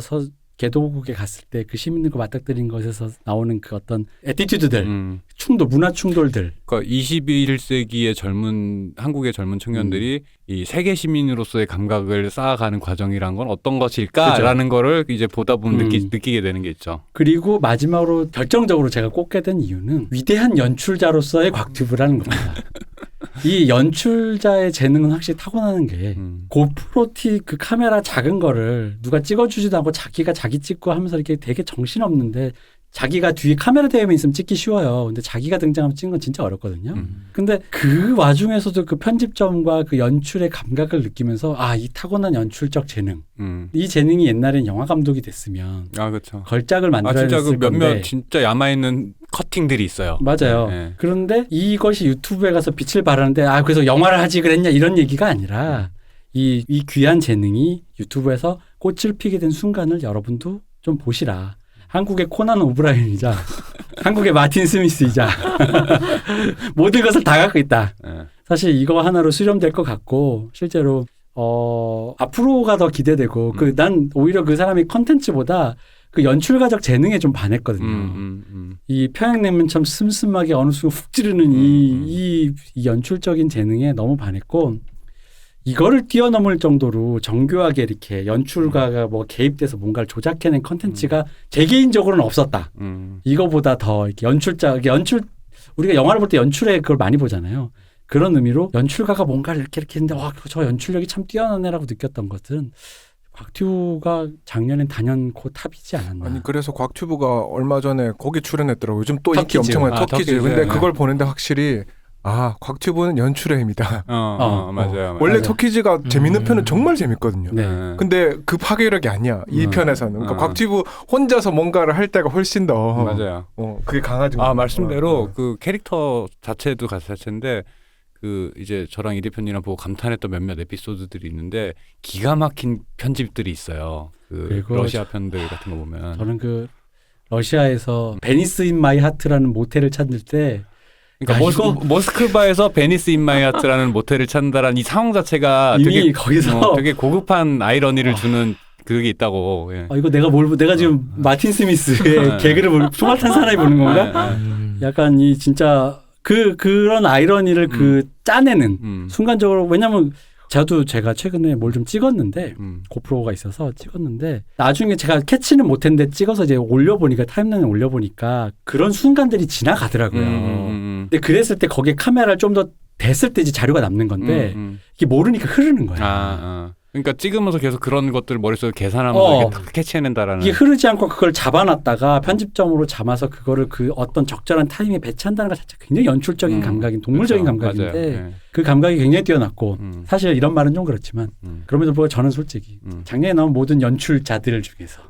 개도국에 갔을 때 그 시민들과 맞닥뜨린 것에서 나오는 그 어떤 애티튜드들, 충돌, 문화 충돌들. 그러니까 21세기의 한국의 젊은 청년들이 이 세계 시민으로서의 감각을 쌓아가는 과정이란 건 어떤 것일까라는 거를 이제 보다 보면 느끼게 되는 게 있죠. 그리고 마지막으로 결정적으로 제가 꼽게 된 이유는 위대한 연출자로서의 곽튜브라는 겁니다. 이 연출자의 재능은 확실히 타고나는 게 고프로 T 그 카메라 작은 거를 누가 찍어주지도 않고 자기가 자기 찍고 하면서 이렇게 되게 정신없는데 자기가 뒤에 카메라 대회만 있으면 찍기 쉬워요. 근데 자기가 등장하면 찍는 건 진짜 어렵거든요. 근데 그 와중에서도 그 편집점과 그 연출의 감각을 느끼면서 아, 이 타고난 연출적 재능. 이 재능이 옛날엔 영화 감독이 됐으면 그렇죠. 걸작을 만들어야 진짜 했을 그 몇몇 건데. 진짜 야마있는 커팅들이 있어요. 맞아요. 네. 그런데 이것이 유튜브에 가서 빛을 발하는데 그래서 영화를 하지 그랬냐 이런 얘기가 아니라 이 귀한 재능이 유튜브에서 꽃을 피게 된 순간을 여러분도 좀 보시라. 한국의 코난 오브라인이자 한국의 마틴 스미스이자 모든 것을 다 갖고 있다. 사실 이거 하나로 수렴될 것 같고 실제로 앞으로가 더 기대되고 난 오히려 그 사람이 컨텐츠보다 그 연출가적 재능에 좀 반했거든요. 이 평양냉면처럼 슴슴하게 어느 순간 훅 찌르는 이 연출적인 재능에 너무 반했고 이거를 뛰어넘을 정도로 정교하게 이렇게 연출가가 뭐 개입돼서 뭔가를 조작해낸 컨텐츠가 제 개인적으로는 없었다. 이거보다 더 이렇게 우리가 영화를 볼 때 연출에 그걸 많이 보잖아요. 그런 의미로 연출가가 뭔가를 이렇게 했는데 저 연출력이 참 뛰어나네라고 느꼈던 것은 곽튜브가 작년엔 단연코 탑이지 않았나. 아니 그래서 곽튜브가 얼마 전에 거기 출연했더라고요. 요즘 또 인기 터키즈. 엄청 많은 터키즈. 터키즈. 근데 그걸 보는데 확실히 곽튜브는 연출의 힘이다. 맞아요. 원래 맞아요. 터키즈가 재밌는 편은 정말 재밌거든요. 네. 근데 그 파괴력이 아니야. 이 편에서는. 그러니까 곽튜브 혼자서 뭔가를 할 때가 훨씬 더 맞아요. 그게 강하죠. 말씀대로 그 캐릭터 자체도 자체인데 그 이제 저랑 이 대표님이랑 보고 감탄했던 몇몇 에피소드들이 있는데 기가 막힌 편집들이 있어요. 그 러시아 편들 같은 거 보면 저는 그 러시아에서 베니스 인 마이 하트라는 모텔을 찾을 때 그러니까 모스크바에서 베니스 인 마이 하트라는 모텔을 찾는다라는 이 상황 자체가 이미 되게 거기서 되게 고급한 아이러니를 주는 그게 있다고. 예. 이거 내가 지금 마틴 스미스의 개그를 소갈탄 사나이 보는 건가? 약간 이 진짜 그런 아이러니를 짜내는 순간적으로 왜냐면 제가 최근에 뭘 좀 찍었는데 고프로가 있어서 찍었는데 나중에 제가 캐치는 못했는데 찍어서 이제 올려보니까 타임라인에 올려보니까 그런 순간들이 지나가더라고요. 근데 그랬을 때 거기에 카메라를 좀 더 댔을 때 이제 자료가 남는 건데 이게 모르니까 흐르는 거야. 그러니까 찍으면서 계속 그런 것들 머릿속에 계산하면서 이렇게 탁 캐치해낸다라는. 이게 흐르지 않고 그걸 잡아놨다가 편집점으로 잡아서 그거를 그 어떤 적절한 타임에 배치한다는 것 자체가 굉장히 연출적인 감각인 동물적인 그렇죠. 감각인데 맞아요. 그 감각이 굉장히 뛰어났고 사실 이런 말은 좀 그렇지만 그럼에도 불구하고 저는 솔직히 작년에 나온 모든 연출자들 중에서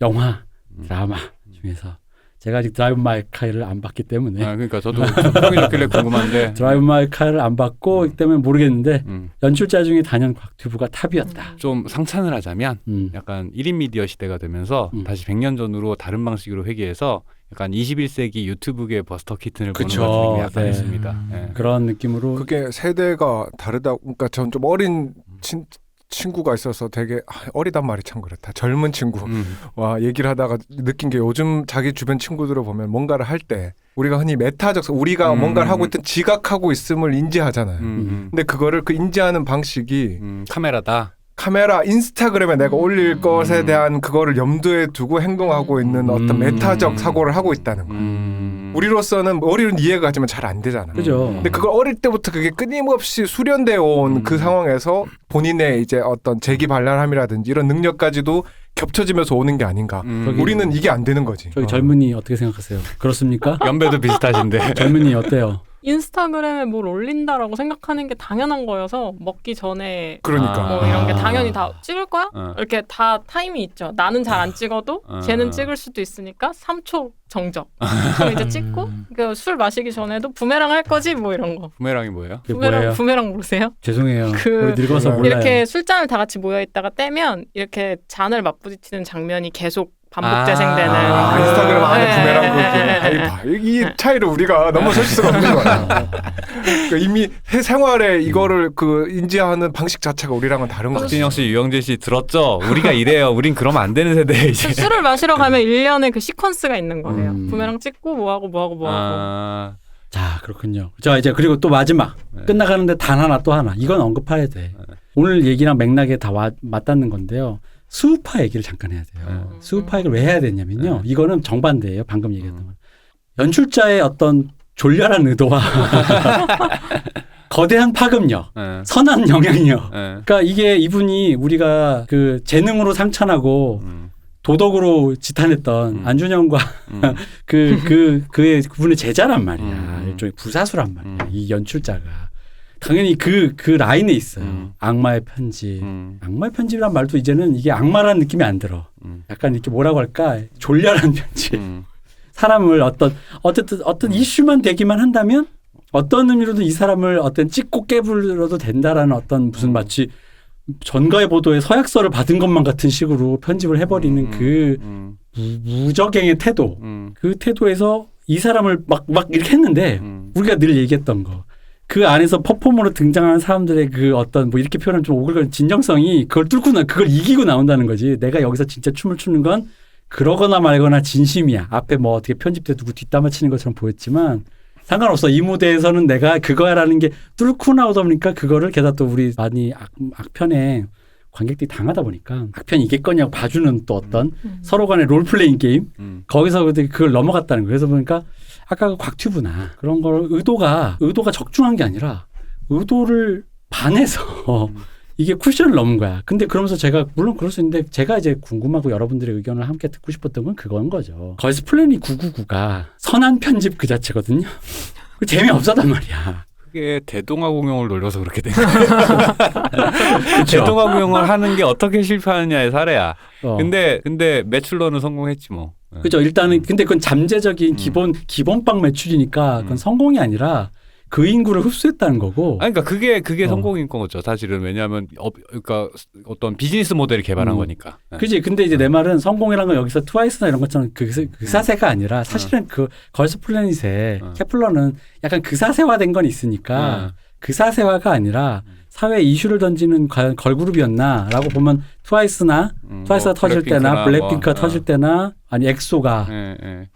영화, 드라마 중에서 제가 아직 드라이브 마이 카를 안 봤기 때문에 그러니까 저도 평이 적길래 궁금한데 드라이브 마이 카를 안 봤고 이 때문에 모르겠는데 연출자 중에 단연 곽튜브가 탑이었다. 좀 상찬을 하자면 약간 1인 미디어 시대가 되면서 다시 100년 전으로 다른 방식으로 회귀해서 약간 21세기 유튜브계 버스터 키튼을 보는 것 같은 느낌이 약간 있습니다. 그런 느낌으로 그게 세대가 다르다. 그러니까 전 좀 어린 친구가 있어서 되게 어리단 말이 참 그렇다. 젊은 친구와 얘기를 하다가 느낀 게 요즘 자기 주변 친구들을 보면 뭔가를 할 때 우리가 흔히 메타적 우리가 뭔가를 하고 있든 지각하고 있음을 인지하잖아요. 근데 그거를 그 인지하는 방식이 카메라다. 카메라, 인스타그램에 내가 올릴 것에 대한 그거를 염두에 두고 행동하고 있는 어떤 메타적 사고를 하고 있다는 거야. 우리로서는 어리는 이해가 가지만 잘 안 되잖아. 그죠. 근데 그걸 어릴 때부터 그게 끊임없이 수련되어 온 그 상황에서 본인의 이제 어떤 재기발랄함이라든지 이런 능력까지도 겹쳐지면서 오는 게 아닌가. 우리는 이게 안 되는 거지. 저기 젊은이 어떻게 생각하세요? 그렇습니까? 연배도 비슷하신데. 젊은이 어때요? 인스타그램에 뭘 올린다라고 생각하는 게 당연한 거여서 먹기 전에 그러니까. 뭐 이런 게 당연히 다 찍을 거야? 어. 이렇게 다 타임이 있죠. 나는 잘 안 찍어도 쟤는 찍을 수도 있으니까 3초 정적. 그럼 이제 찍고 그 술 마시기 전에도 부메랑 할 거지 뭐 이런 거. 부메랑이 뭐예요? 그게 뭐예요? 부메랑 모르세요? 죄송해요. 그 우리 늙어서 몰라요. 이렇게 술잔을 다 같이 모여 있다가 떼면 이렇게 잔을 맞부딪히는 장면이 계속 반복 재생되는. 인스타그램 안에 네. 부메랑 그렇게 이 차이를 우리가 넘어설 수가 없는 거야. 그러니까 이미 생활에 이거를 그 인지하는 방식 자체가 우리랑은 다른 거지. 박진영 씨, 유영재 씨 들었죠? 우리가 이래요. 우린 그러면 안 되는 세대 이제. 술을 마시러 가면 1년에 그 시퀀스가 있는 거예요. 음. 부메랑 찍고 뭐하고. 자, 그렇군요. 자, 이제 그리고 또 마지막. 네. 끝나가는데 단 하나 또 하나. 이건 언급해야 돼. 오늘 얘기랑 맥락에 다 맞닿는 건데요. 수우파 얘기를 잠깐 해야 돼요. 수우파 얘기를 왜 해야 되냐면요. 이거는 정반대예요. 방금 얘기했던 건. 연출자의 어떤 졸렬한 의도와 거대한 파급력, 선한 영향력. 그러니까 이게 이분이 우리가 그 재능으로 상찬하고 도덕으로 지탄했던 안준영과 그분의 제자란 말이야. 일종의 부사수란 말이야. 이 연출자가. 당연히 그 라인에 있어요. 악마의 편집. 악마의 편집이란 말도 이제는 이게 악마라는 느낌이 안 들어. 약간 이렇게 뭐라고 할까? 졸렬한 편집. 사람을 어떤 이슈만 되기만 한다면 어떤 의미로든 이 사람을 어떤 찍고 깨불어도 된다라는 어떤 무슨 마치 전가의 보도에 서약서를 받은 것만 같은 식으로 편집을 해버리는 그 무적행의 태도. 그 태도에서 이 사람을 막 이렇게 했는데 우리가 늘 얘기했던 거. 그 안에서 퍼포머로 등장하는 사람들의 그 어떤 뭐 이렇게 표현하면 좀 오글거리는 진정성이 그걸 그걸 이기고 나온다는 거지. 내가 여기서 진짜 춤을 추는 건 그러거나 말거나 진심이야. 앞에 뭐 어떻게 편집돼 누구 뒷담화 치는 것처럼 보였지만 상관없어. 이 무대에서는 내가 그거야라는 게 뚫고 나오다 보니까 그거를 게다가 또 우리 많이 악편에 관객들이 당하다 보니까 악편이 이겠거냐고 봐주는 또 어떤 서로 간의 롤플레잉 게임 거기서 그걸 넘어갔다는 거예요. 그래서 보니까 아까 그 곽튜브나 그런 걸 의도가 적중한 게 아니라 의도를 반해서 이게 쿠션을 넘은 거야. 근데 그러면서 제가 물론 그럴 수 있는데 제가 이제 궁금하고 여러분들의 의견을 함께 듣고 싶었던 건 그건 거죠. 걸스 플래닛 999가 선한 편집 그 자체거든요. 재미없었단 말이야. 그게 대동아공영을 놀려서 그렇게 된 거예요. 대동아공영을 하는 게 어떻게 실패하느냐의 사례야. 근데 매출로는 성공했지 뭐. 그죠. 일단은 근데 그건 잠재적인 기본빵 매출이니까 그건 성공이 아니라 그 인구를 흡수했다는 거고. 그러니까 그게 성공인 거죠. 사실은 왜냐하면 그러니까 어떤 비즈니스 모델을 개발한 거니까. 그지. 근데 이제 내 말은 성공이라는 건 여기서 트와이스나 이런 것처럼 그 사세가 아니라 사실은 그 걸스 플래닛에 케플러는 약간 그 사세화된 건 있으니까 그 사세화가 아니라 사회 이슈를 던지는 과연 걸그룹이었나라고 보면 트와이스가 터질 때나 블랙핑크가 터질 때나 아니 엑소가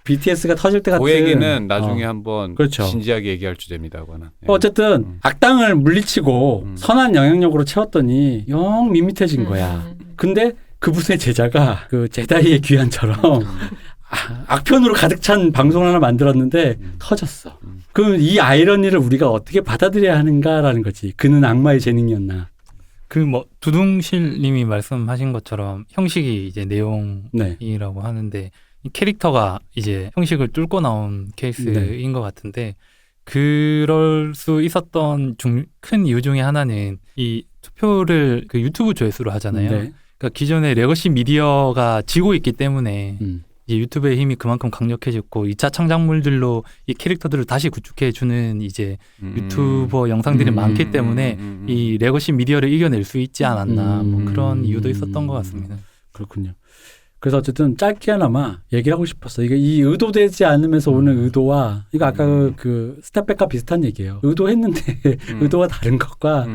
BTS가 터질 때 같은 그 얘기는 나중에 한번 그렇죠. 진지하게 얘기할 주제입니다거나. 어쨌든 악당을 물리치고 선한 영향력으로 채웠더니 영 밋밋해진 거야. 근데 그분의 제자가 그 제다이의 귀환처럼 악편으로 가득 찬 방송을 하나 만들었는데 터졌어. 그럼 이 아이러니를 우리가 어떻게 받아들여야 하는가라는 거지. 그는 악마의 재능이었나. 그 뭐 두둥실님이 말씀하신 것처럼 형식이 이제 내용이라고 하는데 이 캐릭터가 이제 형식을 뚫고 나온 케이스인 것 같은데 그럴 수 있었던 큰 이유 중에 하나는 이 투표를 그 유튜브 조회수로 하잖아요. 그러니까 기존의 레거시 미디어가 지고 있기 때문에 이제 유튜브의 힘이 그만큼 강력해졌고 2차 창작물들로 이 캐릭터들을 다시 구축해주는 이제 유튜버 영상들이 많기 때문에 이 레거시 미디어를 이겨낼 수 있지 않았나 뭐 그런 이유도 있었던 것 같습니다. 그렇군요. 그래서 어쨌든 짧게나마 얘기를 하고 싶었어요. 이게 이 의도되지 않으면서 오는 의도와 이거 아까 그 스텝백과 비슷한 얘기예요. 의도했는데 의도가 다른 것과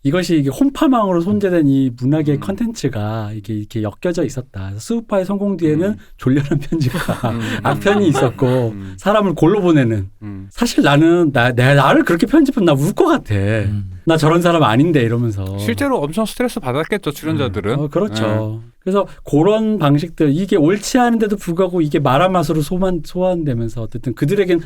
이것이 이게 홈파망으로 손대된 이 문학의 컨텐츠가 이게 이렇게 엮여져 있었다. 스우파의 성공 뒤에는 졸렬한 편집과 악편이 있었고 사람을 골로 보내는. 사실 나는 나를 그렇게 편집하면 나 울 것 같아. 나 저런 사람 아닌데 이러면서. 실제로 엄청 스트레스 받았겠죠 출연자들은. 그렇죠. 그래서 그런 방식들 이게 옳지 않은데도 불구하고 이게 말한 맛으로 소환되면서 어쨌든 그들에겐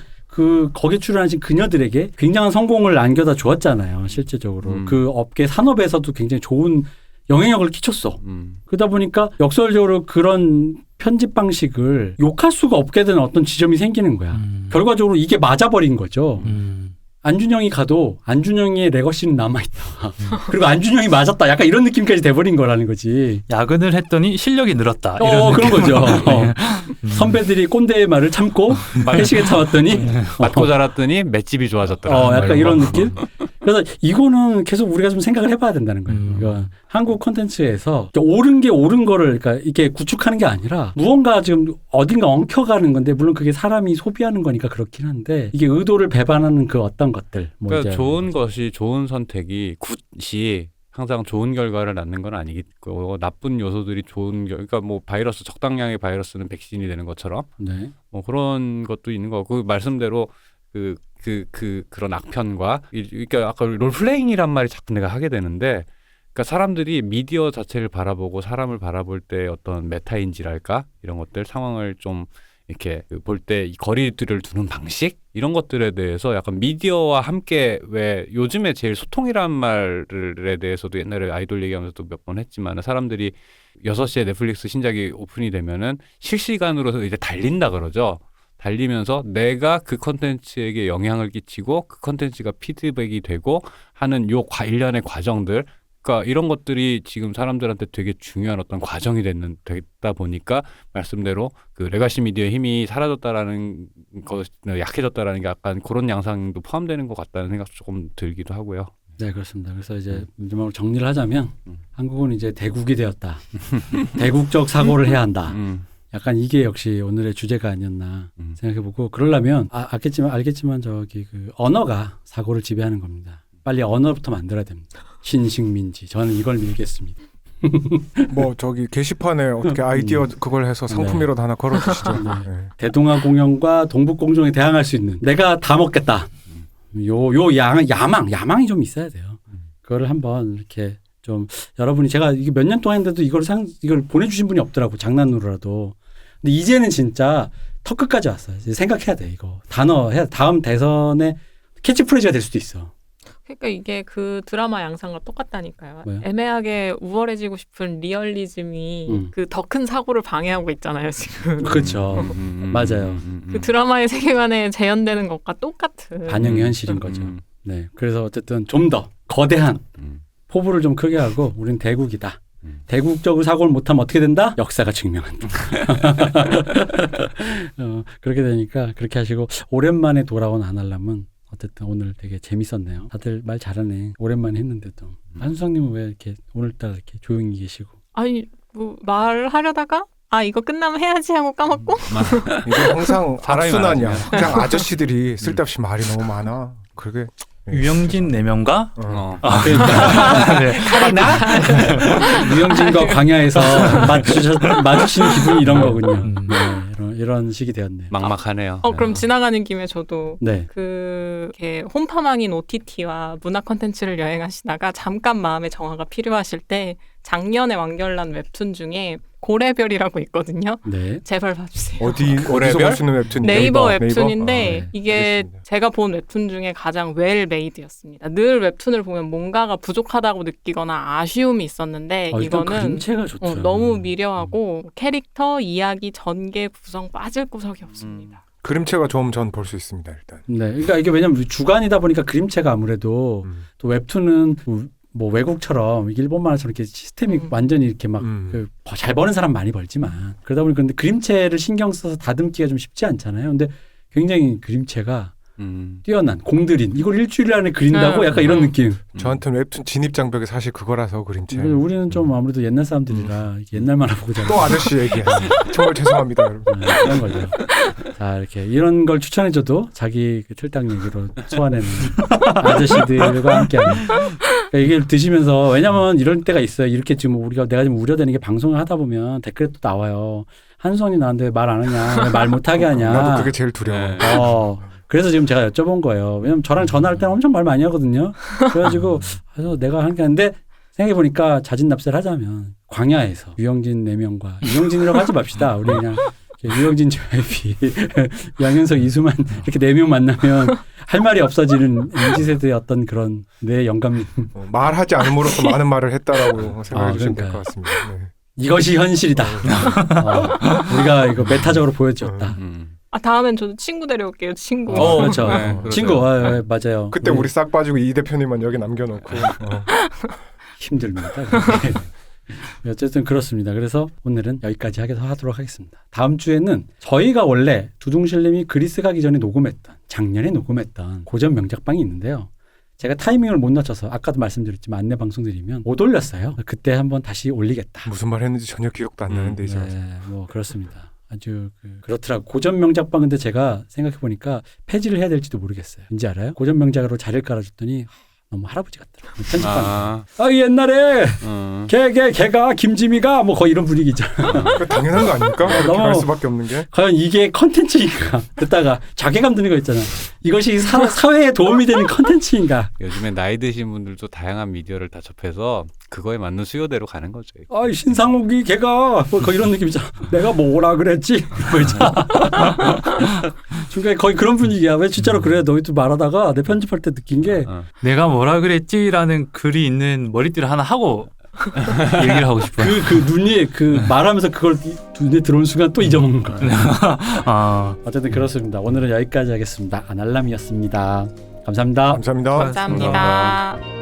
거기 출연하신 그녀들에게 굉장한 성공을 안겨다 주었잖아요. 실제적으로 그 업계 산업에서도 굉장히 좋은 영향력을 끼쳤어. 그러다 보니까 역설적으로 그런 편집 방식을 욕할 수가 없게 되는 어떤 지점이 생기는 거야. 결과적으로 이게 맞아버린 거죠. 안준영이 가도 안준영의 레거시는 남아있다. 그리고 안준영이 맞았다. 약간 이런 느낌까지 돼버린 거라는 거지. 야근을 했더니 실력이 늘었다. 그런 거죠. 선배들이 꼰대의 말을 참고 회식에 참았더니 맞고 자랐더니 맷집이 좋아졌더라. 약간 이런 느낌? 그래서 이거는 계속 우리가 좀 생각을 해봐야 된다는 거예요. 그러니까 한국 콘텐츠에서 옳은 게 옳은 거를 그러니까 이렇게 구축하는 게 아니라 무언가 지금 어딘가 엉켜가는 건데 물론 그게 사람이 소비하는 거니까 그렇긴 한데 이게 의도를 배반하는 그 어떤 것들. 그러니까 좋은 것이 좋은 선택이 굿이 항상 좋은 결과를 낳는 건 아니고 나쁜 요소들이 그러니까 뭐 바이러스 적당량의 바이러스는 백신이 되는 것처럼 네. 뭐 그런 것도 있는 거고 그 말씀대로 그런 악편과 그러니까 아까 롤플레잉이란 말이 자꾸 내가 하게 되는데 그러니까 사람들이 미디어 자체를 바라보고 사람을 바라볼 때 어떤 메타인지랄까 이런 것들 상황을 좀 이렇게 볼 때 거리들을 두는 방식 이런 것들에 대해서 약간 미디어와 함께 왜 요즘에 제일 소통이란 말에 대해서도 옛날에 아이돌 얘기하면서도 몇 번 했지만 사람들이 6시에 넷플릭스 신작이 오픈이 되면은 실시간으로 이제 달린다 그러죠. 달리면서 내가 그 컨텐츠에게 영향을 끼치고 그 컨텐츠가 피드백이 되고 하는 일련의 과정들 그러니까 이런 것들이 지금 사람들한테 되게 중요한 어떤 과정이 됐다 보니까 말씀대로 그 레가시 미디어의 힘이 사라졌다라는 것, 약해졌다라는 게 약간 그런 양상도 포함되는 것 같다는 생각도 조금 들기도 하고요. 네, 그렇습니다. 그래서 이제 마지막으로 정리를 하자면 한국은 이제 대국이 되었다. 대국적 사고를 해야 한다. 약간 이게 역시 오늘의 주제가 아니었나 생각해보고 그러려면 알겠지만 저기 그 언어가 사고를 지배하는 겁니다. 빨리 언어부터 만들어야 됩니다. 신식민지. 저는 이걸 밀겠습니다. 뭐 저기 게시판에 어떻게 아이디어 그걸 해서 상품이라도 하나 걸어주시죠. 네. 대동아 공영과 동북 공정에 대항할 수 있는 내가 다 먹겠다. 야망이 좀 있어야 돼요. 그거를 한번 이렇게 좀 여러분이 제가 이게 몇 년 동안 했는데도 이걸 보내주신 분이 없더라고 장난으로라도. 근데 이제는 진짜 턱 끝까지 왔어요. 이제 생각해야 돼 이거 단어 해야 다음 대선의 캐치프레이즈가 될 수도 있어. 그러니까 이게 그 드라마 양상과 똑같다니까요. 뭐요? 애매하게 우월해지고 싶은 리얼리즘이 그 더 큰 사고를 방해하고 있잖아요 지금. 그렇죠. 맞아요. 그 드라마의 세계관에 재현되는 것과 똑같은 반영의 현실인 거죠. 네, 그래서 어쨌든 좀 더 거대한 포부를 좀 크게 하고 우린 대국이다. 대국적으로 사고를 못하면 어떻게 된다? 역사가 증명한다. 그렇게 되니까 그렇게 하시고 오랜만에 돌아온 아날람은 어쨌든 오늘 되게 재밌었네요. 다들 말 잘하네. 오랜만에 했는데도. 한수장님은 왜 이렇게 오늘따라 이렇게 조용히 계시고? 아니 뭐 말하려다가 이거 끝나면 해야지 하고 까먹고. 이게 항상 악순환이야. 많아지면. 그냥 아저씨들이 쓸데없이 말이 너무 많아. 그게 유영진 4명과 유영진과 광야에서 마주치는 기분이 이런 거군요. 네, 이런 식이 되었네요. 막막하네요. 그럼 지나가는 김에 저도 네. 이렇게 홈파망인 OTT와 문화 콘텐츠를 여행하시다가 잠깐 마음의 정화가 필요하실 때 작년에 완결난 웹툰 중에 고래별이라고 있거든요. 네. 제발 봐주세요. 어디서 고래별? 볼 수 있는 웹툰이죠? 네이버 네이버? 웹툰인데 네. 이게 알겠습니다. 제가 본 웹툰 중에 가장 웰 메이드였습니다. 늘 웹툰을 보면 뭔가가 부족하다고 느끼거나 아쉬움이 있었는데 일단 이거는 그림체가 좋죠. 너무 미려하고 캐릭터, 이야기, 전개, 구성 빠질 구석이 없습니다. 그림체가 좋으면 전 볼 수 있습니다. 일단. 네, 그러니까 이게 왜냐면 주간이다 보니까 그림체가 아무래도 또 웹툰은 뭐 외국처럼 일본 만화처럼 이렇게 시스템이 완전히 이렇게 막 잘 버는 사람 많이 벌지만 그러다 보니까 근데 그림체를 신경 써서 다듬기가 좀 쉽지 않잖아요. 근데 굉장히 그림체가 뛰어난 공들인 이걸 일주일 안에 그린다고 약간 이런 느낌. 저한테는 웹툰 진입 장벽이 사실 그거라서 그림체. 우리는 좀 아무래도 옛날 사람들이라 옛날 만화 보고 자라. 또 아저씨 얘기해. 정말 죄송합니다, 여러분. 그런 거죠. 자 이렇게 이런 걸 추천해줘도 자기 그 틀딱 얘기로 소화내는 아저씨들과 함께하는 그러니까 얘기를 드시면서 왜냐면 이런 때가 있어요. 이렇게 지금 내가 지금 우려되는 게 방송을 하다 보면 댓글에 또 나와요. 한수원이 나한테 왜 말 안 하냐, 왜 말 못하게 하냐. 나도 그게 제일 두려워. 그래서 지금 제가 여쭤본 거예요. 왜냐면 저랑 전화할 때는 엄청 말 많이 하거든요. 그래가지고 그래서 내가 한 게 아닌데 생각해보니까 자진납세를 하자면 광야에서 유영진 4명과 유영진이라고 하지 맙시다. 우리 그냥 유영진 JYP 양현석 이수만 이렇게 4명 만나면 할 말이 없어지는 MZ세대의 어떤 그런 내 영감 말하지 않음으로써 많은 말을 했다라고 생각해 주시면 될 것 같습니다. 네. 이것이 현실이다. 우리가 이거 메타적으로 보여줬다. 다음엔 저도 친구 데려올게요. 친구. 그렇죠. 네, 친구 맞아요. 그때 우리 싹 빠지고 이 대표님만 여기 남겨놓고 힘듭니다. 어쨌든 그렇습니다. 그래서 오늘은 여기까지 하도록 하겠습니다. 다음 주에는 저희가 원래 두둥실님이 그리스 가기 전에 작년에 녹음했던 고전 명작방이 있는데요. 제가 타이밍을 못 맞춰서 아까도 말씀드렸지만 안내 방송드리면 못 올렸어요. 그때 한번 다시 올리겠다. 무슨 말 했는지 전혀 기억도 안 나는데 이제 뭐 그렇습니다. 아주 그렇더라고. 고전 명작방 근데 제가 생각해 보니까 폐지를 해야 될지도 모르겠어요. 왠지 알아요? 고전 명작으로 자리를 깔아줬더니 너무 할아버지 같더라고요. 편집방. 옛날에 걔가 김지미가 뭐 거의 이런 분위기잖아. 당연한 거 아닙니까? 그렇게 할 수밖에 없는 게. 과연 이게 컨텐츠인가? 듣다가 자괴감 드는 거 있잖아. 이것이 사회에 도움이 되는 컨텐츠인가? 요즘에 나이 드신 분들도 다양한 미디어를 다 접해서 그거에 맞는 수요대로 가는 거죠. 신상욱이 걔가 뭐 거의 이런 느낌이잖아. 내가 뭐라 그랬지? 뭐 있잖아. 중간에 거의 그런 분위기야. 왜 진짜로 그래? 너희도 말하다가 내 편집할 때 느낀 게 내가 뭐라 그랬지라는 글이 있는 머리띠를 하나 하고 얘기를 하고 싶어요. 그 눈이 말하면서 그걸 눈에 들어온 순간 또 잊어먹는 거야. 어쨌든 그렇습니다. 오늘은 여기까지 하겠습니다. 아날람이었습니다. 감사합니다. 감사합니다. 감사합니다.